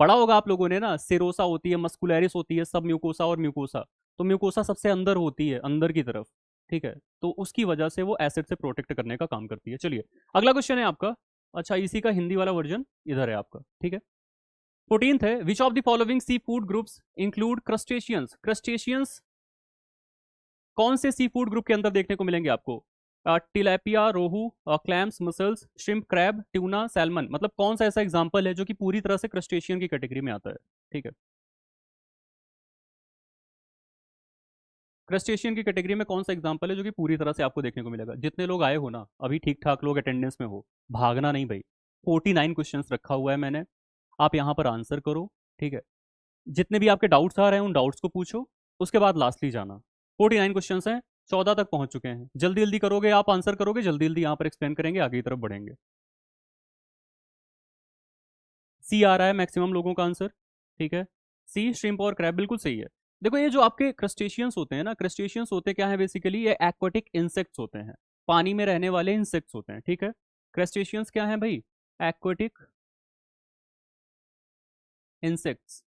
पढ़ा होगा आप लोगों ने ना, सेरोसा होती है, मस्कुलैरिस होती है, सब म्यूकोसा और म्यूकोसा, तो म्यूकोसा सबसे अंदर होती है, अंदर की तरफ। ठीक है, तो उसकी वजह से वो एसिड से प्रोटेक्ट करने का काम करती है। चलिए, अगला क्वेश्चन है आपका, अच्छा इसी का हिंदी वाला वर्जन इधर है आपका। ठीक है, 14th है, which of the following seafood groups include crustaceans. Crustaceans कौन से सी फूड ग्रुप के अंदर देखने को मिलेंगे आपको? Tilapia, rohu, clams, mussels, shrimp, crab, tuna, salmon. मतलब कौन सा ऐसा एग्जाम्पल है जो कि पूरी तरह से क्रस्टेशियन की कैटेगरी में आता है? ठीक है, क्रस्टेशियन की कैटेगरी में कौन सा एग्जाम्पल है जो कि पूरी तरह से आपको देखने को मिलेगा? जितने लोग आए हो ना, अभी ठीक ठाक लोग अटेंडेंस में हो, भागना नहीं भाई। 49 क्वेश्चंस रखा हुआ है मैंने, आप यहाँ पर आंसर करो। ठीक है, जितने भी आपके डाउट्स आ रहे हैं उन डाउट्स को पूछो, उसके बाद लास्टली जाना। 49 क्वेश्चंस हैं, 14 तक पहुंच चुके हैं। जल्दी जल्दी करोगे, आप आंसर करोगे, जल्दी जल्दी यहाँ पर एक्सप्लेन करेंगे, आगे की तरफ बढ़ेंगे। सी आ रहा है मैक्सिमम लोगों का आंसर। ठीक है, सी श्रिम्प और क्रैब बिल्कुल सही है। देखो ये जो आपके क्रस्टेशियंस होते हैं ना, क्रस्टेशियंस होते क्या है बेसिकली, ये एक्वाटिक इंसेक्ट्स होते हैं, पानी में रहने वाले इंसेक्ट्स होते हैं। ठीक है, क्रस्टेशियंस क्या है भाई? एक्वाटिक इंसेक्ट्स,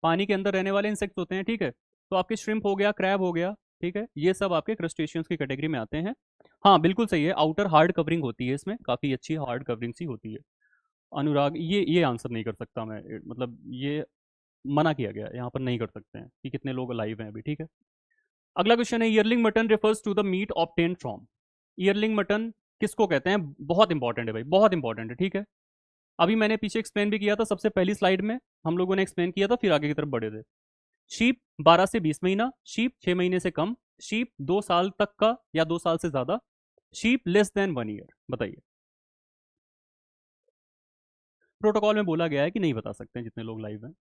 पानी के अंदर रहने वाले इंसेक्ट्स होते हैं। ठीक है, तो आपके श्रिम्प हो गया, क्रैब हो गया, ठीक है, ये सब आपके क्रस्टेशियंस की कैटेगरी में आते हैं। हाँ बिल्कुल सही है, आउटर हार्ड कवरिंग होती है इसमें, काफ़ी अच्छी हार्ड कवरिंग सी होती है। अनुराग, ये आंसर नहीं कर सकता मैं, मतलब ये मना किया गया है, यहाँ पर नहीं कर सकते हैं कि कितने लोग लाइव हैं अभी। ठीक है, अगला क्वेश्चन है, yearling mutton refers to the meat obtain from. Yearling mutton किसको कहते हैं? बहुत इंपॉर्टेंट है भाई, बहुत इंपॉर्टेंट है। ठीक है, अभी मैंने पीछे एक्सप्लेन भी किया था, सबसे पहली स्लाइड में हम लोगों ने एक्सप्लेन किया था, फिर आगे की तरफ बढ़े थे। शीप 12 से 20 महीना, शीप 6 महीने से कम, शीप 2 साल तक का या 2 साल से ज्यादा, शीप लेस देन 1 ईयर। बताइए। प्रोटोकॉल में बोला गया है कि नहीं बता सकते हैं जितने लोग लाइव हैं।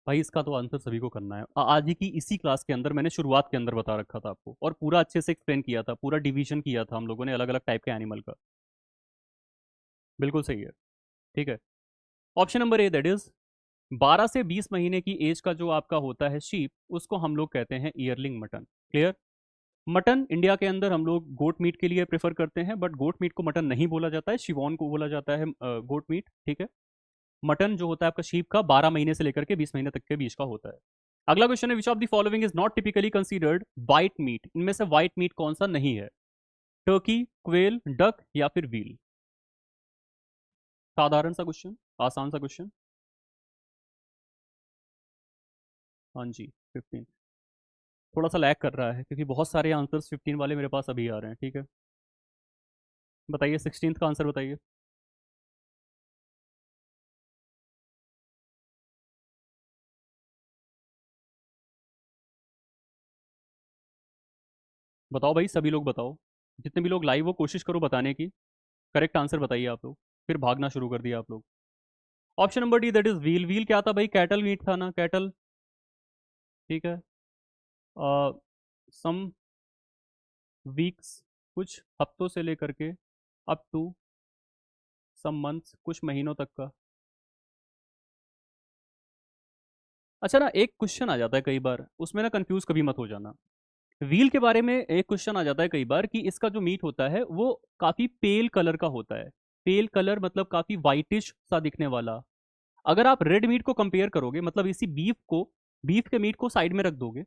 भाई इसका तो आंसर सभी को करना है, आज ही की इसी क्लास के अंदर मैंने शुरुआत के अंदर बता रखा था आपको, और पूरा अच्छे से एक्सप्लेन किया था, पूरा डिवीजन किया था हम लोगों ने अलग अलग टाइप के एनिमल का। बिल्कुल सही है। ठीक है, option number A, that is 12 से 20 महीने की एज का जो आपका होता है शीप, उसको हम लोग कहते हैं ईयरलिंग मटन। क्लियर? मटन इंडिया के अंदर हम लोग गोट मीट के लिए प्रेफर करते हैं, बट गोट मीट को मटन नहीं बोला जाता है, शिवॉन को बोला जाता है गोट मीट। ठीक है, मटन जो होता है आपका शीप का 12 महीने से लेकर के 20 महीने तक के बीच का होता है। अगला क्वेश्चन है, which of the following is not typically considered white meet. इनमें से वाइट मीट कौन सा नहीं है? टर्की, क्वेल, डक या फिर व्हील? साधारण सा क्वेश्चन, आसान सा क्वेश्चन। हाँ जी, 15। थोड़ा सा लैग कर रहा है क्योंकि बहुत सारे आंसर्स 15 वाले मेरे पास अभी आ रहे हैं। ठीक है, बताइए 16th का आंसर बताइए। बताओ भाई, सभी लोग बताओ, जितने भी लोग लाइव हो कोशिश करो बताने की। करेक्ट आंसर बताइए आप लोग, फिर भागना शुरू कर दिया आप लोग। Option number D, that is wheel. Wheel क्या था भाई? कैटल मीट था ना, कैटल। ठीक है, सम वीक्स, कुछ हफ्तों से लेकर के अप टू सम मंथ्स, कुछ महीनों तक का। अच्छा ना, एक क्वेश्चन आ जाता है कई बार, उसमें ना कंफ्यूज कभी मत हो जाना। व्हील के बारे में एक क्वेश्चन आ जाता है कई बार कि इसका जो मीट होता है वो काफी पेल कलर का होता है। पेल कलर मतलब काफी वाइटिश सा दिखने वाला। अगर आप रेड मीट को कंपेयर करोगे, मतलब इसी बीफ के मीट को साइड में रख दोगे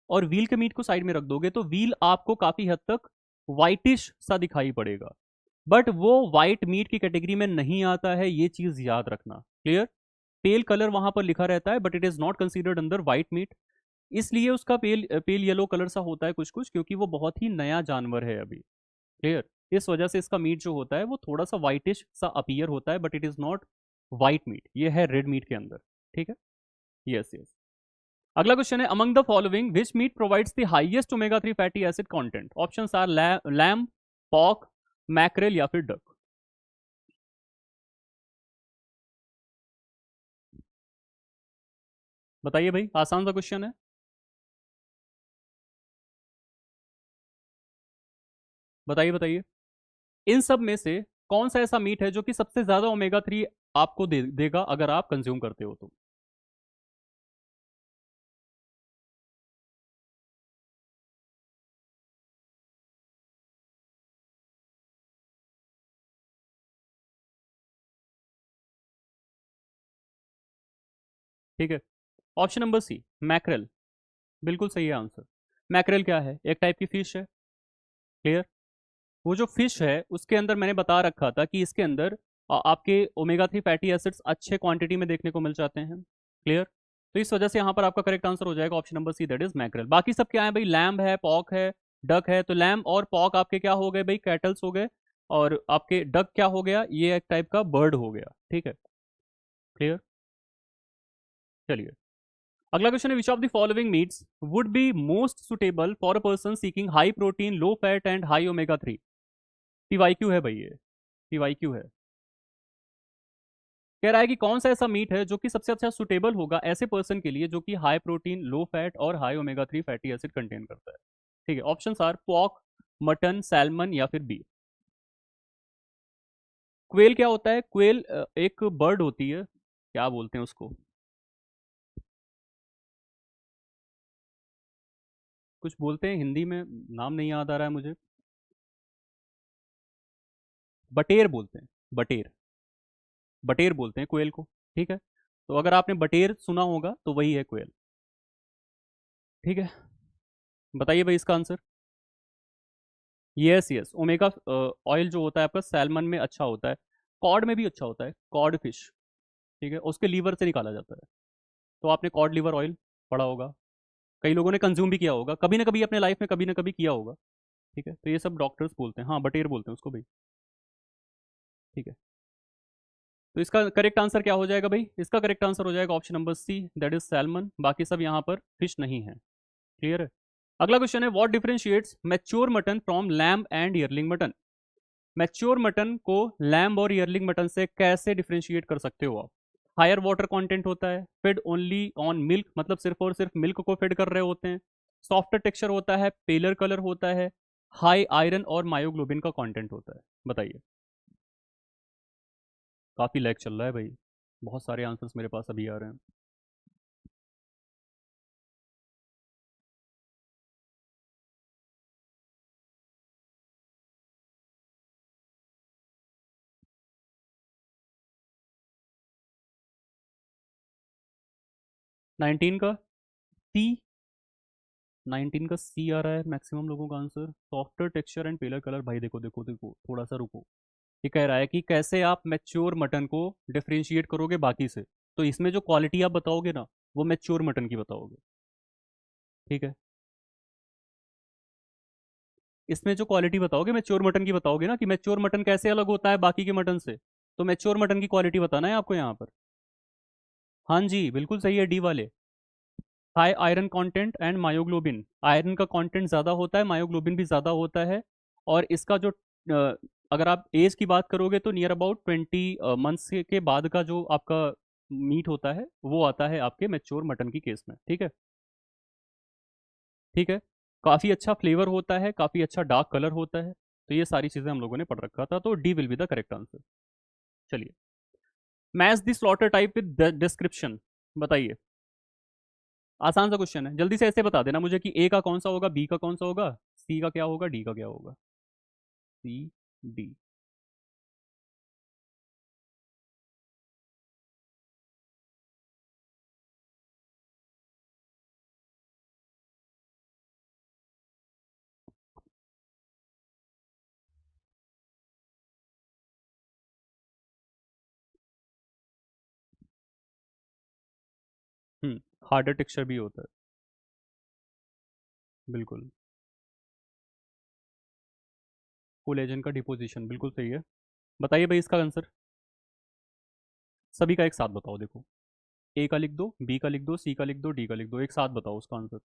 और व्हील के मीट को साइड में रख दोगे, तो व्हील आपको काफी हद तक वाइटिश सा दिखाई पड़ेगा, बट वो वाइट मीट की कैटेगरी में नहीं आता है, ये चीज याद रखना। क्लियर? पेल कलर वहां पर लिखा रहता है, but it is not considered under white meet. इसलिए उसका पेल पेल येलो कलर सा होता है कुछ कुछ, क्योंकि वो बहुत ही नया जानवर है अभी। क्लियर? इस वजह से इसका मीट जो होता है वो थोड़ा सा वाइटिश सा अपीयर होता है, but it is not white meat, ये है रेड मीट के अंदर। ठीक है, यस यस। अगला क्वेश्चन है, among the following which meat provides the highest omega 3 fatty acid content? Options are lamb, pork, mackerel या फिर डक। बताइए भाई, आसान सा क्वेश्चन है। बताइए बताइए, इन सब में से कौन सा ऐसा मीट है जो कि सबसे ज्यादा ओमेगा 3 आपको देगा अगर आप कंज्यूम करते हो तो? ठीक है, ऑप्शन नंबर सी, मैक्रेल, बिल्कुल सही है आंसर। मैकरेल क्या है? एक टाइप की फिश है। क्लियर? वो जो फिश है उसके अंदर मैंने बता रखा था कि इसके अंदर आपके ओमेगा 3 फैटी एसिड्स अच्छे क्वांटिटी में देखने को मिल जाते हैं। क्लियर? तो इस वजह से यहाँ पर आपका करेक्ट आंसर हो जाएगा option number C, that is mackerel. बाकी सब क्या है भाई? लैम्ब है, पॉक है, डक है। तो लैम्ब और पॉक आपके क्या हो गए भाई? कैटल्स हो गए। और आपके डक क्या हो गया? ये एक टाइप का बर्ड हो गया। ठीक है? क्लियर? चलिए, अगला क्वेश्चन है, which of the following meets would be most suitable for a person seeking high protein, low fat and high omega 3? PYQ है भाई, ये पीवाईक्यू है। कह रहा है कि कौन सा ऐसा मीट है जो कि सबसे अच्छा सुटेबल होगा ऐसे पर्सन के लिए जो कि हाई प्रोटीन, लो फैट और high omega 3 fatty acid contain करता है। ठीक है, option are pork, mutton, salmon या फिर बीफ। क्वेल क्या होता है? क्वेल एक बर्ड होती है, क्या बोलते हैं उसको? कुछ बोलते हैं हिंदी में, नाम नहीं याद आ रहा है मुझे। बटेर बोलते हैं, बटेर। बटेर बोलते हैं कोयल को। ठीक है, तो अगर आपने बटेर सुना होगा तो वही है कोयल। ठीक है, बताइए भाई इसका answer. Yes yes, omega oil जो होता है आपका सैल्मन में अच्छा होता है, कॉड में भी अच्छा होता है, कॉड फिश। ठीक है, उसके लीवर से निकाला जाता है। तो आपने कॉड लीवर ऑयल पढ़ा होगा, कई लोगों ने कंज्यूम भी किया होगा कभी ना कभी अपने लाइफ में, कभी ना कभी किया होगा। ठीक है, तो ये सब डॉक्टर्स बोलते हैं, हाँ बटेर बोलते हैं उसको भाई। ठीक है, तो इसका करेक्ट आंसर क्या हो जाएगा भाई? इसका करेक्ट आंसर हो जाएगा option number C, that is salmon. बाकी सब यहाँ पर फिश नहीं है। क्लियर है? अगला क्वेश्चन है, what differentiates mature mutton from lamb and yearling mutton? Mature mutton को लैम्ब और ईयरलिंग मटन से कैसे डिफरेंशिएट कर सकते हो आप? हायर वाटर कंटेंट होता है, फेड ओनली ऑन मिल्क, मतलब सिर्फ और सिर्फ मिल्क को फेड कर रहे होते हैं, सॉफ्टर टेक्सचर होता है, पेलर कलर होता है, हाई आयरन और मायोग्लोबिन का कंटेंट होता है। बताइए। काफी लैग चल रहा है भाई, बहुत सारे आंसर्स मेरे पास अभी आ रहे हैं। 19 का सी, 19 का सी आ रहा है मैक्सिमम लोगों का answer, softer texture and paler colour. भाई देखो देखो देखो, थोड़ा सा रुको। ये कह रहा है कि कैसे आप मैच्योर मटन को डिफरेंशिएट करोगे बाकी से। तो इसमें जो क्वालिटी आप बताओगे ना, वो मैच्योर मटन की बताओगे। ठीक है, इसमें जो क्वालिटी बताओगे मैच्योर मटन की बताओगे ना, कि मैच्योर मटन कैसे अलग होता है बाकी के मटन से। तो मैच्योर मटन की क्वालिटी बताना है आपको यहाँ पर। हाँ जी, बिल्कुल सही है, डी वाले। High iron content and myoglobin, iron का कंटेंट ज़्यादा होता है, मायोग्लोबिन भी ज़्यादा होता है। और इसका जो अगर आप एज की बात करोगे तो नियर अबाउट 20 मंथ्स के बाद का जो आपका मीट होता है वो आता है आपके मैच्योर मटन की केस में। ठीक है? ठीक है, काफ़ी अच्छा फ्लेवर होता है, काफ़ी अच्छा डार्क कलर होता है। तो ये सारी चीज़ें हम लोगों ने पढ़ रखा था, तो D will be the correct answer. चलिए, match the slaughter type with description. बताइए, आसान सा क्वेश्चन है, जल्दी से ऐसे बता देना मुझे कि ए का कौन सा होगा, बी का कौन सा होगा, सी का क्या होगा, डी का क्या होगा। सी, डी। हार्डर टेक्सचर भी होता है। बिल्कुल, कोलेजन का डिपोजिशन, बिल्कुल सही है। बताइए भाई इसका आंसर। सभी का एक साथ बताओ, देखो, ए का लिख दो, बी का लिख दो, सी का लिख दो, डी का लिख दो, एक साथ बताओ उसका आंसर।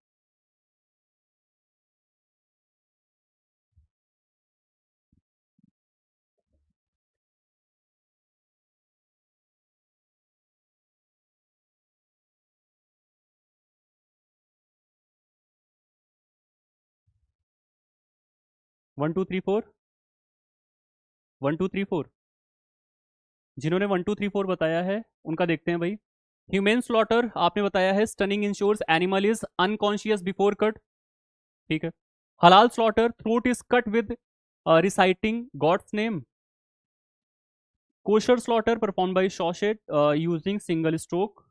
1 2 3 4, 1 2 3 4। जिन्होंने 1 2 3 4 बताया है उनका देखते हैं भाई। ह्यूमन स्लॉटर आपने बताया है, stunning ensures animal is unconscious before cut. ठीक है। हलाल slaughter, throat is cut with reciting God's name. Kosher slaughter perform by shochet using single stroke.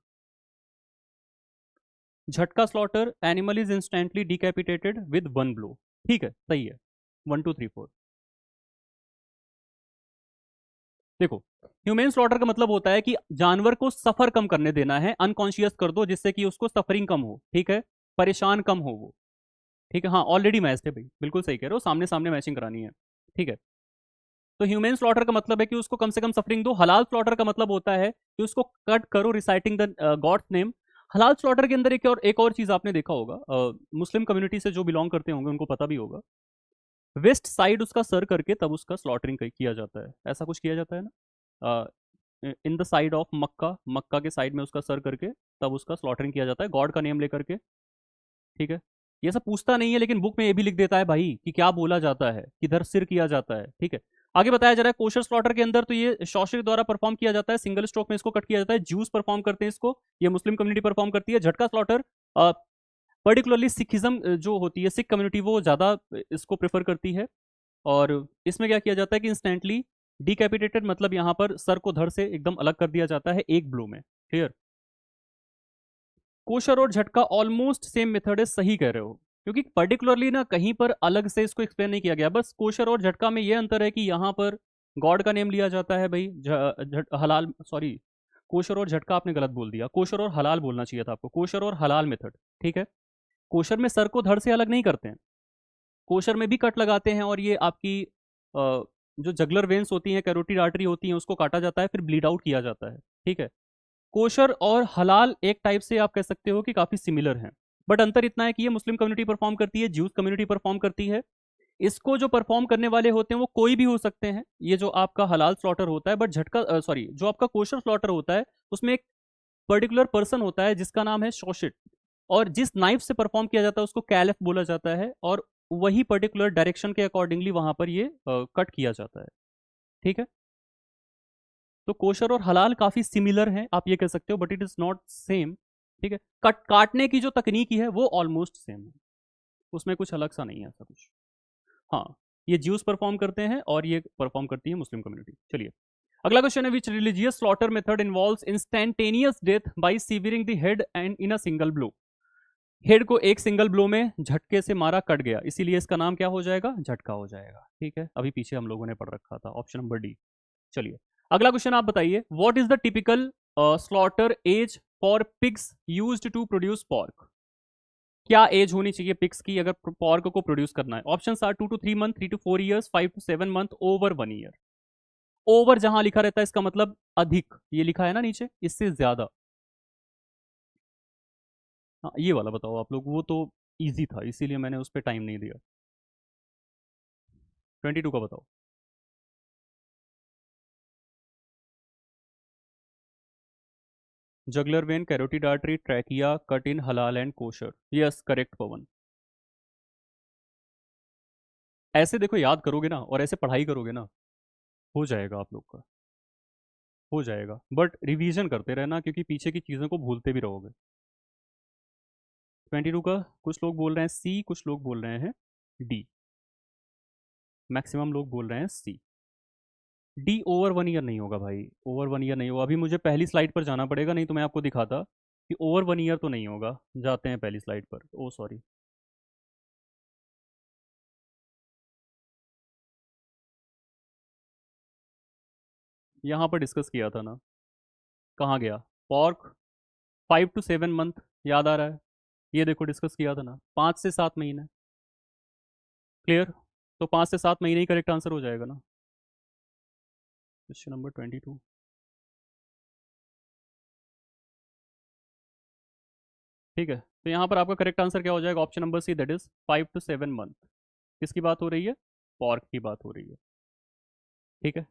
Jhatka slaughter, animal is instantly decapitated with one blow. ठीक है, सही है। 1 2 3 4। देखो, humane slaughter का मतलब होता है कि जानवर को सफर कम करने देना है, अनकॉन्शियस कर दो जिससे कि उसको सफरिंग कम हो, ठीक है, परेशान कम हो वो। ठीक है, हाँ ऑलरेडी मैच थे भाई, बिल्कुल सही कह रहे हो, सामने सामने मैचिंग करानी है। ठीक है, तो ह्यूमन स्लॉटर का मतलब है कि उसको कम से कम सफरिंग दो। हलाल स्लॉटर का मतलब होता है कि उसको कट करो रिसाइटिंग द गॉड्स नेम। हलाल स्लॉटर के अंदर एक और चीज आपने देखा होगा, मुस्लिम कम्युनिटी से जो बिलोंग करते होंगे उनको पता भी होगा, वेस्ट साइड उसका सर करके तब उसका स्लॉटरिंग किया जाता है, ऐसा कुछ किया जाता है ना, इन द साइड ऑफ मक्का, मक्का के साइड में उसका सर करके तब उसका स्लॉटरिंग किया जाता है, गॉड का नेम लेकर के। ठीक है, ये सब पूछता नहीं है लेकिन बुक में ये भी लिख देता है भाई कि क्या बोला जाता है, किधर सिर किया जाता है। ठीक है, आगे बताया जा रहा है कोशर स्लॉटर के अंदर तो ये शौशर द्वारा परफॉर्म किया जाता है, सिंगल स्ट्रोक में इसको कट किया जाता है, ज्यूस परफॉर्म करते हैं इसको, ये मुस्लिम कम्युनिटी परफॉर्म करती है। झटका स्लॉटर पर्टिकुलरली सिखिज्म जो होती है, सिख कम्युनिटी, वो ज़्यादा इसको प्रेफर करती है। और इसमें क्या किया जाता है कि इंस्टेंटली डिकैपिटेटेड, मतलब यहाँ पर सर को धड़ से एकदम अलग कर दिया जाता है एक ब्लो में। क्लियर? कोशर और झटका ऑलमोस्ट सेम मेथड है, सही कह रहे हो, क्योंकि पर्टिकुलरली ना कहीं पर अलग से इसको एक्सप्लेन नहीं किया गया, बस कोशर और झटका में ये अंतर है कि यहाँ पर गॉड का नेम लिया जाता है भाई, हलाल, सॉरी, कोशर और झटका आपने गलत बोल दिया, कोशर और हलाल बोलना चाहिए था आपको, कोशर और हलाल मेथड। ठीक है, कोशर में सर को धड़ से अलग नहीं करते हैं, कोशर में भी कट लगाते हैं और ये आपकी जो जगलर वेन्स होती हैं, कैरोटिड आर्टरी होती हैं, उसको काटा जाता है, फिर ब्लीड आउट किया जाता है। ठीक है, कोशर और हलाल एक टाइप से आप कह सकते हो कि काफी सिमिलर हैं, बट अंतर इतना है कि ये मुस्लिम कम्युनिटी परफॉर्म करती है, ज्यूस कम्युनिटी परफॉर्म करती है। इसको जो परफॉर्म करने वाले होते हैं वो कोई भी हो सकते हैं, ये जो आपका हलाल स्लॉटर होता है, बट झटका सॉरी जो आपका कोशर स्लॉटर होता है उसमें एक पर्टिकुलर पर्सन होता है जिसका नाम है शोशिट, और जिस नाइफ से परफॉर्म किया जाता है उसको कैलेफ बोला जाता है, और वही पर्टिकुलर डायरेक्शन के अकॉर्डिंगली वहां पर ये कट किया जाता है। ठीक है, तो कोशर और हलाल काफी सिमिलर हैं आप ये कह सकते हो, but it is not same. ठीक है, काटने की जो तकनीकी है वो ऑलमोस्ट सेम है, उसमें कुछ अलग सा नहीं है ऐसा कुछ। हाँ, ये ज्यूस परफॉर्म करते हैं और ये परफॉर्म करती है मुस्लिम कम्युनिटी। चलिए, अगला क्वेश्चन है, which religious slaughter method involves instantaneous death by severing the head and in a single blow. Head को एक सिंगल ब्लो में झटके से मारा, कट गया, इसीलिए इसका नाम क्या हो जाएगा, झटका हो जाएगा। ठीक है, अभी पीछे हम लोगों ने पढ़ रखा था, ऑप्शन नंबर डी। चलिए, अगला क्वेश्चन आप बताइए, what is the typical slaughter age for pigs used to produce pork. क्या एज होनी चाहिए पिग्स की अगर पॉर्क को प्रोड्यूस करना है? Option are 2 to 3 month, 3 to 4 years, 5 to 7 month, over 1 year। Over जहां लिखा रहता है इसका मतलब अधिक, ये लिखा है ना नीचे, इससे ज्यादा। हाँ, ये वाला बताओ आप लोग, वो तो इजी था इसीलिए मैंने उस पर टाइम नहीं दिया। 22 का बताओ। Juggler when, carotid artery, trachea, cut in हलाल एंड कोशर। यस, करेक्ट पवन। ऐसे देखो, याद करोगे ना और ऐसे पढ़ाई करोगे ना, हो जाएगा आप लोग का, हो जाएगा, बट रिवीजन करते रहना क्योंकि पीछे की चीज़ों को भूलते भी रहोगे। 22 का कुछ लोग बोल रहे हैं सी, कुछ लोग बोल रहे हैं डी, मैक्सिमम लोग बोल रहे हैं सी। डी ओवर 1 year नहीं होगा भाई, ओवर 1 year नहीं होगा, अभी मुझे पहली स्लाइड पर जाना पड़ेगा, नहीं तो मैं आपको दिखाता कि ओवर 1 year तो नहीं होगा। जाते हैं पहली स्लाइड पर, ओ सॉरी। यहाँ पर डिस्कस किया था ना, कहाँ गया? पॉर्क 5 to 7 month, याद आ रहा है? ये देखो डिस्कस किया था ना, 5 से 7 महीने। क्लियर? तो 5 से 7 महीने ही करेक्ट आंसर हो जाएगा ना। Question number 22। ठीक है, तो यहाँ पर आपका करेक्ट आंसर क्या हो जाएगा? Option number C, that is 5 to 7 month। किसकी बात हो रही है? पॉर्क की बात हो रही है। ठीक है,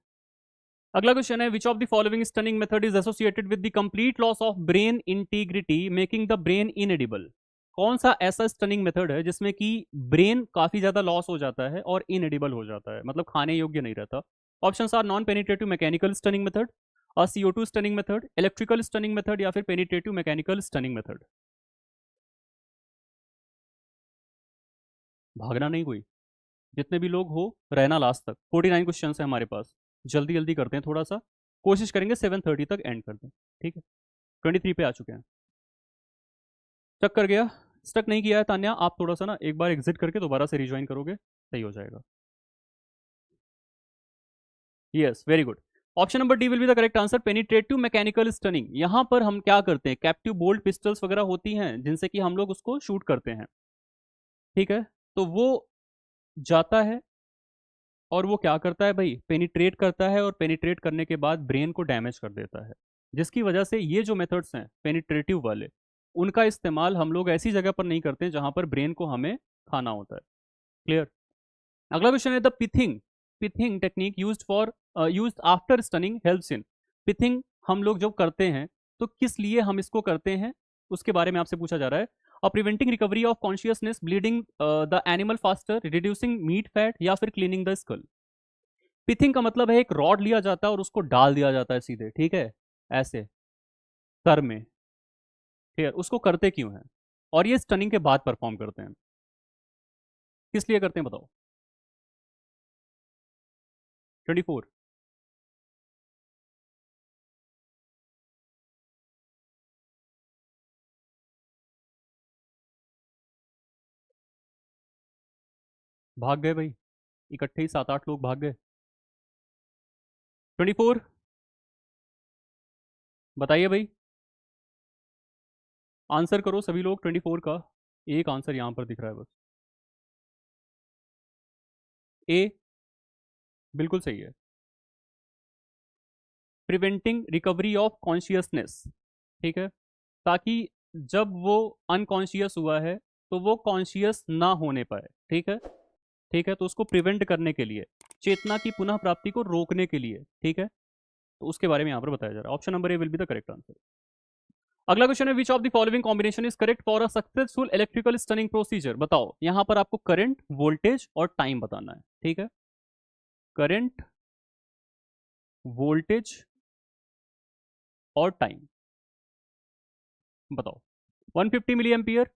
अगला क्वेश्चन है, which of the following stunning method is associated with the complete loss of brain integrity making the brain इनएडिबल। कौन सा ऐसा स्टनिंग मेथड है जिसमें कि ब्रेन काफी ज्यादा लॉस हो जाता है और इनएडिबल हो जाता है, मतलब खाने योग्य नहीं रहता? Option are non penetrative mechanical stunning method, और CO2 stunning method, electrical stunning method, या फिर पेनिट्रेटिव मैकेनिकल स्टनिंग मेथड। भागना नहीं कोई, जितने भी लोग हो रहना लास्ट तक। 49 क्वेश्चन है हमारे पास, जल्दी जल्दी करते हैं थोड़ा सा, कोशिश करेंगे 7:30 तक एंड कर दें। ठीक है, 23 पे आ चुके हैं। स्टक कर गया? स्टक नहीं किया है तान्या, आप थोड़ा सा ना एक बार एग्जिट करके दोबारा से रिज्वाइन करोगे, सही हो जाएगा। Yes, very good. Option number D will be the correct answer, penetrative mechanical stunning. यहां पर हम क्या करते हैं, कैप्टिव बोल्ट पिस्टल्स वगैरह होती हैं जिनसे कि हम लोग उसको शूट करते हैं, ठीक है। तो वो जाता है और वो क्या करता है भाई, पेनिट्रेट करता है, और पेनिट्रेट करने के बाद ब्रेन को डैमेज कर देता है। जिसकी वजह से ये जो मेथड्स हैं पेनिट्रेटिव वाले, उनका इस्तेमाल हम लोग ऐसी जगह पर नहीं करते जहां पर ब्रेन को हमें खाना होता है। क्लियर? अगला क्वेश्चन है, the pithing pithing technique used after stunning helps in. Pithing हम लोग जब करते हैं तो किस लिए हम इसको करते हैं, उसके बारे में आपसे पूछा जा रहा है। Preventing recovery of consciousness, bleeding the animal faster, reducing meat fat, या फिर क्लीनिंग द स्कल। पिथिंग का मतलब है एक रॉड लिया जाता है और उसको डाल दिया जाता है सीधे, ठीक है, ऐसे सर में। ठीक है, उसको करते क्यों है, और ये स्टनिंग के बाद परफॉर्म करते हैं, किस लिए करते हैं बताओ। 24। भाग गए भाई, इकट्ठे ही 7-8 लोग भाग गए। 24, बताइए भाई, आंसर करो सभी लोग 24 का। एक आंसर यहां पर दिख रहा है बस, ए बिल्कुल सही है। प्रिवेंटिंग रिकवरी ऑफ कॉन्शियसनेस, ठीक है, ताकि जब वो अनकॉन्शियस हुआ है तो वो कॉन्शियस ना होने पाए, ठीक है। ठीक है, तो उसको प्रिवेंट करने के लिए, चेतना की पुनः प्राप्ति को रोकने के लिए, ठीक है, तो उसके बारे में यहां पर बताया जा रहा है। Option number A will be the correct answer. अगला क्वेश्चन है, which of the following combination is correct for a successful electrical stunning procedure. बताओ, यहां पर आपको करंट, वोल्टेज और टाइम बताना है, ठीक है। करंट, वोल्टेज और टाइम बताओ। 150 milliampere,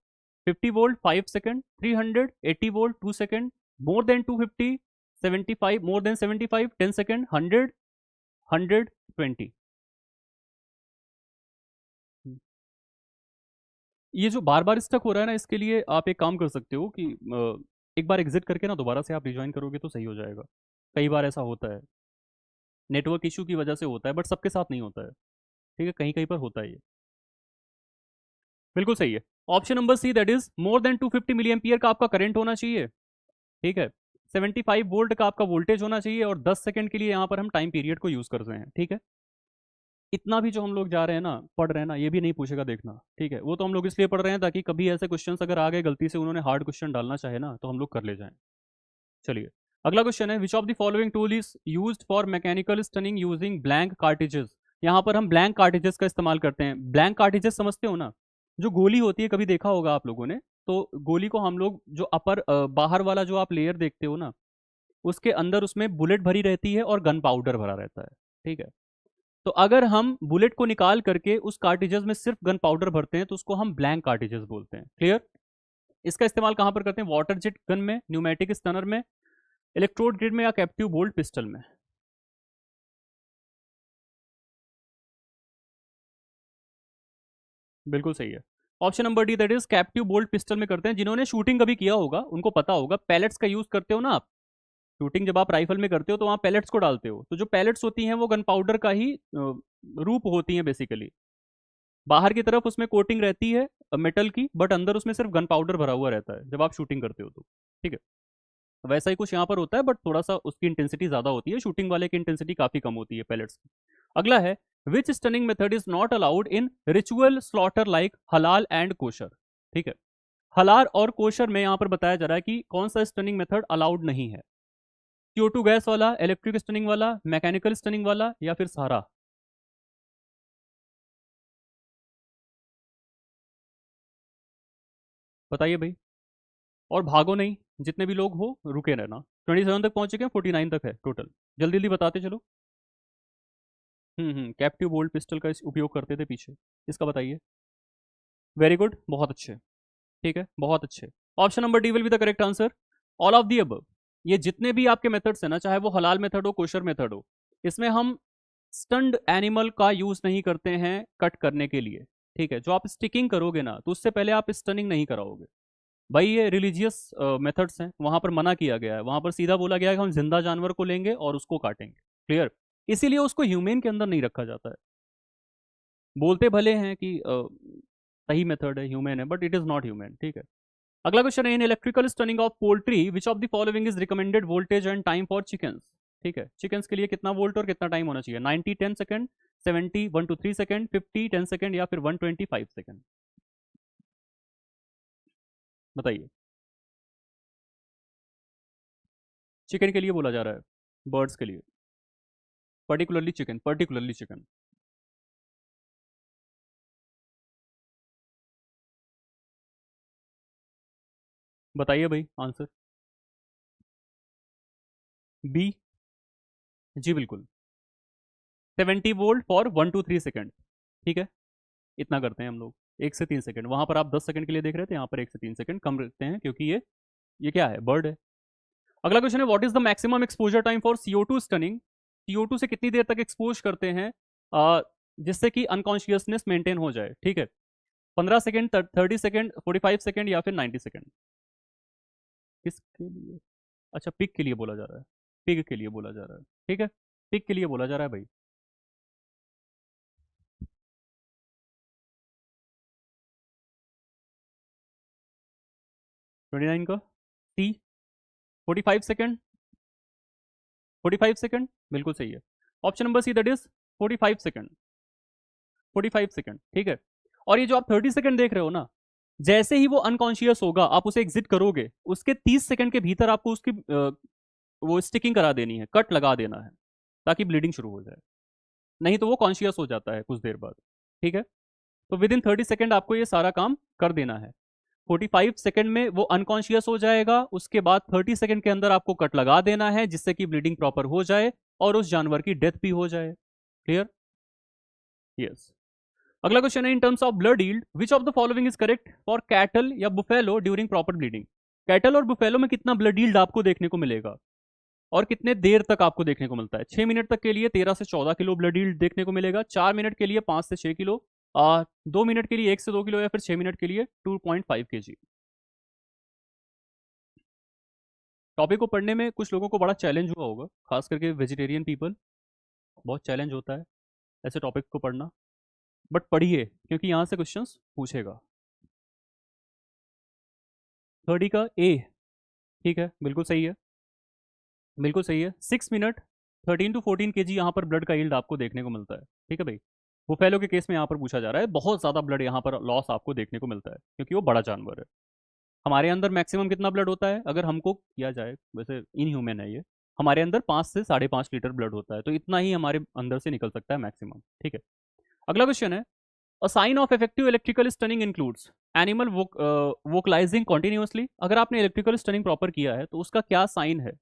50 volt 5 second, 300, 80 volt 2 second, more than 250, 75, more than 75 10 second, 100, 120। ये जो बार बार स्टक हो रहा है ना, इसके लिए आप एक काम कर सकते हो कि एक बार एग्जिट करके ना दोबारा से आप रिज्वाइन करोगे तो सही हो जाएगा। कई बार ऐसा होता है, नेटवर्क इशू की वजह से होता है, बट सबके साथ नहीं होता है, ठीक है, कहीं कहीं पर होता है ये। बिल्कुल सही है। Option number C, that is more than 250 milliampere का आपका करंट होना चाहिए, ठीक है। 75 वोल्ट का आपका वोल्टेज होना चाहिए, और 10 सेकंड के लिए यहाँ पर हम टाइम पीरियड को यूज करते हैं, ठीक है। इतना भी जो हम लोग जा रहे हैं ना, पढ़ रहे हैं ना, ये भी नहीं पूछेगा देखना, ठीक है। वो तो हम लोग इसलिए पढ़ रहे हैं ताकि कभी ऐसे क्वेश्चंस अगर आ गए, गलती से उन्होंने हार्ड क्वेश्चन डालना चाहे ना, तो हम लोग कर ले जाएं। चलिए, अगला क्वेश्चन है, which of the following tool is used for mechanical stunning using blank cartridges. यहाँ पर हम ब्लैंक कार्टिजेस का इस्तेमाल करते हैं। ब्लैंक कार्टिजेस समझते हो ना, जो गोली होती है, कभी देखा होगा आप लोगों ने। तो गोली को हम लोग जो अपर बाहर वाला जो आप लेयर देखते हो ना, उसके अंदर उसमें बुलेट भरी रहती है और गन पाउडर भरा रहता है, ठीक है। तो अगर हम बुलेट को निकाल करके उस कार्टिजेस में सिर्फ गन पाउडर भरते हैं तो उसको हम ब्लैंक कार्टिजेस बोलते हैं। क्लियर? इसका इस्तेमाल कहां पर करते हैं, वाटर जेट गन में, न्यूमेटिक स्टनर में, इलेक्ट्रोड ग्रिड में, या कैप्टिव बोल्ट पिस्टल में। बिल्कुल सही है। Option number D, that is captive bolt pistol में करते हैं। जिन्होंने शूटिंग कभी किया होगा उनको पता होगा, पैलेट्स का यूज करते हो ना आप। शूटिंग जब आप राइफल में करते हो तो वहां पैलेट्स को डालते हो, तो जो पैलेट्स होती हैं वो गन पाउडर का ही रूप होती हैं बेसिकली। बाहर की तरफ उसमें कोटिंग रहती है मेटल की, बट अंदर उसमें सिर्फ गन पाउडर भरा हुआ रहता है जब आप शूटिंग करते हो तो, ठीक है। वैसा ही कुछ यहाँ पर होता है, बट थोड़ा सा उसकी इंटेंसिटी ज्यादा होती है, शूटिंग वाले की इंटेंसिटी काफी कम होती है पैलेट्स की। अगला है, which stunning method is not allowed in ritual slaughter like halal and kosher. ठीक है, हलाल और कोशर में यहाँ पर बताया जा रहा है कि कौन सा स्टनिंग मेथड अलाउड नहीं है। CO2 गैस वाला, इलेक्ट्रिक स्टनिंग वाला, मैकेनिकल स्टनिंग वाला, या फिर सारा। बताइए भाई, और भागो नहीं, जितने भी लोग हो रुके रहना। 27 तक पहुंच चुके हैं, 49 तक है टोटल। जल्दी जल्दी बताते चलो। कैप्टिव बोल्ट पिस्टल का उपयोग करते थे पीछे, इसका बताइए। वेरी गुड, बहुत अच्छे, ठीक है, बहुत अच्छे। Option number D will be the correct answer, all of the above. ये जितने भी आपके मेथड्स है ना, चाहे वो हलाल मेथड हो, कोशर मेथड हो, इसमें हम स्टंड एनिमल का यूज नहीं करते हैं कट करने के लिए। ठीक है, जो आप स्टिकिंग करोगे ना तो उससे पहले आप स्टनिंग नहीं कराओगे। भाई ये रिलीजियस मेथड्स हैं, वहां पर मना किया गया है, वहां पर सीधा बोला गया है कि हम जिंदा जानवर को लेंगे और उसको काटेंगे। क्लियर। इसीलिए उसको ह्यूमन के अंदर नहीं रखा जाता है। बोलते भले हैं कि सही मेथड है, ह्यूमन है, but it is not human. ठीक है। अगला क्वेश्चन है, in electrical stunning of poultry which of the following is recommended voltage and time for chickens. ठीक है, चिकन्स के लिए कितना वोल्ट और कितना टाइम होना चाहिए? 90 10 सेकंड, 70 1 to 3 सेकंड, 50 10 सेकंड या फिर 125 सेकंड? बताइए। चिकन के लिए बोला जा रहा है, बर्ड्स के लिए, पर्टिकुलरली चिकन, पर्टिकुलरली चिकन। बताइए भाई आंसर। बी। जी बिल्कुल, 70 वोल्ट फॉर 1 to 3 सेकंड। ठीक है, इतना करते हैं हम लोग। 1 से 3 सेकंड, वहां पर आप 10 सेकंड के लिए देख रहे थे, यहाँ पर 1 से 3 सेकंड कम रखते हैं क्योंकि ये क्या है, बर्ड है। अगला क्वेश्चन है, what is the maximum exposure time for CO2 stunning. CO2 से कितनी देर तक एक्सपोज करते हैं जिससे कि अनकॉन्शियसनेस मेंटेन हो जाए? ठीक है, 15 सेकंड, 30 सेकंड, 45 सेकंड या फिर 90 सेकंड? किसके लिए? अच्छा, पिग के लिए बोला जा रहा है, पिग के लिए बोला जा रहा है। ठीक है, पिग के लिए बोला जा रहा है भाई। 29 का सी, 45 सेकंड। 45 सेकंड बिल्कुल सही है। Option number C, that is 45 second. 45 second, ठीक है। और ये जो आप 30 सेकंड देख रहे हो ना, जैसे ही वो अनकॉन्शियस होगा आप उसे एग्जिट करोगे, उसके 30 सेकंड के भीतर आपको उसकी वो स्टिकिंग करा देनी है, कट लगा देना है, ताकि ब्लीडिंग शुरू हो जाए। नहीं तो वो कॉन्शियस हो जाता है कुछ देर बाद। ठीक है, तो विद इन 30 सेकंड आपको ये सारा काम कर देना है। 45 सेकंड में वो अनकॉन्शियस हो जाएगा, उसके बाद 30 सेकंड के अंदर आपको कट लगा देना है जिससे कि ब्लीडिंग प्रॉपर हो जाए और उस जानवर की डेथ भी हो जाए। क्लियर? यस। अगला क्वेश्चन है, in terms of blood yield which of the following is correct for cattle या buffalo during proper bleeding. Cattle और बुफेलो में कितना ब्लड यील्ड आपको देखने को मिलेगा और कितने देर तक आपको देखने को मिलता है? 6 मिनट तक के लिए 13 से 14 किलो ब्लड यील्ड देखने को मिलेगा, 4 मिनट के लिए 5 से 6 किलो, 2 मिनट के लिए 1 से 2 किलो या फिर 6 मिनट के लिए 2.5 kg। टॉपिक को पढ़ने में कुछ लोगों को बड़ा चैलेंज हुआ होगा, खास करके वेजिटेरियन पीपल, बहुत चैलेंज होता है ऐसे टॉपिक को पढ़ना, बट पढ़िए क्योंकि यहाँ से क्वेश्चंस पूछेगा। 30 का ए। ठीक है, बिल्कुल सही है, बिल्कुल सही है। 6 मिनट, 13 to 14 kg यहाँ पर ब्लड का यील्ड आपको देखने को मिलता है। ठीक है भाई, बुफेलो के केस में यहाँ पर पूछा जा रहा है, बहुत ज़्यादा ब्लड यहाँ पर लॉस आपको देखने को मिलता है क्योंकि वो बड़ा जानवर है। हमारे अंदर मैक्सिमम कितना ब्लड होता है अगर हमको किया जाए, वैसे इन ह्यूमन है ये, हमारे अंदर 5 से 5.5 लीटर ब्लड होता है, तो इतना ही हमारे अंदर से निकल सकता है मैक्सिमम। ठीक है। अगला क्वेश्चन है, a sign of effective electrical stunning includes animal vocalising continuously. अगर आपने इलेक्ट्रिकल स्टनिंग प्रॉपर किया है तो उसका क्या साइन है,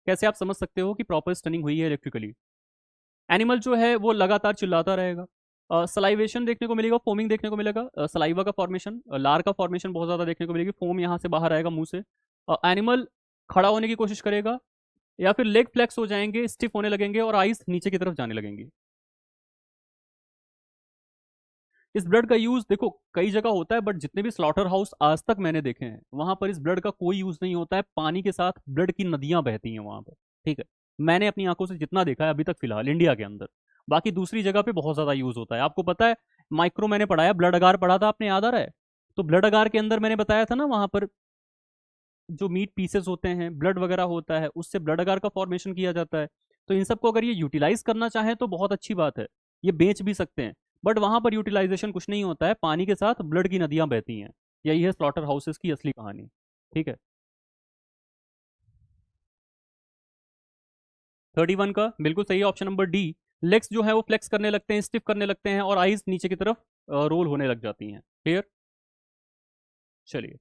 कैसे आप समझ सकते हो कि प्रॉपर स्टनिंग हुई है इलेक्ट्रिकली? एनिमल जो है वो लगातार चिल्लाता रहेगा, सलाइवेशन देखने को मिलेगा, फोमिंग देखने को मिलेगा, सलाइवा का फॉर्मेशन, लार का फॉर्मेशन बहुत ज़्यादा देखने को मिलेगी, फोम यहाँ से बाहर आएगा मुंह से, एनिमल खड़ा होने की कोशिश करेगा या फिर लेग फ्लेक्स हो जाएंगे, स्टिफ होने लगेंगे और आइस नीचे की तरफ जाने लगेंगी। इस ब्लड का यूज देखो कई जगह होता है, बट जितने भी स्लॉटर हाउस आज तक मैंने देखे हैं वहां पर इस ब्लड का कोई यूज नहीं होता है, पानी के साथ ब्लड की नदियां बहती हैं वहां पर। ठीक है, मैंने अपनी आंखों से जितना देखा है अभी तक फिलहाल इंडिया के अंदर, बाकी दूसरी जगह पे बहुत ज्यादा यूज होता है। आपको पता है, माइक्रो मैंने पढ़ाया, ब्लड अगार पढ़ा था, आपने याद आ रहा है? तो ब्लड अगार के अंदर मैंने बताया था ना, वहां पर जो मीट पीसेस होते हैं, ब्लड वगैरह होता है, उससे ब्लड अगार का फॉर्मेशन किया जाता है। तो इन सबको अगर ये यूटिलाइज करना चाहें तो बहुत अच्छी बात है, ये बेच भी सकते हैं, बट वहां पर यूटिलाइजेशन कुछ नहीं होता है, पानी के साथ ब्लड की नदियां बहती हैं। यही है स्लॉटर हाउसेस की असली कहानी। ठीक है। 31 का बिल्कुल सही है, ऑप्शन नंबर डी। लेग्स जो है वो फ्लेक्स करने लगते हैं, स्टिफ करने लगते हैं और आइज नीचे की तरफ रोल होने लग जाती हैं। क्लियर? चलिए,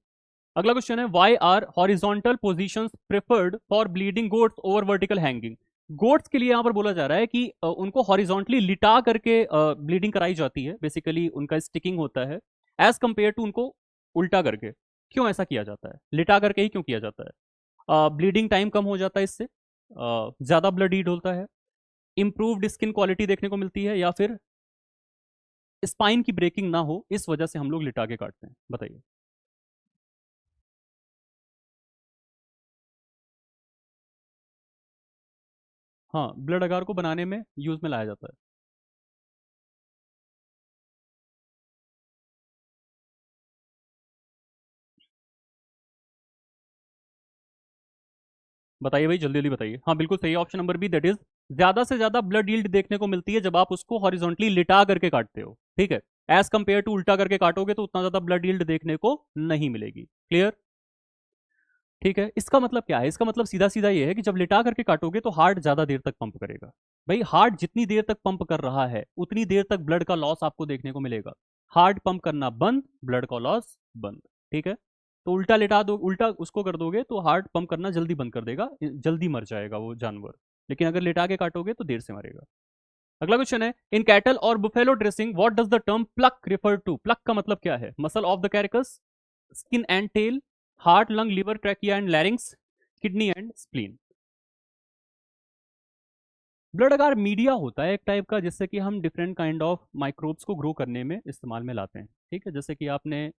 अगला क्वेश्चन है, why are horizontal position preferred for bleeding goats over vertical hanging. Goats के लिए यहाँ पर बोला जा रहा है कि उनको हॉरिजॉन्टली लिटा करके ब्लीडिंग कराई जाती है, बेसिकली उनका स्टिकिंग होता है, एज कंपेयर टू उनको उल्टा करके। क्यों ऐसा किया जाता है, लिटा करके ही क्यों किया जाता है? ब्लीडिंग टाइम कम हो जाता है इससे, ज़्यादा ब्लड ईड होता है, इंप्रूव्ड स्किन क्वालिटी देखने को मिलती है, या फिर स्पाइन की ब्रेकिंग ना हो, इस वजह से हम लोग लिटा के काटते हैं। बताइए। हाँ, ब्लड अगार को बनाने में यूज में लाया जाता है। बताइए भाई, जल्दी जल्दी बताइए। हाँ बिल्कुल सही option number B, that is ज्यादा से ज्यादा ब्लड यील्ड देखने को मिलती है जब आप उसको हॉरिजॉन्टली लिटा करके काटते हो। ठीक है, एज कंपेयर टू उल्टा करके काटोगे तो उतना ज्यादा ब्लड यील्ड देखने को नहीं मिलेगी। क्लियर? ठीक है, इसका मतलब क्या है? इसका मतलब सीधा सीधा ये है कि जब लिटा करके काटोगे तो हार्ट ज्यादा देर तक पंप करेगा। भाई हार्ट जितनी देर तक पंप कर रहा है उतनी देर तक ब्लड का लॉस आपको देखने को मिलेगा। हार्ट पंप करना बंद, ब्लड का लॉस बंद। ठीक है, तो उल्टा लिटा दो, उल्टा उसको कर दोगे तो हार्ट पंप करना जल्दी बंद कर देगा, जल्दी मर जाएगा वो जानवर। लेकिन अगर लिटा के काटोगे तो देर से मरेगा। अगला क्वेश्चन है, इन कैटल और buffalo dressing what does the term pluck refer to? Pluck का मतलब क्या है? Muscle of the carcass, skin and tail, heart lung liver trachea and larynx, kidney and spleen. Blood agar media होता है एक type का, जिससे कि हम डिफरेंट काइंड ऑफ माइक्रोब्स को ग्रो करने में इस्तेमाल में लाते हैं। ठीक है, जैसे कि आपने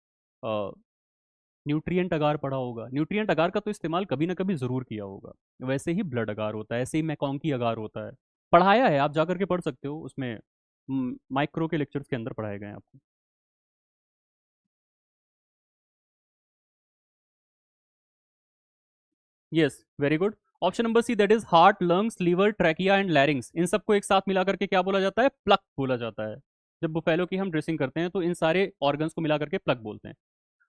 न्यूट्रिएंट अगार पढ़ा होगा, न्यूट्रिएंट अगार का तो इस्तेमाल कभी ना कभी जरूर किया होगा। वैसे ही ब्लड अगार होता है, ऐसे ही मैकॉन्की अगार होता है। पढ़ाया है, आप जा करके पढ़ सकते हो उसमें, माइक्रो के लेक्चर्स के अंदर पढ़ाए गए हैं आपको। Yes, very good. Option number C, that is heart lungs liver trachea and larynx, इन सबको एक साथ मिला करके क्या बोला जाता है? प्लक बोला जाता है। जब बुफेलो की हम ड्रेसिंग करते हैं तो इन सारे ऑर्गन्स को मिला करके प्लक बोलते हैं।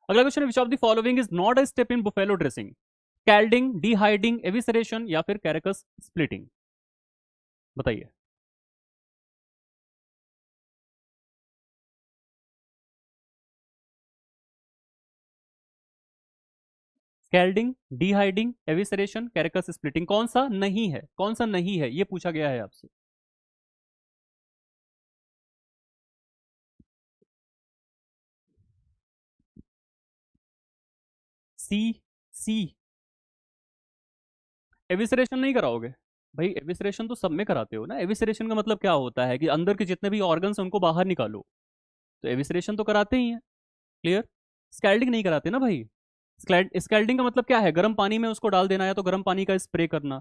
अगला क्वेश्चन है, which of the following is not a step in buffalo dressing? Scalding, dehiding, evisceration या फिर कैरेकस स्प्लिटिंग? बताइए। स्कैल्डिंग, डिहाइडिंग, एविसरेशन, कैरेकस स्प्लिटिंग, कौन सा नहीं है? कौन सा नहीं है ये पूछा गया है आपसे। सी, सी। एविसरेशन नहीं कराओगे? भाई एविसरेशन तो सब में कराते हो ना। एविसरेशन का मतलब क्या होता है कि अंदर के जितने भी ऑर्गन्स हैं उनको बाहर निकालो, तो एविसरेशन तो कराते ही हैं। क्लियर? स्कैल्डिंग नहीं कराते ना भाई। स्कैल्डिंग का मतलब क्या है? गर्म पानी में उसको डाल देना, या तो गर्म पानी का स्प्रे करना।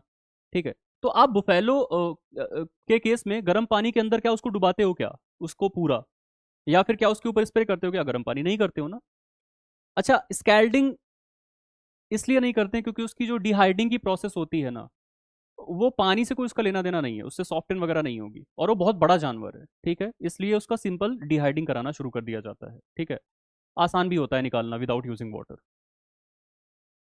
ठीक है, तो आप बुफेलो के केस में गर्म पानी के अंदर क्या उसको डुबाते हो क्या, उसको पूरा? या फिर क्या उसके ऊपर स्प्रे करते हो क्या? गर्म पानी नहीं करते हो ना। अच्छा, स्कैल्डिंग इसलिए नहीं करते हैं क्योंकि उसकी जो डिहाइडिंग की प्रोसेस होती है ना, वो पानी से कोई उसका लेना देना नहीं है, उससे सॉफ्टन वगैरह नहीं होगी, और वो बहुत बड़ा जानवर है। ठीक है, इसलिए उसका सिंपल डिहाइडिंग कराना शुरू कर दिया जाता है। ठीक है, आसान भी होता है निकालना without using water.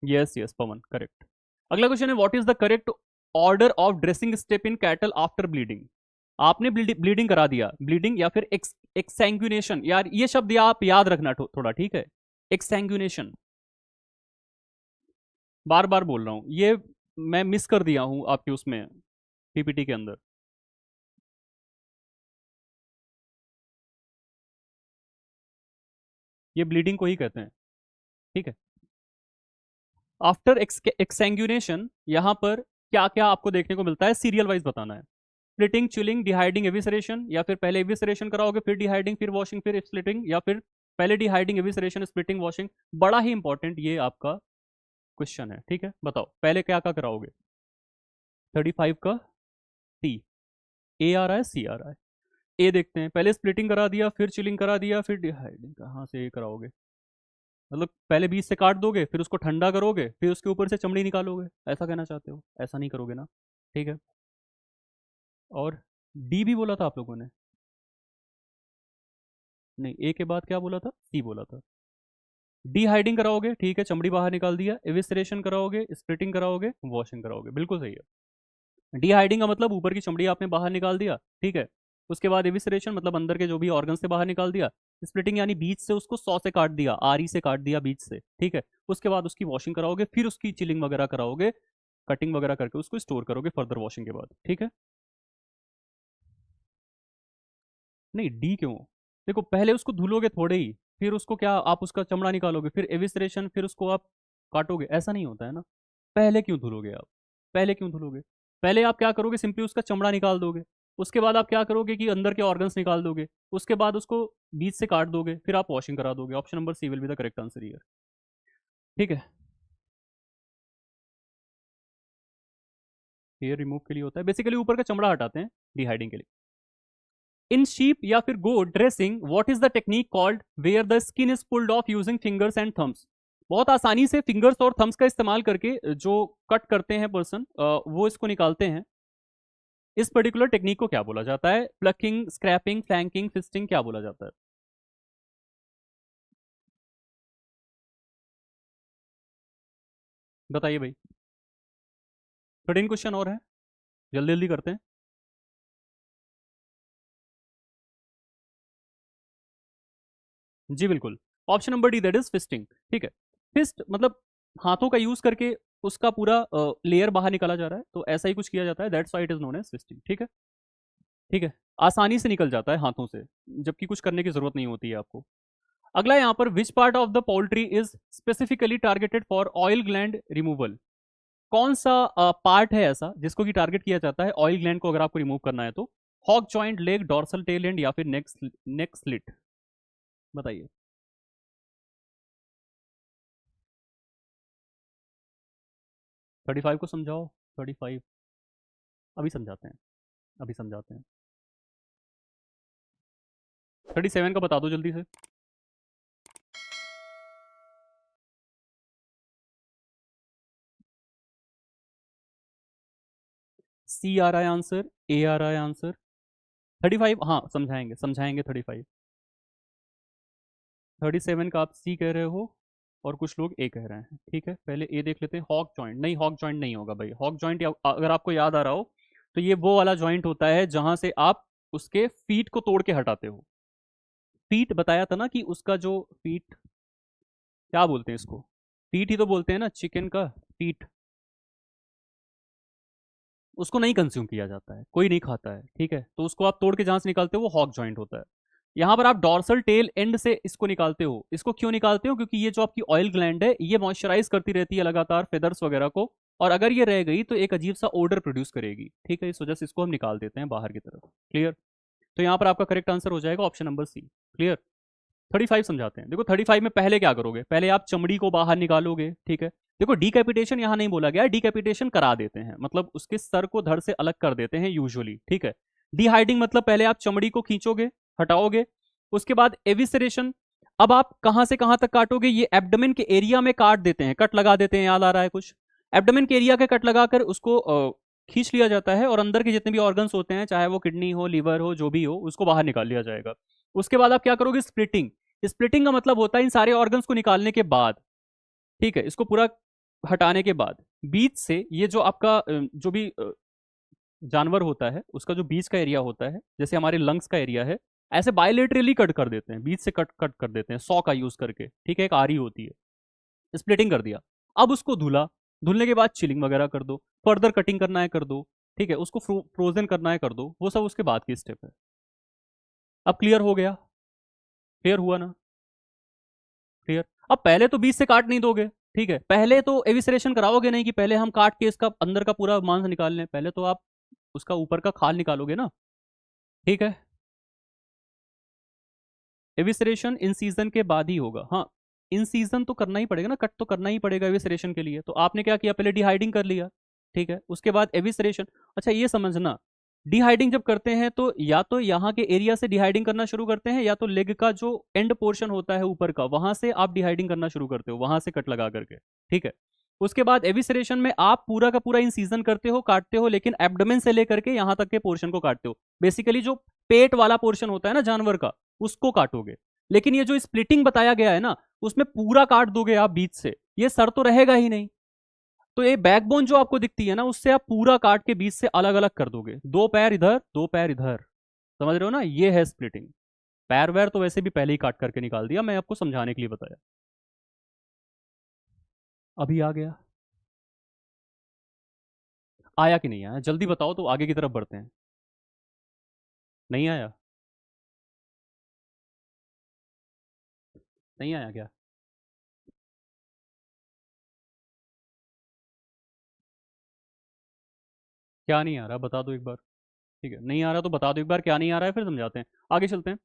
Yes yes Pavan, correct. अगला क्वेश्चन है, what is the correct order of dressing step in cattle after bleeding? आपने ब्लीडिंग करा दिया, ब्लीडिंग या फिर एक्सैंग्यूनेशन, यार ये शब्द आप याद रखना थोड़ा। ठीक है, एक्सैंग्यूनेशन, बार बार बोल रहा हूँ ये, मैं मिस कर दिया हूँ आपके उसमें पीपीटी के अंदर। ये ब्लीडिंग को ही कहते हैं। ठीक है, आफ्टर एक्सैंग्यूनेशन यहाँ पर क्या क्या आपको देखने को मिलता है, सीरियल वाइज बताना है। स्प्लिटिंग, चिलिंग, डिहाइडिंग, एविसरेशन, या फिर पहले एविसरेशन कराओगे फिर डिहाइडिंग फिर वॉशिंग फिर स्प्लिटिंग, या फिर पहले डिहाइडिंग एविसरेशन स्प्लिटिंग वॉशिंग। बड़ा ही इंपॉर्टेंट ये आपका क्वेश्चन है। ठीक है, बताओ पहले क्या क्या कराओगे? 35 का सी, ए आ रहा है सी आ रहा है? ए देखते हैं, पहले स्प्लिटिंग करा दिया फिर चिलिंग करा दिया फिर डिहाइडिंग, कहाँ से ए कराओगे? मतलब पहले बीज से काट दोगे फिर उसको ठंडा करोगे फिर उसके ऊपर से चमड़ी निकालोगे, ऐसा कहना चाहते हो? ऐसा नहीं करोगे ना। ठीक है, और डी भी बोला था आप लोगों ने? नहीं, ए के बाद क्या बोला था? सी बोला था। डिहाइडिंग कराओगे, ठीक है, चमड़ी बाहर निकाल दिया, एविसरेशन कराओगे, स्प्लिटिंग कराओगे, वॉशिंग कराओगे, बिल्कुल सही है। डिहाइडिंग का मतलब ऊपर की चमड़ी आपने बाहर निकाल दिया। ठीक है, उसके बाद एविसरेशन मतलब अंदर के जो भी ऑर्गन से बाहर निकाल दिया। स्प्लिटिंग यानी बीच से उसको सौ से काट दिया, आरी से काट दिया बीच से। ठीक है, उसके बाद उसकी वॉशिंग कराओगे, फिर उसकी चिलिंग वगैरह कराओगे, कटिंग वगैरह करके उसको स्टोर करोगे फर्दर वॉशिंग के बाद। ठीक है, नहीं डी क्यों? देखो पहले उसको धुलोगे थोड़े ही, फिर उसको क्या आप उसका चमड़ा निकालोगे, फिर एविसरेशन, फिर उसको आप काटोगे, ऐसा नहीं होता है ना। पहले क्यों धुलोगे आप? पहले क्यों धुलोगे? पहले आप क्या करोगे, सिंपली उसका चमड़ा निकाल दोगे, उसके बाद आप क्या करोगे कि अंदर के ऑर्गन्स निकाल दोगे, उसके बाद उसको बीच से काट दोगे, फिर आप वॉशिंग करा दोगे। Option number C will be the correct answer here. ठीक है, हेयर रिमूव के लिए होता है, बेसिकली ऊपर का चमड़ा हटाते हैं डिहाइडिंग के लिए। इन शीप या फिर goat dressing what is the technique called where the skin is pulled off using fingers and thumbs? बहुत आसानी से फिंगर्स और थम्स का इस्तेमाल करके जो कट करते हैं पर्सन, वो इसको निकालते हैं। इस पर्टिकुलर टेक्निक को क्या बोला जाता है? प्लकिंग, स्क्रैपिंग, फ्लैंकिंग, फिस्टिंग, क्या बोला जाता है? बताइए भाई। 13 क्वेश्चन और है, जल्दी जल्दी करते हैं। जी बिल्कुल, option number D, that is fisting. ठीक है, फिस्ट मतलब हाथों का यूज करके उसका पूरा लेयर बाहर निकाला जा रहा है, तो ऐसा ही कुछ किया जाता है, that's why it is known as fisting. ठीक है। ठीक है, आसानी से निकल जाता है हाथों से, जबकि कुछ करने की जरूरत नहीं होती है आपको। अगला यहाँ पर, which part of the poultry is specifically targeted for oil gland removal? कौन सा पार्ट है ऐसा जिसको कि टारगेट किया जाता है ऑयल ग्लैंड को अगर आपको रिमूव करना है तो? Hock joint, leg, dorsal tail end, या फिर नेक, नेक स्लिट? बताइए। 35 को समझाओ। 35, अभी समझाते हैं, अभी समझाते हैं। 37 का बता दो जल्दी से। सी आ रहा है आंसर, ए आ रहा है आंसर। 35, हाँ समझाएंगे समझाएंगे। 35, 37 का आप सी कह रहे हो और कुछ लोग ए कह रहे हैं। ठीक है, पहले ए देख लेते हैं। हॉक जॉइंट नहीं, हॉक जॉइंट नहीं होगा भाई। हॉक जॉइंट अगर आपको याद आ रहा हो तो ये वो वाला जॉइंट होता है जहां से आप उसके फीट को तोड़ के हटाते हो। फीट बताया था ना कि उसका जो फीट, क्या बोलते हैं इसको? फीट ही तो बोलते हैं ना चिकन का, फीट। उसको नहीं कंज्यूम किया जाता है, कोई नहीं खाता है। ठीक है, तो उसको आप तोड़ के जहां से निकालते हो वो हॉक जॉइंट होता है। यहाँ पर आप डॉर्सल टेल एंड से इसको निकालते हो। इसको क्यों निकालते हो? क्योंकि ये जो आपकी ऑयल ग्लैंड है ये मॉइस्चराइज करती रहती है लगातार फेदर्स वगैरह को, और अगर ये रह गई तो एक अजीब सा ओडर प्रोड्यूस करेगी। ठीक है, इस वजह से इसको हम निकाल देते हैं बाहर की तरफ। क्लियर? तो यहाँ पर आपका करेक्ट आंसर हो जाएगा ऑप्शन नंबर सी। क्लियर? 35 समझाते हैं। देखो 35 में पहले क्या करोगे, पहले आप चमड़ी को बाहर निकालोगे। ठीक है, देखो डीकैपिटेशन यहाँ नहीं बोला गया, डीकैपिटेशन करा देते हैं, मतलब उसके सर को धड़ से अलग कर देते हैं यूजुअली। ठीक है, डिहाइडिंग मतलब पहले आप चमड़ी को खींचोगे, हटाओगे, उसके बाद एविसरेशन। अब आप कहां से कहां तक काटोगे? ये एब्डोमेन के एरिया में काट देते हैं, कट लगा देते हैं, याद आ रहा है कुछ? एब्डोमेन के एरिया के कट लगाकर उसको खींच लिया जाता है, और अंदर के जितने भी ऑर्गन्स होते हैं, चाहे वो किडनी हो, लीवर हो, जो भी हो, उसको बाहर निकाल लिया जाएगा। उसके बाद आप क्या करोगे? स्प्लिटिंग। स्प्लिटिंग का मतलब होता है इन सारे ऑर्गन्स को निकालने के बाद, ठीक है, इसको पूरा हटाने के बाद बीच से ये जो आपका जो भी जानवर होता है उसका जो बीच का एरिया होता है, जैसे हमारे लंग्स का एरिया है, ऐसे बायोलेटरली कट कर देते हैं, बीच से कट कट कर देते हैं, सॉ का यूज करके। ठीक है, एक आरी होती है, स्प्लिटिंग कर दिया। अब उसको धुला, धुलने के बाद चिलिंग वगैरह कर दो, फर्दर कटिंग करना है कर दो, ठीक है, उसको फ्रोजन करना है कर दो, वो सब उसके बाद की स्टेप है। अब क्लियर हो गया? क्लियर हुआ ना? क्लियर? अब पहले तो बीच से काट नहीं दोगे, ठीक है, पहले तो एविसरेशन कराओगे नहीं कि पहले हम काट के इसका अंदर का पूरा मांस निकाल लें, पहले तो आप उसका ऊपर का खाल निकालोगे ना। ठीक है, एविसरेशन इन सीजन के बाद ही होगा। हाँ, इन सीजन तो करना ही पड़ेगा ना, कट तो करना ही पड़ेगा एविसरेशन के लिए। तो आपने क्या किया, पहले डिहाइडिंग कर लिया, ठीक है, उसके बाद एविसरेशन। अच्छा ये समझना, डिहाइडिंग जब करते हैं तो या तो यहाँ के एरिया से डिहाइडिंग करना शुरू करते हैं, या तो लेग का जो एंड पोर्शन होता है ऊपर का, वहां से आप डिहाइडिंग करना शुरू करते हो, वहां से कट लगा करके। ठीक है, उसके बाद एविसरेशन में आप पूरा का पूरा इंसीजन करते हो, काटते हो, लेकिन एब्डोमेन से लेकर के यहाँ तक के पोर्शन को काटते हो। बेसिकली जो पेट वाला पोर्शन होता है ना जानवर का, उसको काटोगे। लेकिन ये जो स्प्लिटिंग बताया गया है ना, उसमें पूरा काट दोगे आप बीच से, ये सर तो रहेगा ही नहीं। तो ये बैकबोन जो आपको दिखती है ना, उससे आप पूरा काट के बीच से अलग अलग कर दोगे, दो पैर इधर, दो पैर इधर। समझ रहे हो ना, ये है स्प्लिटिंग। पैर वैर तो वैसे भी पहले ही काट करके निकाल दिया, मैं आपको समझाने के लिए बताया। अभी आ गया? आया कि नहीं आया जल्दी बताओ, तो आगे की तरफ बढ़ते हैं। नहीं आया? नहीं आया क्या? क्या नहीं आ रहा, बता दो एक बार। ठीक है, नहीं आ रहा तो बता दो एक बार क्या नहीं आ रहा है, फिर समझाते हैं। आगे चलते हैं।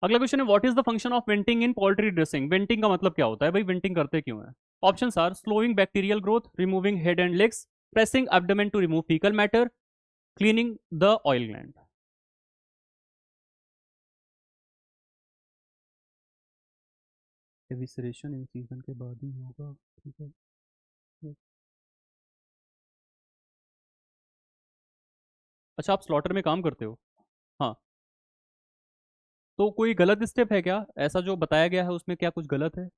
अगला क्वेश्चन है, what is the function of venting in poultry dressing? Venting का मतलब क्या होता है भाई, वेंटिंग करते क्यों है? Option are slowing bacterial growth, removing head and legs, pressing abdomen to remove faecal matter, cleaning the oil gland. Evisceration in season के बाद ही होगा, ठीक है। अच्छा, आप स्लॉटर में काम करते हो? हाँ। तो कोई गलत स्टेप है क्या, ऐसा जो बताया गया है उसमें क्या कुछ गलत है?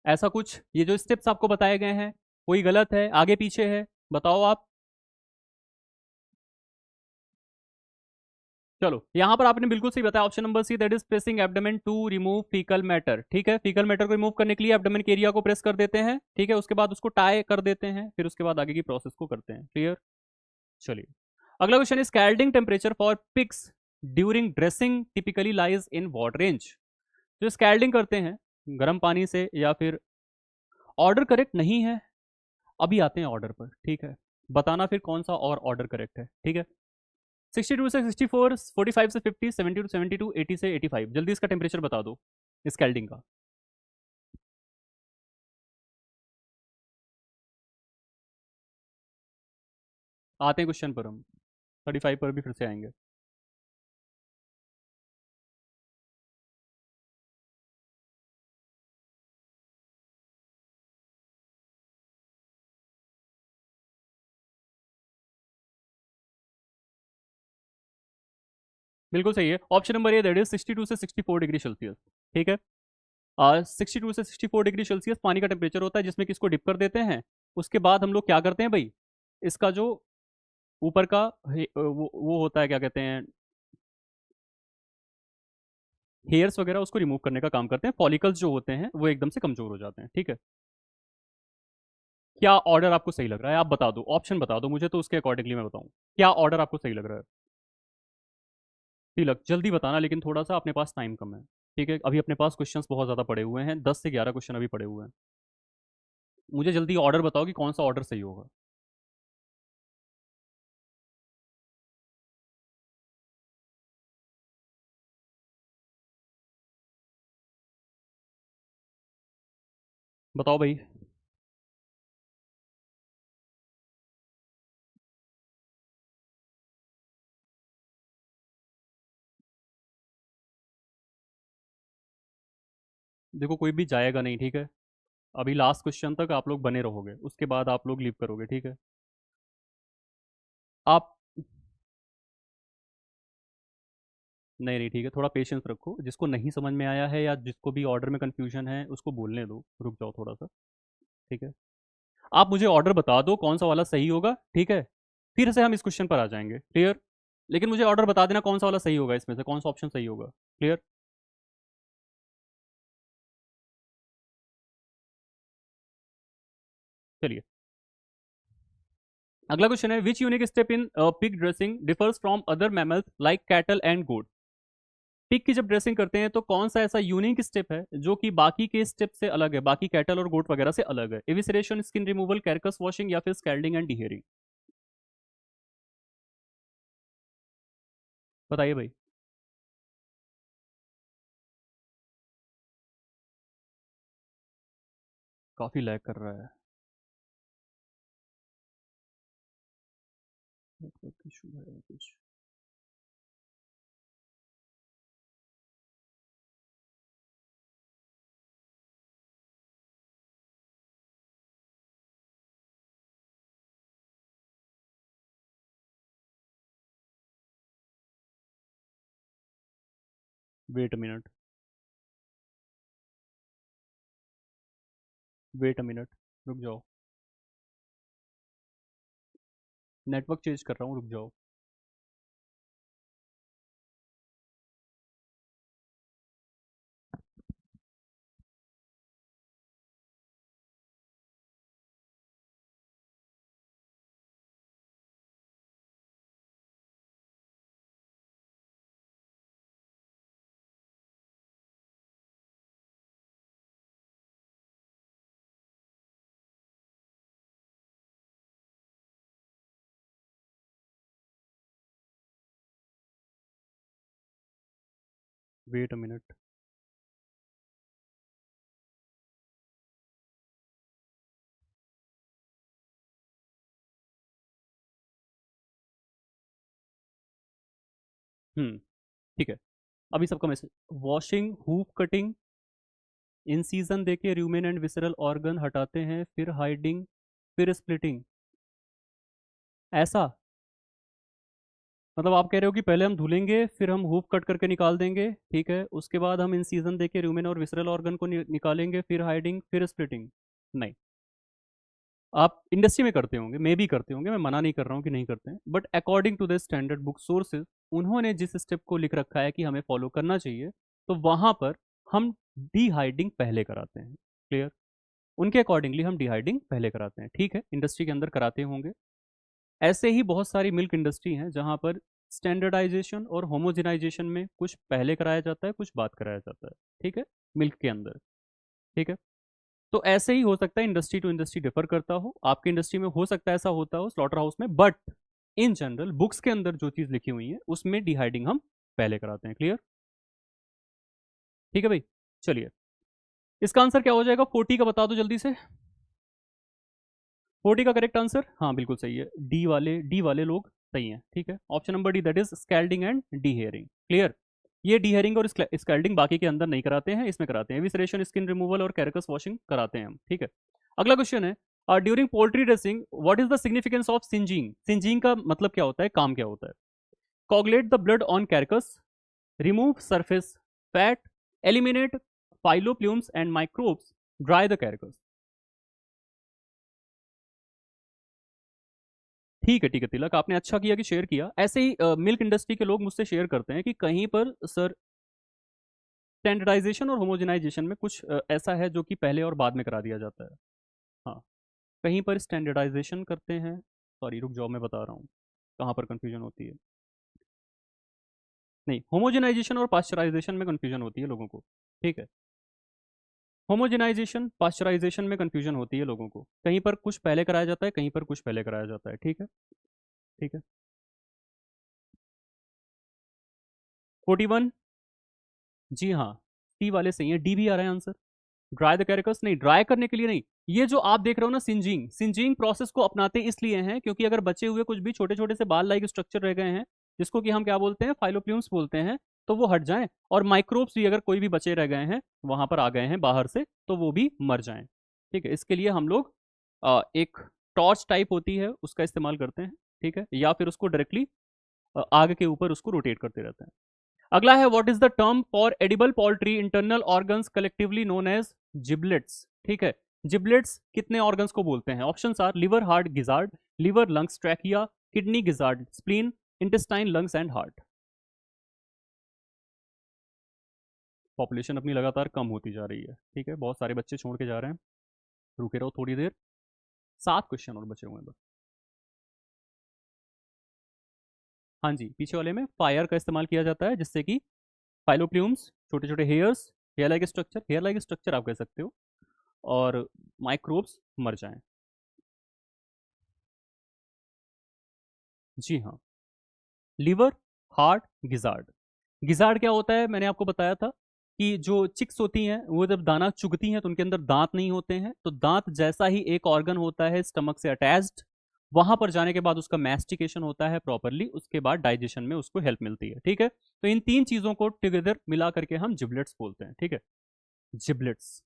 ऐसा कुछ, ये जो स्टेप्स आपको बताए गए हैं कोई गलत है, आगे पीछे है, बताओ आप। चलो, यहां पर आपने बिल्कुल सही बताया, option number C, that is pressing abdomen to remove faecal matter. ठीक है, फीकल मैटर को रिमूव करने के लिए एब्डोमेन के एरिया को प्रेस कर देते हैं, ठीक है, उसके बाद उसको टाई कर देते हैं, फिर उसके बाद आगे की प्रोसेस को करते हैं। क्लियर? चलिए, अगला question is scalding temperature for pigs during dressing typically lies in what range? जो स्कैल्डिंग करते हैं गर्म पानी से या फिर, ऑर्डर करेक्ट नहीं है, अभी आते हैं ऑर्डर पर, ठीक है। बताना फिर कौन सा और ऑर्डर करेक्ट है, ठीक है। 62 से 64, 45 से 50, 70 टू 72, 80 से 85, जल्दी इसका टेम्परेचर बता दो स्कैल्डिंग का। आते हैं क्वेश्चन पर हम, 35 पर भी फिर से आएंगे। बिल्कुल सही है, option number A, that is 62 से 64 डिग्री सेल्सियस। ठीक है, 62 से 64 डिग्री सेल्सियस पानी का टेम्परेचर होता है, जिसमें कि इसको डिप कर देते हैं। उसके बाद हम लोग क्या करते हैं भाई, इसका जो ऊपर का वो होता है, क्या कहते हैं, हेयर्स वगैरह, उसको रिमूव करने का काम करते हैं, फॉलिकल्स जो होते हैं वो एकदम से कमजोर हो जाते हैं। ठीक है, क्या ऑर्डर आपको सही लग रहा है, आप बता दो, ऑप्शन बता दो मुझे, तो उसके अकॉर्डिंगली मैं बताऊं क्या ऑर्डर आपको सही लग रहा है। तिलक, जल्दी बताना, लेकिन थोड़ा सा अपने पास टाइम कम है। ठीक है, अभी अपने पास क्वेश्चंस बहुत ज़्यादा पड़े हुए हैं, 10 से 11 क्वेश्चन अभी पड़े हुए हैं। मुझे जल्दी ऑर्डर बताओ कि कौन सा ऑर्डर सही होगा। बताओ भाई। देखो, कोई भी जाएगा नहीं, ठीक है। अभी लास्ट क्वेश्चन तक आप लोग बने रहोगे, उसके बाद आप लोग लीव करोगे, ठीक है। आप, नहीं नहीं, ठीक है, थोड़ा पेशेंस रखो, जिसको नहीं समझ में आया है या जिसको भी ऑर्डर में कंफ्यूजन है उसको बोलने दो, रुक जाओ थोड़ा सा। ठीक है, आप मुझे ऑर्डर बता दो कौन सा वाला सही होगा, ठीक है, फिर से हम इस क्वेश्चन पर आ जाएंगे। क्लियर? लेकिन मुझे ऑर्डर बता देना कौन सा वाला सही होगा, इसमें से कौन सा ऑप्शन सही होगा। क्लियर? चलिए, अगला क्वेश्चन है, which unique step in pig dressing differs from other mammals like cattle and goat? Pig की जब ड्रेसिंग करते हैं तो कौन सा ऐसा यूनिक स्टेप है जो कि बाकी के स्टेप से अलग है, बाकी कैटल और गोट वगैरह से अलग है? एविसरेशन, स्किन रिमूवल, कैरकस वॉशिंग, या फिर स्कैल्डिंग एंड डिहेयरिंग? बताइए भाई। काफी लैग कर रहा है, नेटवर्क इशू है कुछ। Wait a minute, wait a minute, रुक जाओ, नेटवर्क चेंज कर रहा हूँ, रुक जाओ। Wait a minute. ठीक है। अभी सबका message, washing, hoof cutting, incision देके रूमेन एंड विसरल ऑर्गन हटाते हैं, फिर हाइडिंग, फिर स्प्लिटिंग, ऐसा? मतलब आप कह रहे हो कि पहले हम धुलेंगे, फिर हम हूप कट करके निकाल देंगे, ठीक है, उसके बाद हम इन सीजन देके रूमेन और विसरल ऑर्गन को निकालेंगे, फिर हाइडिंग, फिर स्प्लिटिंग? नहीं। आप इंडस्ट्री में करते होंगे, मे भी करते होंगे, मैं मना नहीं कर रहा हूँ कि नहीं करते हैं, but according to the standard book sources, उन्होंने जिस स्टेप को लिख रखा है कि हमें फॉलो करना चाहिए, तो वहां पर हम डीहाइडिंग पहले कराते हैं। क्लियर? उनके अकॉर्डिंगली हम डीहाइडिंग पहले कराते हैं, ठीक है, इंडस्ट्री के अंदर कराते होंगे। ऐसे ही बहुत सारी मिल्क इंडस्ट्री हैं जहां पर स्टैंडर्डाइजेशन और होमोजेनाइजेशन में कुछ पहले कराया जाता है, कुछ बाद कराया जाता है, ठीक है, मिल्क के अंदर। ठीक है। तो ऐसे ही हो सकता है, इंडस्ट्री टू इंडस्ट्री डिफर करता हो, आपकी इंडस्ट्री में हो सकता है ऐसा होता हो स्लॉटर हाउस में, बट इन जनरल बुक्स के अंदर जो चीज लिखी हुई है उसमें डिहाइडिंग हम पहले कराते हैं। क्लियर? ठीक है भाई, चलिए, इसका आंसर क्या हो जाएगा 40 का, बता दो जल्दी से। 40 का करेक्ट आंसर, हाँ बिल्कुल सही है, डी वाले लोग सही हैं, ठीक है, option number D, that is scalding and dehairing. Clear? ये डीहेयरिंग और स्कैल्डिंग बाकी के अंदर नहीं कराते हैं, इसमें कराते हैं, विसरेशन, स्किन रिमूवल और कैरकस वॉशिंग कराते हैं हम, ठीक है। अगला क्वेश्चन है, during poultry dressing what is the significance of singeing? Singeing का मतलब क्या होता है, काम क्या होता है? Coagulate the blood on carcass, remove surface fat, eliminate filoplumes and microbes, dry the carcass. ठीक है, ठीक है तिलक, आपने अच्छा किया कि शेयर किया। ऐसे ही मिल्क इंडस्ट्री के लोग मुझसे शेयर करते हैं कि कहीं पर सर स्टैंडर्डाइजेशन और होमोजेनाइजेशन में कुछ ऐसा है जो कि पहले और बाद में करा दिया जाता है। हाँ, कहीं पर स्टैंडर्डाइजेशन करते हैं, सॉरी रुक जाओ मैं बता रहा हूँ कहाँ पर कंफ्यूजन होती है। नहीं, होमोजेनाइजेशन और पास्चराइजेशन में कंफ्यूजन होती है लोगों को, ठीक है, होमोजेनाइजेशन पास्चराइजेशन में कंफ्यूजन होती है लोगों को, कहीं पर कुछ पहले कराया जाता है, कहीं पर कुछ पहले कराया जाता है, ठीक है। ठीक है। 41, जी हाँ, सी वाले सही है, डी भी आ रहा है आंसर। ड्राई द कैरिकस, नहीं ड्राई करने के लिए नहीं, ये जो आप देख रहे हो ना सिंजिंग, सिंजिंग प्रोसेस को अपनाते इसलिए हैं क्योंकि अगर बचे हुए कुछ भी छोटे छोटे से बाल लाइक स्ट्रक्चर रह गए हैं, जिसको कि हम क्या बोलते हैं, फाइलोप्ल्यूम्स बोलते हैं, तो वो हट जाएं, और माइक्रोब्स भी अगर कोई भी बचे रह गए हैं वहां पर आ गए हैं बाहर से, तो वो भी मर जाएं। ठीक है, इसके लिए हम लोग एक टॉर्च टाइप होती है उसका इस्तेमाल करते हैं, ठीक है, या फिर उसको डायरेक्टली आग के ऊपर उसको रोटेट करते रहते हैं। अगला है, what is the term for edible poultry internal organs collectively known as giblets? ठीक है, जिबलेट्स कितने ऑर्गन्स को बोलते हैं? Option are liver, heart, gizzard, liver, lungs, trachea, kidney, gizzard, spleen, intestine, lungs and heart. Population अपनी लगातार कम होती जा रही है, ठीक है, बहुत सारे बच्चे छोड़ के जा रहे हैं, रुके रहो थोड़ी देर, 7 क्वेश्चन और बचे हुए हैं बस। हाँ जी, पीछे वाले में फायर का इस्तेमाल किया जाता है जिससे कि फाइलोप्ल्यूम्स, छोटे छोटे हेयर्स, हेयर लाइक स्ट्रक्चर आप कह सकते हो, और माइक्रोब्स मर जाएं। जी हाँ, लिवर, हार्ट, गिजार्ड। गिजार्ड क्या होता है, मैंने आपको बताया था कि जो चिक्स होती हैं वो जब दाना चुगती हैं तो उनके अंदर दांत नहीं होते हैं, तो दांत जैसा ही एक ऑर्गन होता है स्टमक से अटैच्ड, वहां पर जाने के बाद उसका मैस्टिकेशन होता है प्रॉपरली, उसके बाद डाइजेशन में उसको हेल्प मिलती है, ठीक है। तो इन तीन चीजों को टुगेदर मिला करके हम जिबलेट्स बोलते हैं, ठीक है, जिबलेट्स।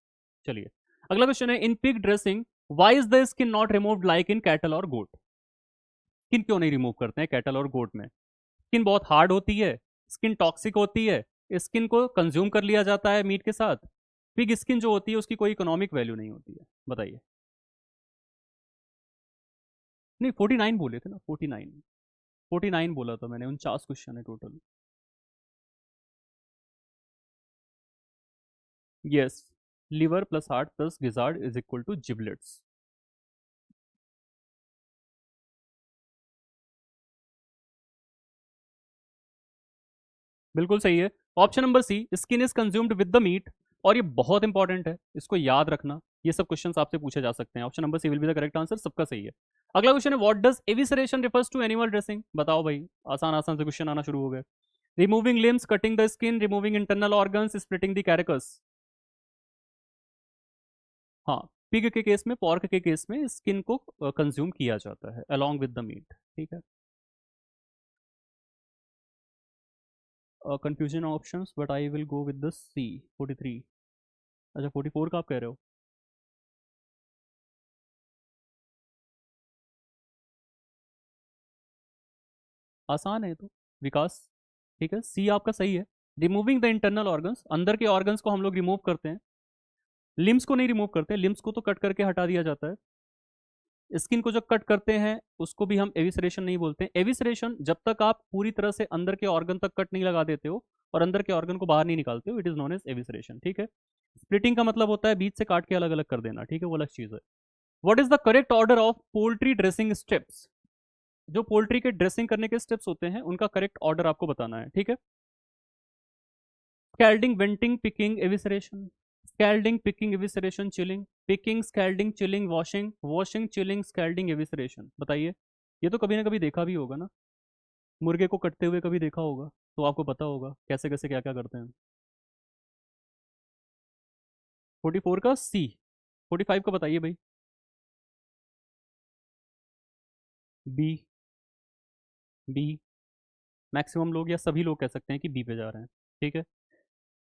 चलिए, अगला क्वेश्चन है, in pig dressing why is the skin not removed like in cattle और गोट? स्किन क्यों नहीं रिमूव करते हैं कैटल और गोट में? स्किन बहुत हार्ड होती है, स्किन टॉक्सिक होती है, स्किन को कंज्यूम कर लिया जाता है मीट के साथ, पिग स्किन जो होती है उसकी कोई इकोनॉमिक वैल्यू नहीं होती है, बताइए। नहीं 49 बोले थे ना, 49, 49 बोला था मैंने, 49 क्वेश्चन है total. Yes, liver plus heart plus gizzard is equal to giblets. बिल्कुल सही है, option number C, skin is consumed with the meat, और ये बहुत इंपॉर्टेंट है, इसको याद रखना, ये सब क्वेश्चंस आपसे पूछे जा सकते हैं, option number C will be the correct answer, सबका सही है। अगला क्वेश्चन है, what does evisceration refers to animal dressing? बताओ भाई, आसान आसान से क्वेश्चन आना शुरू हो गए। Removing limbs, cutting the skin, removing internal organs, splitting the carcass. हाँ, पिग के केस में, पॉर्क के केस में स्किन को कंज्यूम किया जाता है अलोंग विद द मीट। ठीक है। Confusion options, but I will go with the C. 43। अच्छा, 44 का आप कह रहे हो? आसान है ये तो, विकास। ठीक है, सी आपका सही है। रिमूविंग द इंटरनल ऑर्गन्स, अंदर के ऑर्गन्स को हम लोग रिमूव करते हैं। लिम्स को नहीं रिमूव करते, लिम्स को तो कट करके हटा दिया जाता है। स्किन को जब कट करते हैं उसको भी हम एविसरेशन नहीं बोलते हैं। एविसरेशन जब तक आप पूरी तरह से अंदर के ऑर्गन तक कट नहीं लगा देते हो और अंदर के ऑर्गन को बाहर नहीं निकालते हो, इट इज नोन एज एविसरेशन। ठीक है। स्प्लिटिंग का मतलब होता है बीच से काट के अलग अलग कर देना। ठीक है, वो अलग चीज है। What is the correct order of poultry dressing steps? जो पोल्ट्री के ड्रेसिंग करने के स्टेप्स होते हैं उनका करेक्ट ऑर्डर आपको बताना है। ठीक है। Scalding, venting, picking, evisceration. Scalding, picking, evisceration, chilling. Picking, scalding, chilling, washing. Washing, chilling, scalding, evisceration. बताइए। ये तो कभी ना कभी देखा भी होगा ना, मुर्गे को कटते हुए कभी देखा होगा, तो आपको पता होगा कैसे कैसे क्या क्या करते हैं। 44 का सी। 45 का बताइए भाई। बी। बी। मैक्सिमम लोग या सभी लोग कह सकते हैं कि बी पे जा रहे हैं। ठीक है।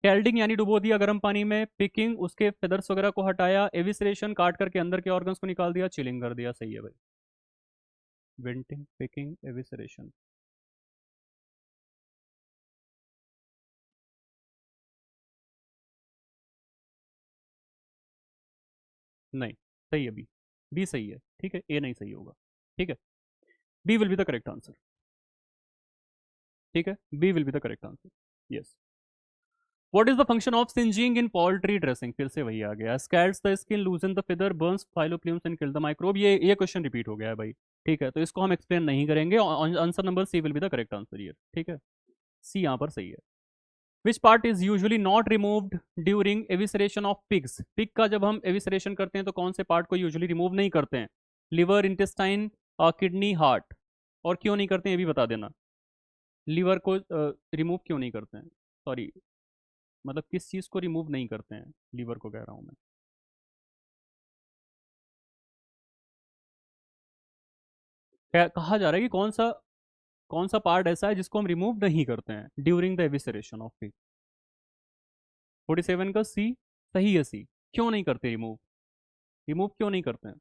कैल्डिंग यानी डुबो दिया गर्म पानी में। पिकिंग, उसके फेदर्स वगैरह को हटाया। एविसरेशन, काट करके अंदर के ऑर्गन्स को निकाल दिया। चिलिंग कर दिया। सही है भाई। वेंटिंग, पिकिंग, एविसरेशन। नहीं, सही है बी। बी सही है। ठीक है, ए नहीं सही होगा। ठीक है। B will be the correct answer. ठीक है, B will be the correct answer. Yes. What is the function of singeing in poultry dressing? फिर से वही आ गया। Scalds the skin, loosen the feather, burns filoplumes and kill the microbe. ये question repeat हो गया है भाई। ठीक है, तो इसको हम एक्सप्लेन नहीं करेंगे। Answer number C will be the correct answer ये। ठीक है, सी यहाँ पर सही है। Which part is usually not removed during evisceration of pigs? Pig का जब हम एविसरेशन करते हैं तो कौन से पार्ट को यूजुअली रिमूव नहीं करते हैं? Liver, intestine, kidney, heart. और क्यों नहीं करते हैं ये भी बता देना। लीवर को रिमूव क्यों नहीं करते हैं? सॉरी, मतलब किस चीज़ को रिमूव नहीं करते हैं? लीवर को कह रहा हूँ मैं। कहा जा रहा है कि कौन सा पार्ट ऐसा है जिसको हम रिमूव नहीं करते हैं ड्यूरिंग द एविसरेशन ऑफ पिग? 47 का सी सही है। सी क्यों नहीं करते रिमूव? रिमूव क्यों नहीं करते हैं?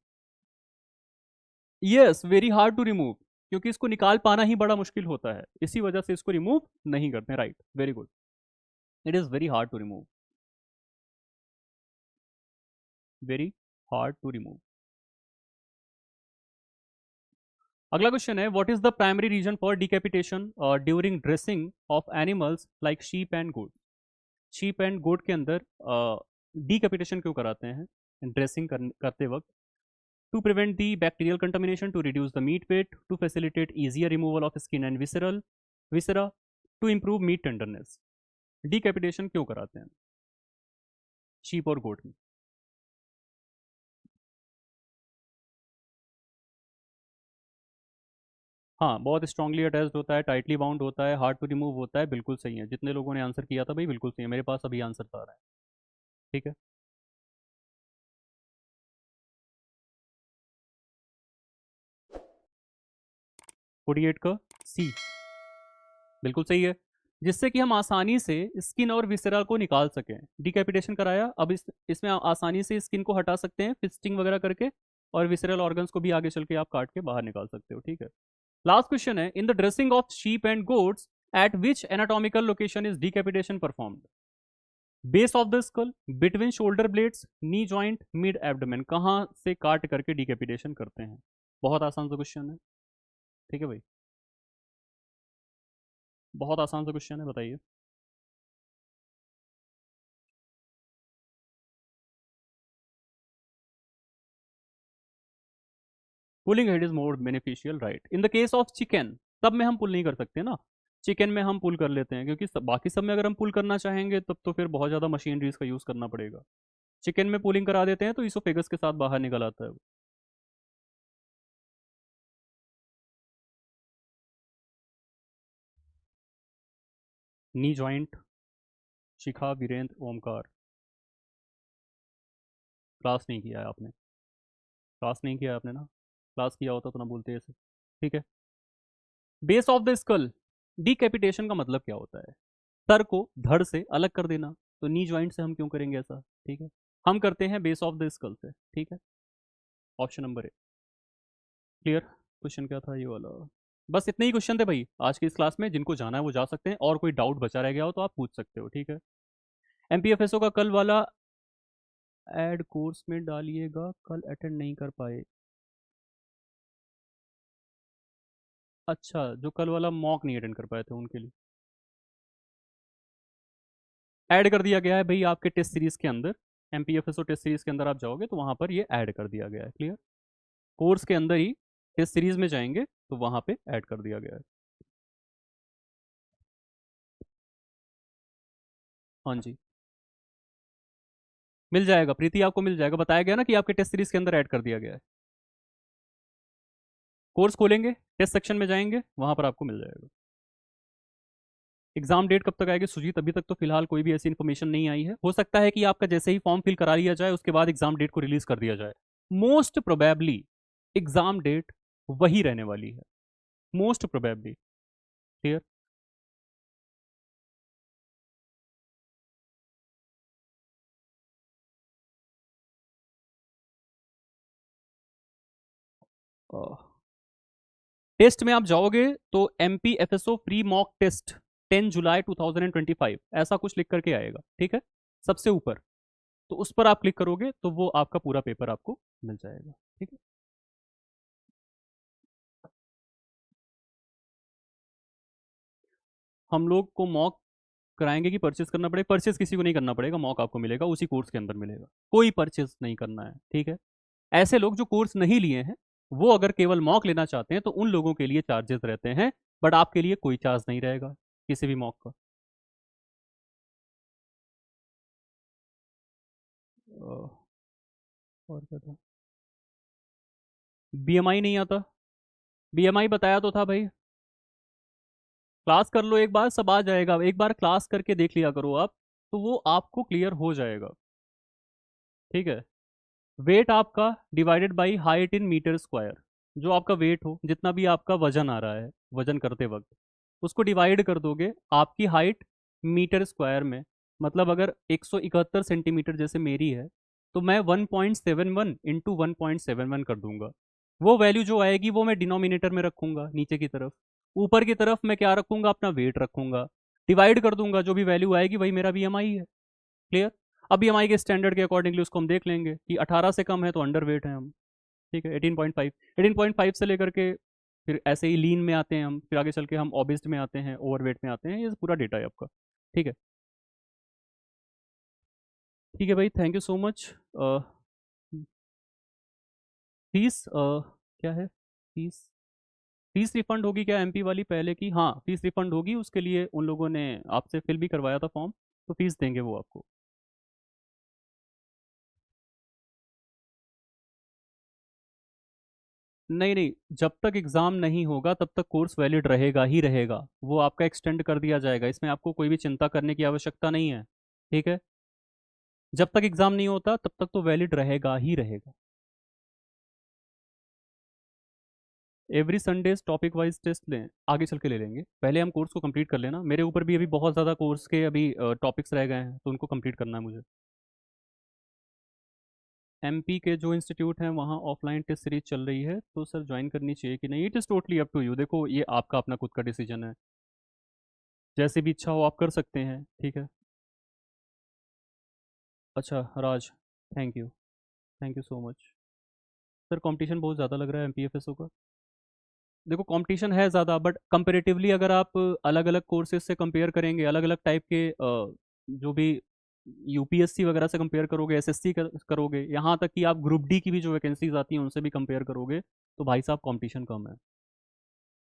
Yes, very hard to remove. क्योंकि इसको निकाल पाना ही बड़ा मुश्किल होता है, इसी वजह से इसको रिमूव नहीं करते। Right, very good. It is very hard to remove. Very hard to remove. अगला क्वेश्चन है, what is the primary reason for decapitation during dressing of animals like sheep and goat? Sheep and goat के अंदर decapitation क्यों कराते हैं dressing करते वक्त? To prevent the bacterial contamination, to reduce the meat weight, to facilitate easier removal of skin and viscera, to improve meat tenderness. Decapitation क्यों कराते हैं शीप और गोट में? हाँ, बहुत स्ट्रांगली अटैच्ड होता है, टाइटली बाउंड होता है, हार्ड टू रिमूव होता है। बिल्कुल सही है, जितने लोगों ने आंसर किया था भाई बिल्कुल सही है। मेरे पास अभी आंसर आ रहा है। ठीक है। 48 का सी बिल्कुल सही है। जिससे कि हम आसानी से स्किन और विसरा को निकाल सकें। डिकैपिटेशन कराया, अब इसमें आसानी से स्किन को हटा सकते हैं फिस्टिंग वगैरह करके, और विसरल ऑर्गन्स को भी आगे चल के आप काट के बाहर निकाल सकते हो। ठीक है। लास्ट क्वेश्चन है, in the dressing of sheep and goats eight which anatomical location is decapitation performed? Base of the skull, between shoulder blades, knee joint, mid abdomen. कहाँ से काट करके डिकैपिटेशन करते हैं? बहुत आसान सा क्वेश्चन है। ठीक है भाई, बहुत आसान सा क्वेश्चन है, बताइए। Pulling head is more beneficial, right. In the case of chicken, तब में हम पुल नहीं कर सकते ना। चिकन में हम पुल कर लेते हैं, क्योंकि बाकी सब में अगर हम पुल करना चाहेंगे तब तो फिर बहुत ज़्यादा मशीनरीज का यूज़ करना पड़ेगा। चिकन में पुलिंग करा देते हैं तो इसोफेगस के साथ बाहर निकल आता है वो। नी जॉइंट, शिखा, वीरेंद्र, ओमकार। क्लास नहीं किया है आपने? क्लास नहीं किया है आपने ना? क्लास किया होता तो ना बोलते ऐसे। ठीक है। Base of the skull, decapitation का मतलब क्या होता है? सर को धड़ से अलग कर देना। तो नी जॉइंट से हम क्यों करेंगे ऐसा? ठीक है। हम करते हैं बेस ऑफ द स्कल से। ठीक है। Option number A. Clear? Question क्या था ये वाला? बस इतने ही क्वेश्चन थे भाई आज की इस क्लास में। जिनको जाना है वो जा सकते हैं, और कोई डाउट बचा रह गया हो तो आप पूछ सकते हो। ठीक है। एमपीएफएसओ का कल वाला ऐड कोर्स में डालिएगा, कल अटेंड नहीं कर पाए। अच्छा, जो कल वाला मॉक नहीं अटेंड कर पाए थे उनके लिए ऐड कर दिया गया है भाई आपके टेस्ट सीरीज के अंदर। एमपीएफएसओ टेस्ट सीरीज के अंदर आप जाओगे तो वहां पर ये ऐड कर दिया गया है। क्लियर? कोर्स के अंदर ही टेस्ट सीरीज में जाएंगे तो वहां पे ऐड कर दिया गया है। हाँ जी, मिल जाएगा प्रीति, आपको मिल जाएगा। बताया गया ना कि आपके टेस्ट सीरीज के अंदर ऐड कर दिया गया है। कोर्स खोलेंगे, टेस्ट सेक्शन में जाएंगे, वहां पर आपको मिल जाएगा। एग्जाम डेट कब तक आएगी सुजीत? अभी तक तो फिलहाल कोई भी ऐसी इन्फॉर्मेशन नहीं आई है। हो सकता है कि आपका जैसे ही फॉर्म फिल करा लिया जाए उसके बाद एग्जाम डेट को रिलीज कर दिया जाए। मोस्ट प्रोबेबली एग्जाम डेट वही रहने वाली है, मोस्ट प्रोबेबली। क्लियर? टेस्ट में आप जाओगे तो MPFSO प्री मॉक टेस्ट 10 जुलाई 2025 ऐसा कुछ लिख करके आएगा। ठीक है, सबसे ऊपर। तो उस पर आप क्लिक करोगे तो वो आपका पूरा पेपर आपको मिल जाएगा। ठीक है। हम लोग को मॉक कराएंगे कि परचेस करना पड़ेगा? परचेस किसी को नहीं करना पड़ेगा, मॉक आपको मिलेगा, उसी कोर्स के अंदर मिलेगा। कोई परचेस नहीं करना है। ठीक है। ऐसे लोग जो कोर्स नहीं लिए हैं वो अगर केवल मॉक लेना चाहते हैं तो उन लोगों के लिए चार्जेस रहते हैं, बट आपके लिए कोई चार्ज नहीं रहेगा किसी भी मॉक का। अह, और क्या था? BMI नहीं आता? BMI बताया तो था भाई। क्लास कर लो एक बार, सब आ जाएगा। एक बार क्लास करके देख लिया करो आप, तो वो आपको क्लियर हो जाएगा। ठीक है। वेट आपका divided by height in metre square. जो आपका वेट हो, जितना भी आपका वजन आ रहा है वजन करते वक्त, उसको डिवाइड कर दोगे आपकी हाइट मीटर स्क्वायर में। मतलब अगर 171 सेंटीमीटर जैसे मेरी है, तो मैं 1.71 इंटू 1.71 कर दूंगा। वो वैल्यू जो आएगी वो मैं डिनोमिनेटर में रखूंगा नीचे की तरफ। ऊपर की तरफ मैं क्या रखूंगा? अपना वेट रखूंगा। डिवाइड कर दूंगा, जो भी वैल्यू आएगी वही मेरा BMI है। क्लियर? अब BMI के स्टैंडर्ड के अकॉर्डिंगली उसको हम देख लेंगे कि 18 से कम है तो अंडर वेट है हम। ठीक है। 18.5, 18.5 से लेकर के फिर ऐसे ही लीन में आते हैं हम, फिर आगे चल के हम ओबेस्ड में आते हैं, ओवरवेट में आते हैं। ये पूरा डेटा है आपका। ठीक है। ठीक है भाई, thank you so much. Fees क्या है? फीस, फीस रिफंड होगी क्या MP वाली पहले की? हाँ, फीस रिफंड होगी। उसके लिए उन लोगों ने आपसे फिल भी करवाया था फॉर्म, तो फीस देंगे वो आपको। नहीं नहीं, जब तक एग्ज़ाम नहीं होगा तब तक कोर्स वैलिड रहेगा ही रहेगा। वो आपका एक्सटेंड कर दिया जाएगा, इसमें आपको कोई भी चिंता करने की आवश्यकता नहीं है। ठीक है। जब तक एग्ज़ाम नहीं होता तब तक तो वैलिड रहेगा ही रहेगा। Every Sundays topic wise test लें, आगे चल के ले लेंगे। पहले हम कोर्स को कंप्लीट कर लेना। मेरे ऊपर भी अभी बहुत ज़्यादा कोर्स के अभी टॉपिक्स रह गए हैं, तो उनको कंप्लीट करना है मुझे। MP के जो इंस्टीट्यूट हैं वहाँ ऑफलाइन टेस्ट सीरीज चल रही है, तो सर ज्वाइन करनी चाहिए कि नहीं? It is totally up to you. देखो, ये आपका अपना खुद का डिसीजन है। जैसे भी इच्छा हो आप कर सकते हैं। ठीक है। अच्छा Raj, thank you, thank you so much. Sir competition बहुत ज़्यादा लग रहा है MPFSO का। देखो, कंपटीशन है ज़्यादा, बट कंपेरेटिवली अगर आप अलग अलग कोर्सेज से कंपेयर करेंगे, अलग अलग टाइप के जो भी UPSC वगैरह से कंपेयर करोगे, SSC करोगे, यहाँ तक कि आप ग्रुप डी की भी जो वैकेंसीज आती हैं उनसे भी कंपेयर करोगे, तो भाई साहब कंपटीशन कम है।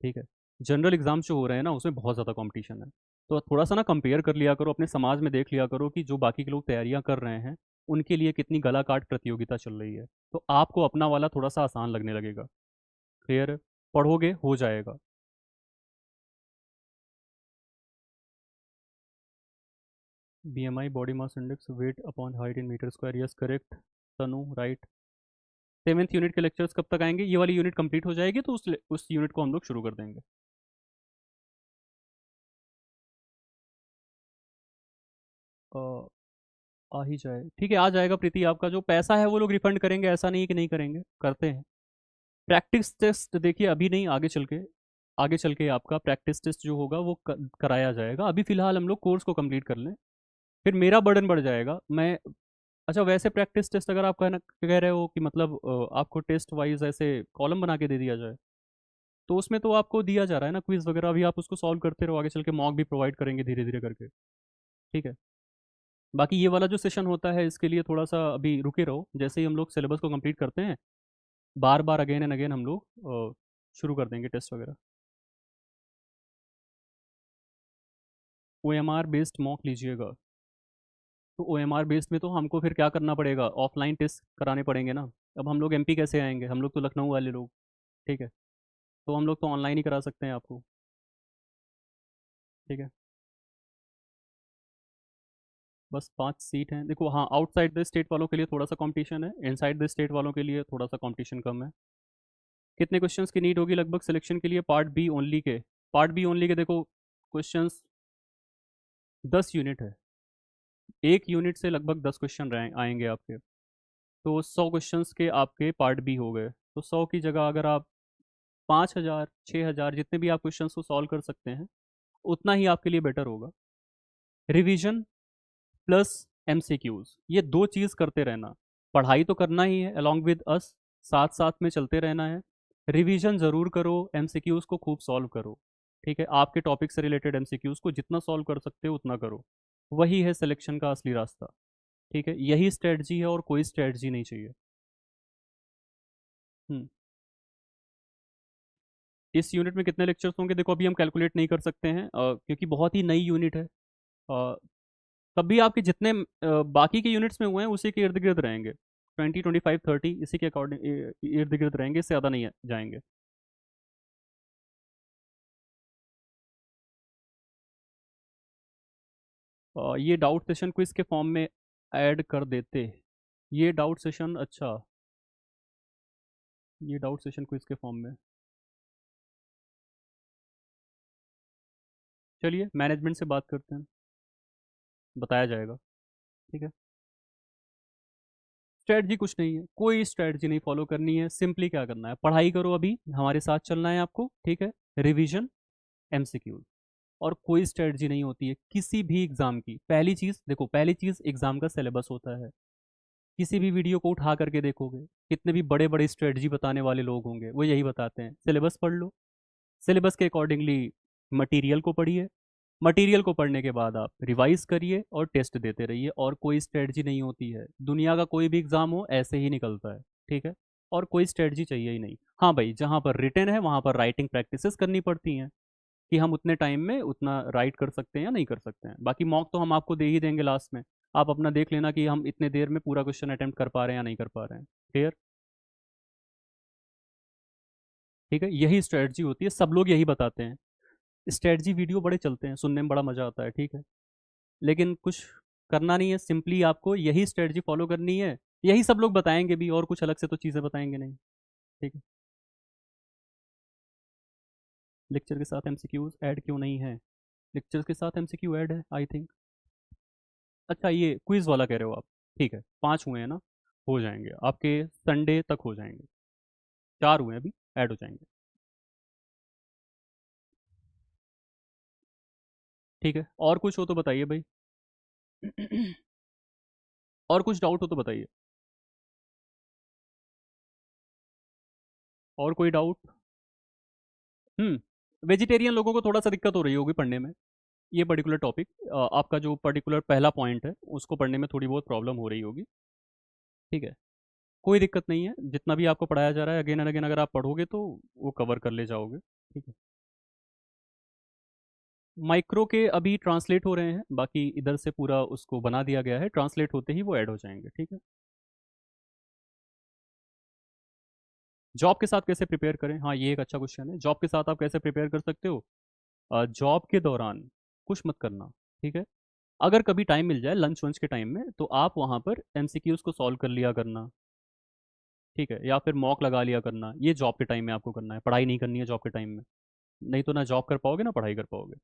ठीक है। जनरल एग्जाम जो हो रहे हैं ना उसमें बहुत ज़्यादा कंपटीशन है। तो थोड़ा सा ना कंपेयर कर लिया करो, अपने समाज में देख लिया करो कि जो बाकी के लोग तैयारियां कर रहे हैं उनके लिए कितनी गला काट प्रतियोगिता चल रही है। तो आपको अपना वाला थोड़ा सा आसान लगने लगेगा। क्लियर है? पढ़ोगे हो जाएगा। BMI body mass index weight upon height in metre square, yes correct. Tanu right. 7th unit के लेक्चर्स कब तक आएंगे? ये वाली यूनिट कंप्लीट हो जाएगी तो उस यूनिट को हम लोग शुरू कर देंगे। अ, आ ही जाए, ठीक है, आ जाएगा प्रीति। आपका जो पैसा है वो लोग रिफंड करेंगे, ऐसा नहीं है कि नहीं करेंगे, करते हैं। प्रैक्टिस टेस्ट देखिए अभी नहीं, आगे चल के आपका प्रैक्टिस टेस्ट जो होगा वो कराया जाएगा। अभी फिलहाल हम लोग कोर्स को कंप्लीट कर लें, फिर मेरा बर्डन बढ़ जाएगा। मैं अच्छा, वैसे प्रैक्टिस टेस्ट अगर आप कह रहे हो कि मतलब आपको टेस्ट वाइज ऐसे कॉलम बना के दे दिया जाए, तो उसमें तो आपको दिया जा रहा है ना क्विज वगैरह, अभी आप उसको सॉल्व करते रहो, आगे चल के मॉक भी प्रोवाइड करेंगे धीरे धीरे करके। ठीक है। बाकी ये वाला जो सेशन होता है इसके लिए थोड़ा सा अभी रुके रहो, जैसे ही हम लोग सिलेबस को कंप्लीट करते हैं बार बार अगेन एंड अगेन हम लोग शुरू कर देंगे टेस्ट वगैरह। OMR बेस्ड मॉक लीजिएगा, तो OMR बेस्ड में तो हमको फिर क्या करना पड़ेगा, ऑफलाइन टेस्ट कराने पड़ेंगे ना। अब हम लोग MP कैसे आएंगे, हम लोग तो लखनऊ वाले लोग। ठीक है, तो हम लोग तो ऑनलाइन ही करा सकते हैं आपको। ठीक है, बस 5 सीट हैं। देखो हाँ, आउटसाइड द स्टेट वालों के लिए थोड़ा सा कंपटीशन है, इनसाइड द स्टेट वालों के लिए थोड़ा सा कंपटीशन कम है। कितने क्वेश्चंस की नीड होगी लगभग सिलेक्शन के लिए पार्ट बी ओनली के? पार्ट बी ओनली के देखो क्वेश्चंस 10 यूनिट है, एक यूनिट से लगभग 10 क्वेश्चन आएंगे आपके। तो 100 क्वेश्चंस के आपके पार्ट बी हो गए, तो 100 की जगह अगर आप 5,000 6,000 जितने भी आप क्वेश्चंस को सॉल्व कर सकते हैं उतना ही आपके लिए बेटर होगा। रिवीजन प्लस MCQs, ये दो चीज़ करते रहना। पढ़ाई तो करना ही है अलॉन्ग विद अस, साथ साथ में चलते रहना है। रिवीजन ज़रूर करो, MCQs को खूब सॉल्व करो। ठीक है, आपके टॉपिक से रिलेटेड MCQs को जितना सॉल्व कर सकते हो उतना करो, वही है सिलेक्शन का असली रास्ता। ठीक है, यही स्ट्रेटजी है और कोई स्ट्रेटजी नहीं चाहिए। हम्म इस यूनिट में कितने लेक्चर्स होंगे देखो अभी हम कैलकुलेट नहीं कर सकते हैं, क्योंकि बहुत ही नई यूनिट है। तब भी आपके जितने बाकी के यूनिट्स में हुए हैं उसी के इर्द गिर्द रहेंगे, 20 25 30 इसी के अकॉर्डिंग इर्द गिर्द रहेंगे, इससे ज़्यादा नहीं जाएंगे। ये डाउट सेशन क्विज के फॉर्म में ऐड कर देते। ये डाउट सेशन, अच्छा, ये डाउट सेशन क्विज के फॉर्म में, चलिए मैनेजमेंट से बात करते हैं, बताया जाएगा। ठीक है, स्ट्रेटजी कुछ नहीं है, कोई स्ट्रेटजी नहीं फॉलो करनी है, सिंपली क्या करना है, पढ़ाई करो, अभी हमारे साथ चलना है आपको। ठीक है, रिवीजन, MCQ, और कोई स्ट्रेटजी नहीं होती है किसी भी एग्जाम की। पहली चीज़ देखो, पहली चीज़ एग्जाम का सिलेबस होता है। किसी भी वीडियो को उठा करके देखोगे, कितने भी बड़े बड़े स्ट्रेटजी बताने वाले लोग होंगे वो यही बताते हैं, सिलेबस पढ़ लो, सिलेबस के अकॉर्डिंगली मटेरियल को पढ़िए, मटेरियल को पढ़ने के बाद आप रिवाइज करिए और टेस्ट देते रहिए, और कोई स्ट्रेटजी नहीं होती है। दुनिया का कोई भी एग्जाम हो ऐसे ही निकलता है। ठीक है, और कोई स्ट्रेटजी चाहिए ही नहीं। हाँ भाई, जहाँ पर रिटन है वहाँ पर राइटिंग प्रैक्टिसेस करनी पड़ती हैं, कि हम उतने टाइम में उतना राइट कर सकते हैं या नहीं कर सकते हैं। बाकी मॉक तो हम आपको दे ही देंगे लास्ट में, आप अपना देख लेना कि हम इतने देर में पूरा क्वेश्चन अटेम्प्ट कर पा रहे हैं या नहीं कर पा रहे हैं। क्लियर? ठीक है, यही स्ट्रेटजी होती है, सब लोग यही बताते हैं। स्ट्रेटजी वीडियो बड़े चलते हैं, सुनने में बड़ा मजा आता है। ठीक है, लेकिन कुछ करना नहीं है, सिंपली आपको यही स्ट्रेटजी फॉलो करनी है, यही सब लोग बताएंगे भी, और कुछ अलग से तो चीज़ें बताएंगे नहीं। ठीक है, लेक्चर के साथ MCQs ऐड क्यों नहीं है? लेक्चर के साथ MCQ ऐड है आई थिंक। अच्छा, ये क्विज वाला कह रहे हो आप? ठीक है, 5 हुए हैं ना, हो जाएंगे आपके, संडे तक हो जाएंगे। 4 हुए हैं अभी, ऐड हो जाएंगे। ठीक है, और कुछ हो तो बताइए भाई। और कुछ डाउट हो तो बताइए। और कोई डाउट? वेजिटेरियन लोगों को थोड़ा सा दिक्कत हो रही होगी पढ़ने में, ये पर्टिकुलर टॉपिक, आपका जो पर्टिकुलर पहला पॉइंट है उसको पढ़ने में थोड़ी बहुत प्रॉब्लम हो रही होगी। ठीक है, कोई दिक्कत नहीं है, जितना भी आपको पढ़ाया जा रहा है अगेन एंड अगेन अगर आप पढ़ोगे तो वो कवर कर ले जाओगे। ठीक है, माइक्रो के अभी ट्रांसलेट हो रहे हैं, बाकी इधर से पूरा उसको बना दिया गया है, ट्रांसलेट होते ही वो ऐड हो जाएंगे। ठीक है, जॉब के साथ कैसे प्रिपेयर करें, हाँ ये एक अच्छा क्वेश्चन है, जॉब के साथ आप कैसे प्रिपेयर कर सकते हो? जॉब के दौरान कुछ मत करना। ठीक है, अगर कभी टाइम मिल जाए लंच वंच के टाइम में तो आप वहाँ पर एमसीक्यूज को सॉल्व कर लिया करना, ठीक है, या फिर मॉक लगा लिया करना। ये जॉब के टाइम में आपको करना है, पढ़ाई नहीं करनी है जॉब के टाइम में। नहीं तो ना जॉब कर पाओगे ना पढ़ाई कर पाओगे।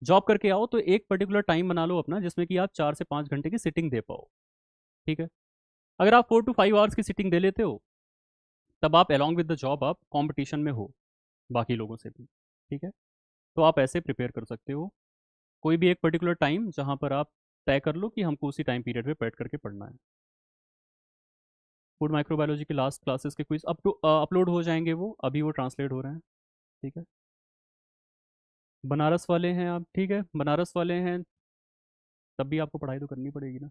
जॉब करके आओ तो एक पर्टिकुलर टाइम बना लो अपना जिसमें कि आप 4 से 5 घंटे की सिटिंग दे पाओ, ठीक है। अगर आप 4 to 5 आवर्स की सिटिंग दे लेते हो तब आप अलॉन्ग विद द जॉब आप कंपटीशन में हो बाकी लोगों से भी, ठीक है। तो आप ऐसे प्रिपेयर कर सकते हो कोई भी एक पर्टिकुलर टाइम जहाँ पर आप तय कर लो कि हमको उसी टाइम पीरियड में बैठ करके पढ़ना है। फूड माइक्रोबायोलॉजी के लास्ट क्लासेस के क्विज अपलोड हो जाएंगे, वो अभी वो ट्रांसलेट हो रहे हैं, ठीक है। बनारस वाले हैं आप, ठीक है, बनारस वाले हैं तब भी आपको पढ़ाई तो करनी पड़ेगी ना।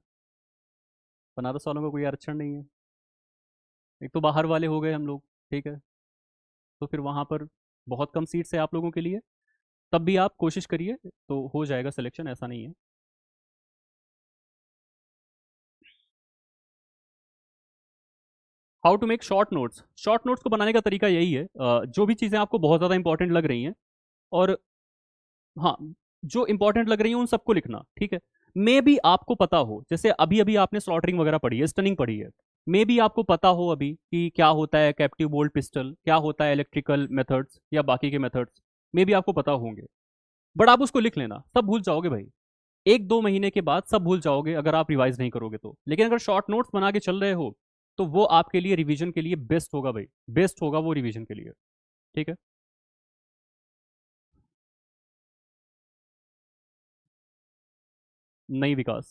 बनारस वालों का कोई आरक्षण नहीं है, एक तो बाहर वाले हो गए हम लोग, ठीक है। तो फिर वहाँ पर बहुत कम सीट्स है आप लोगों के लिए, तब भी आप कोशिश करिए तो हो जाएगा सिलेक्शन, ऐसा नहीं है। How to make short notes, short notes को बनाने का तरीका यही है, जो भी चीज़ें आपको बहुत ज़्यादा इंपॉर्टेंट लग रही हैं, और हाँ, जो इंपॉर्टेंट लग रही है उन सबको लिखना, ठीक है। मे भी आपको पता हो, जैसे अभी अभी आपने स्लॉटरिंग वगैरह पढ़ी है, स्टनिंग पढ़ी है, मे भी आपको पता हो अभी कि क्या होता है कैप्टिव बोल्ट पिस्टल, क्या होता है इलेक्ट्रिकल मेथड्स या बाकी के मेथड्स, मे भी आपको पता होंगे, बट आप उसको लिख लेना, सब भूल जाओगे भाई। 1-2 महीने के बाद सब भूल जाओगे अगर आप रिवाइज नहीं करोगे तो। लेकिन अगर शॉर्ट नोट्स बना के चल रहे हो तो वो आपके लिए रिवीजन के लिए बेस्ट होगा भाई, बेस्ट होगा वो रिवीजन के लिए, ठीक है। नहीं विकास,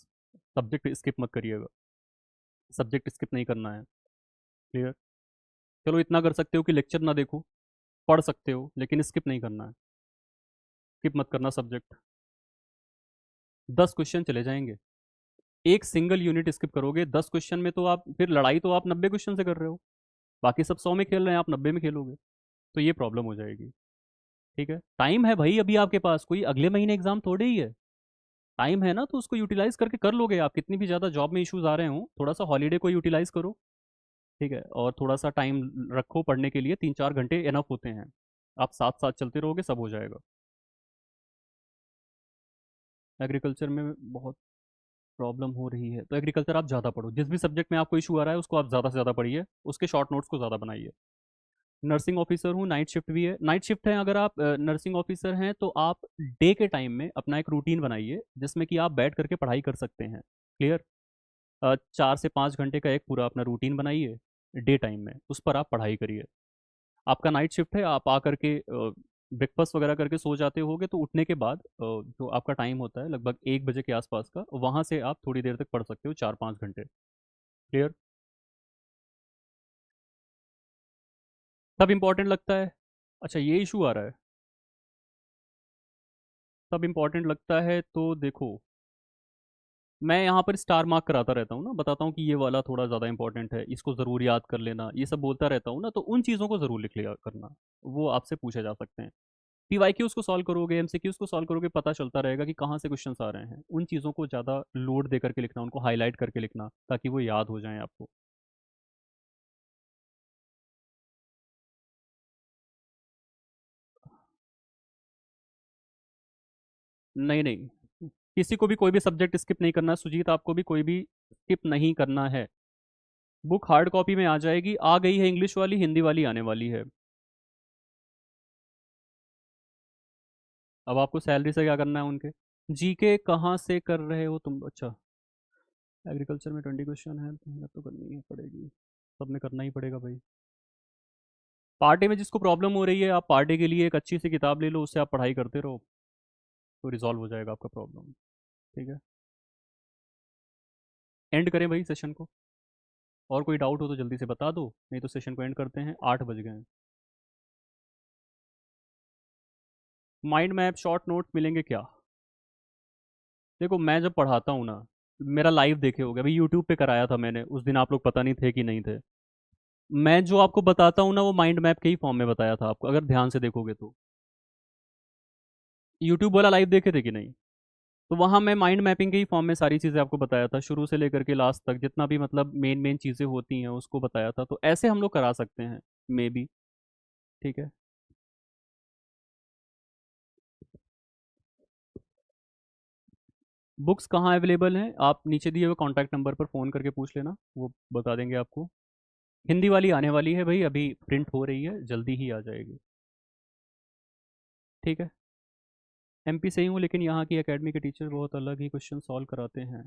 सब्जेक्ट स्किप मत करिएगा, सब्जेक्ट स्किप नहीं करना है, क्लियर। चलो इतना कर सकते हो कि लेक्चर ना देखो, पढ़ सकते हो लेकिन स्किप नहीं करना है, स्किप मत करना सब्जेक्ट। 10 क्वेश्चन चले जाएंगे, एक सिंगल यूनिट स्किप करोगे 10 क्वेश्चन में तो आप फिर लड़ाई तो आप 90 क्वेश्चन से कर रहे हो, बाकी सब 100 में खेल रहे हैं, आप 90 में खेलोगे, तो ये प्रॉब्लम हो जाएगी, ठीक है। टाइम है भाई अभी आपके पास, कोई अगले महीने एग्जाम थोड़े ही है, टाइम है ना, तो उसको यूटिलाइज करके कर लोगे आप। कितनी भी ज़्यादा जॉब में इश्यूज आ रहे हो, थोड़ा सा हॉलीडे को यूटिलाइज करो, ठीक है, और थोड़ा सा टाइम रखो पढ़ने के लिए, 3-4 घंटे इनफ होते हैं, आप साथ साथ चलते रहोगे सब हो जाएगा। एग्रीकल्चर में बहुत प्रॉब्लम हो रही है तो एग्रीकल्चर आप ज़्यादा पढ़ो, जिस भी सब्जेक्ट में आपको इशू आ रहा है उसको आप ज़्यादा से ज़्यादा पढ़िए, उसके शॉर्ट नोट्स को ज़्यादा बनाइए। नर्सिंग ऑफिसर हूँ, नाइट शिफ्ट भी है, नाइट शिफ्ट है, अगर आप नर्सिंग ऑफिसर हैं तो आप डे के टाइम में अपना एक रूटीन बनाइए जिसमें कि आप बैठ करके पढ़ाई कर सकते हैं, क्लियर। 4 से 5 घंटे का एक पूरा अपना रूटीन बनाइए डे टाइम में, उस पर आप पढ़ाई करिए। आपका नाइट शिफ्ट है, आप आ करके ब्रेकफास्ट वगैरह करके सो जाते होगे, तो उठने के बाद जो आपका टाइम होता है लगभग 1 बजे के आसपास का, वहाँ से आप थोड़ी देर तक पढ़ सकते हो, 4-5 घंटे, क्लियर। सब इंपॉर्टेंट लगता है, अच्छा ये इशू आ रहा है, सब इंपॉर्टेंट लगता है तो देखो, मैं यहाँ पर स्टार मार्क कराता रहता हूँ ना, बताता हूँ कि ये वाला थोड़ा ज़्यादा इंपॉर्टेंट है, इसको ज़रूर याद कर लेना, ये सब बोलता रहता हूँ ना, तो उन चीज़ों को ज़रूर लिख लिया करना, वो आपसे पूछे जा सकते हैं। पीवाईक्यूज को सॉल्व करोगे, एमसीक्यूज को सॉल्व करोगे, पता चलता रहेगा कि कहाँ से क्वेश्चंस आ रहे हैं, उन चीज़ों को ज़्यादा लोड दे करके लिखना, उनको हाईलाइट करके लिखना ताकि वो याद हो जाएं आपको। नहीं नहीं, किसी को भी कोई भी सब्जेक्ट स्किप नहीं करना है सुजीत, आपको भी कोई भी स्किप नहीं करना है। बुक हार्ड कॉपी में आ जाएगी, आ गई है इंग्लिश वाली, हिंदी वाली आने वाली है। अब आपको सैलरी से क्या करना है उनके। जीके कहाँ से कर रहे हो तुम, अच्छा। एग्रीकल्चर में 20 क्वेश्चन है तो मेहनत तो करनी ही पड़ेगी, सब में करना ही पड़ेगा भाई। पार्टी में जिसको प्रॉब्लम हो रही है, आप पार्टी के लिए एक अच्छी सी किताब ले लो, उससे आप पढ़ाई करते रहो, तो रिजॉल्व हो जाएगा आपका प्रॉब्लम, ठीक है। एंड करें भाई सेशन को, और कोई डाउट हो तो जल्दी से बता दो, नहीं तो सेशन को एंड करते हैं, 8 बज गए हैं। माइंड मैप शॉर्ट नोट्स मिलेंगे क्या, देखो मैं जब पढ़ाता हूँ ना, मेरा लाइव देखे होगे, अभी यूट्यूब पे कराया था मैंने उस दिन, आप लोग पता नहीं थे कि नहीं थे। मैं जो आपको बताता हूँ ना वो माइंड मैप के ही फॉर्म में बताया था आपको, अगर ध्यान से देखोगे तो। यूट्यूब वाला लाइव देखे थे कि नहीं, तो वहाँ मैं माइंड मैपिंग के ही फॉर्म में सारी चीज़ें आपको बताया था, शुरू से लेकर के लास्ट तक जितना भी मतलब मेन मेन चीज़ें होती हैं उसको बताया था, तो ऐसे हम लोग करा सकते हैं, मे बी, ठीक है। बुक्स कहाँ अवेलेबल हैं, आप नीचे दिए हुए कॉन्टैक्ट नंबर पर फ़ोन करके पूछ लेना, वो बता देंगे आपको। हिंदी वाली आने वाली है भाई, अभी प्रिंट हो रही है, जल्दी ही आ जाएगी। ठीक है। एमपी से ही हूँ, लेकिन यहाँ की एकेडमी के टीचर बहुत अलग ही क्वेश्चन सॉल्व कराते हैं।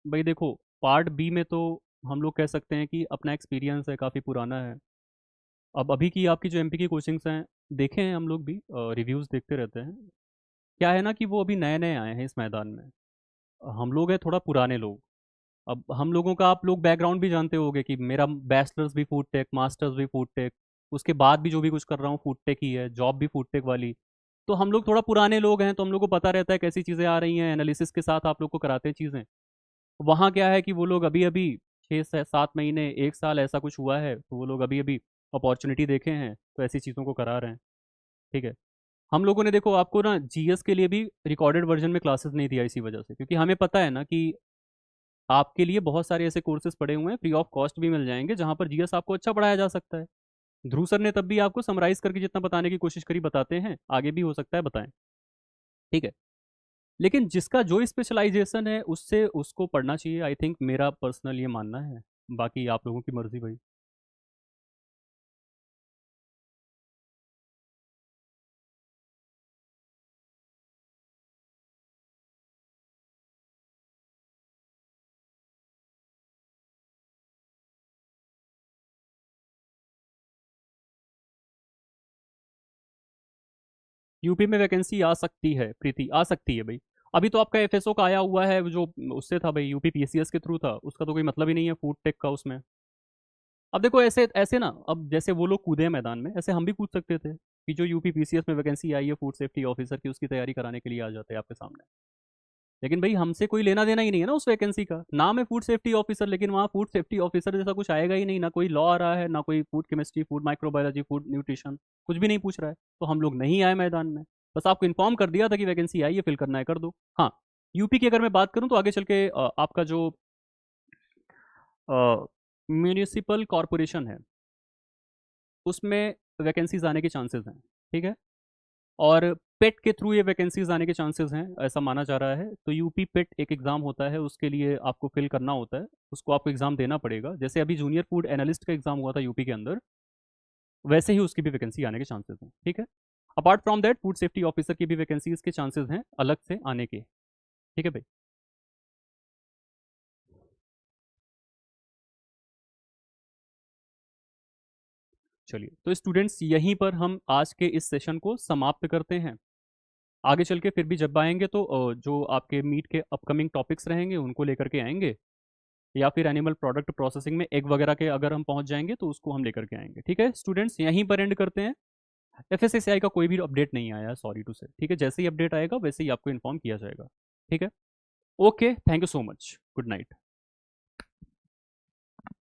भाई देखो, पार्ट बी में तो हम लोग कह सकते हैं कि अपना एक्सपीरियंस है, काफ़ी पुराना है। अब अभी की आपकी जो एमपी की कोचिंग्स हैं, देखे हैं हम लोग भी, रिव्यूज़ देखते रहते हैं। क्या है ना कि वो अभी नए नए आए हैं इस मैदान में, हम लोग हैं थोड़ा पुराने लोग। अब हम लोगों का आप लोग बैकग्राउंड भी जानते होंगे कि मेरा बैचलर्स भी फूड टेक, मास्टर्स भी फूड टेक, उसके बाद भी जो भी कुछ कर रहा हूँ फूड टेक ही है, जॉब भी फूड टेक वाली। तो हम लोग थोड़ा पुराने लोग हैं, तो हम लोग को पता रहता है कैसी चीज़ें आ रही हैं, एनालिसिस के साथ आप लोग को कराते हैं चीज़ें। वहाँ क्या है कि वो लोग अभी अभी 6 से 7 महीने 1 साल ऐसा कुछ हुआ है, तो वो लोग अभी अभी अपॉर्चुनिटी देखे हैं, तो ऐसी चीज़ों को करा रहे हैं। ठीक है। हम लोगों ने देखो आपको ना जीएस के लिए भी रिकॉर्डेड वर्जन में क्लासेस नहीं दिया इसी वजह से, क्योंकि हमें पता है ना कि आपके लिए बहुत सारे ऐसे कोर्सेज पड़े हुए हैं, फ्री ऑफ कॉस्ट भी मिल जाएंगे, जहाँ पर जीएस आपको अच्छा पढ़ाया जा सकता है। ध्रुव सर ने तब भी आपको समराइज करके जितना बताने की कोशिश करी बताते हैं, आगे भी हो सकता है बताएं। ठीक है। लेकिन जिसका जो स्पेशलाइजेशन है उससे उसको पढ़ना चाहिए, आई थिंक, मेरा पर्सनल ये मानना है। बाकी आप लोगों की मर्जी भाई। यूपी में वैकेंसी आ सकती है प्रीति, आ सकती है भाई। अभी तो आपका एफएसओ का आया हुआ है, जो उससे था भाई, यूपी पीसीएस के थ्रू था, उसका तो कोई मतलब ही नहीं है फूड टेक का उसमें। अब देखो ऐसे ऐसे ना, अब जैसे वो लोग कूदे हैं मैदान में, ऐसे हम भी कूद सकते थे कि जो यूपी पीसीएस में वैकेंसी आई है फूड सेफ्टी ऑफिसर की, उसकी तैयारी कराने के लिए आ जाते हैं आपके सामने। लेकिन भाई हमसे कोई लेना देना ही नहीं है ना उस वैकेंसी का, नाम है फूड सेफ्टी ऑफिसर, लेकिन वहाँ फूड सेफ्टी ऑफिसर जैसा कुछ आएगा ही नहीं, ना कोई लॉ आ रहा है, ना कोई food chemistry, food microbiology, food nutrition, कुछ भी नहीं पूछ रहा है। तो हम लोग नहीं आए मैदान में, बस आपको इन्फॉर्म कर दिया था कि वैकेंसी आई है, फिल करना है कर दो। हाँ, यूपी की अगर मैं बात करूँ तो आगे चल के आपका जो म्यूनिसिपल कॉरपोरेशन है, उसमें वैकेंसीज आने के चांसेस हैं। ठीक है। और पेट के थ्रू ये वैकेंसीज आने के चांसेस हैं, ऐसा माना जा रहा है। तो यूपी पेट एक एग्ज़ाम होता है, उसके लिए आपको फिल करना होता है, उसको आपको एग्ज़ाम देना पड़ेगा, जैसे अभी जूनियर फूड एनालिस्ट का एग्ज़ाम हुआ था यूपी के अंदर, वैसे ही उसकी भी वैकेंसी आने के चांसेस हैं। ठीक है। Apart from that food safety officer की भी वैकेंसीज के चांसेस हैं अलग से आने के। ठीक है भाई। चलिए, तो स्टूडेंट्स यहीं पर हम आज के इस सेशन को समाप्त करते हैं। आगे चल के फिर भी जब आएंगे तो जो आपके मीट के अपकमिंग टॉपिक्स रहेंगे उनको लेकर के आएंगे, या फिर एनिमल प्रोडक्ट प्रोसेसिंग में एग वगैरह के अगर हम पहुंच जाएंगे तो उसको हम लेकर के आएंगे। ठीक है स्टूडेंट्स, यहीं पर एंड करते हैं। एफएसएसआई का कोई भी अपडेट नहीं आया है, सॉरी टू से। ठीक है, जैसे ही अपडेट आएगा वैसे ही आपको इन्फॉर्म किया जाएगा। ठीक है। Okay, thank you so much, good night.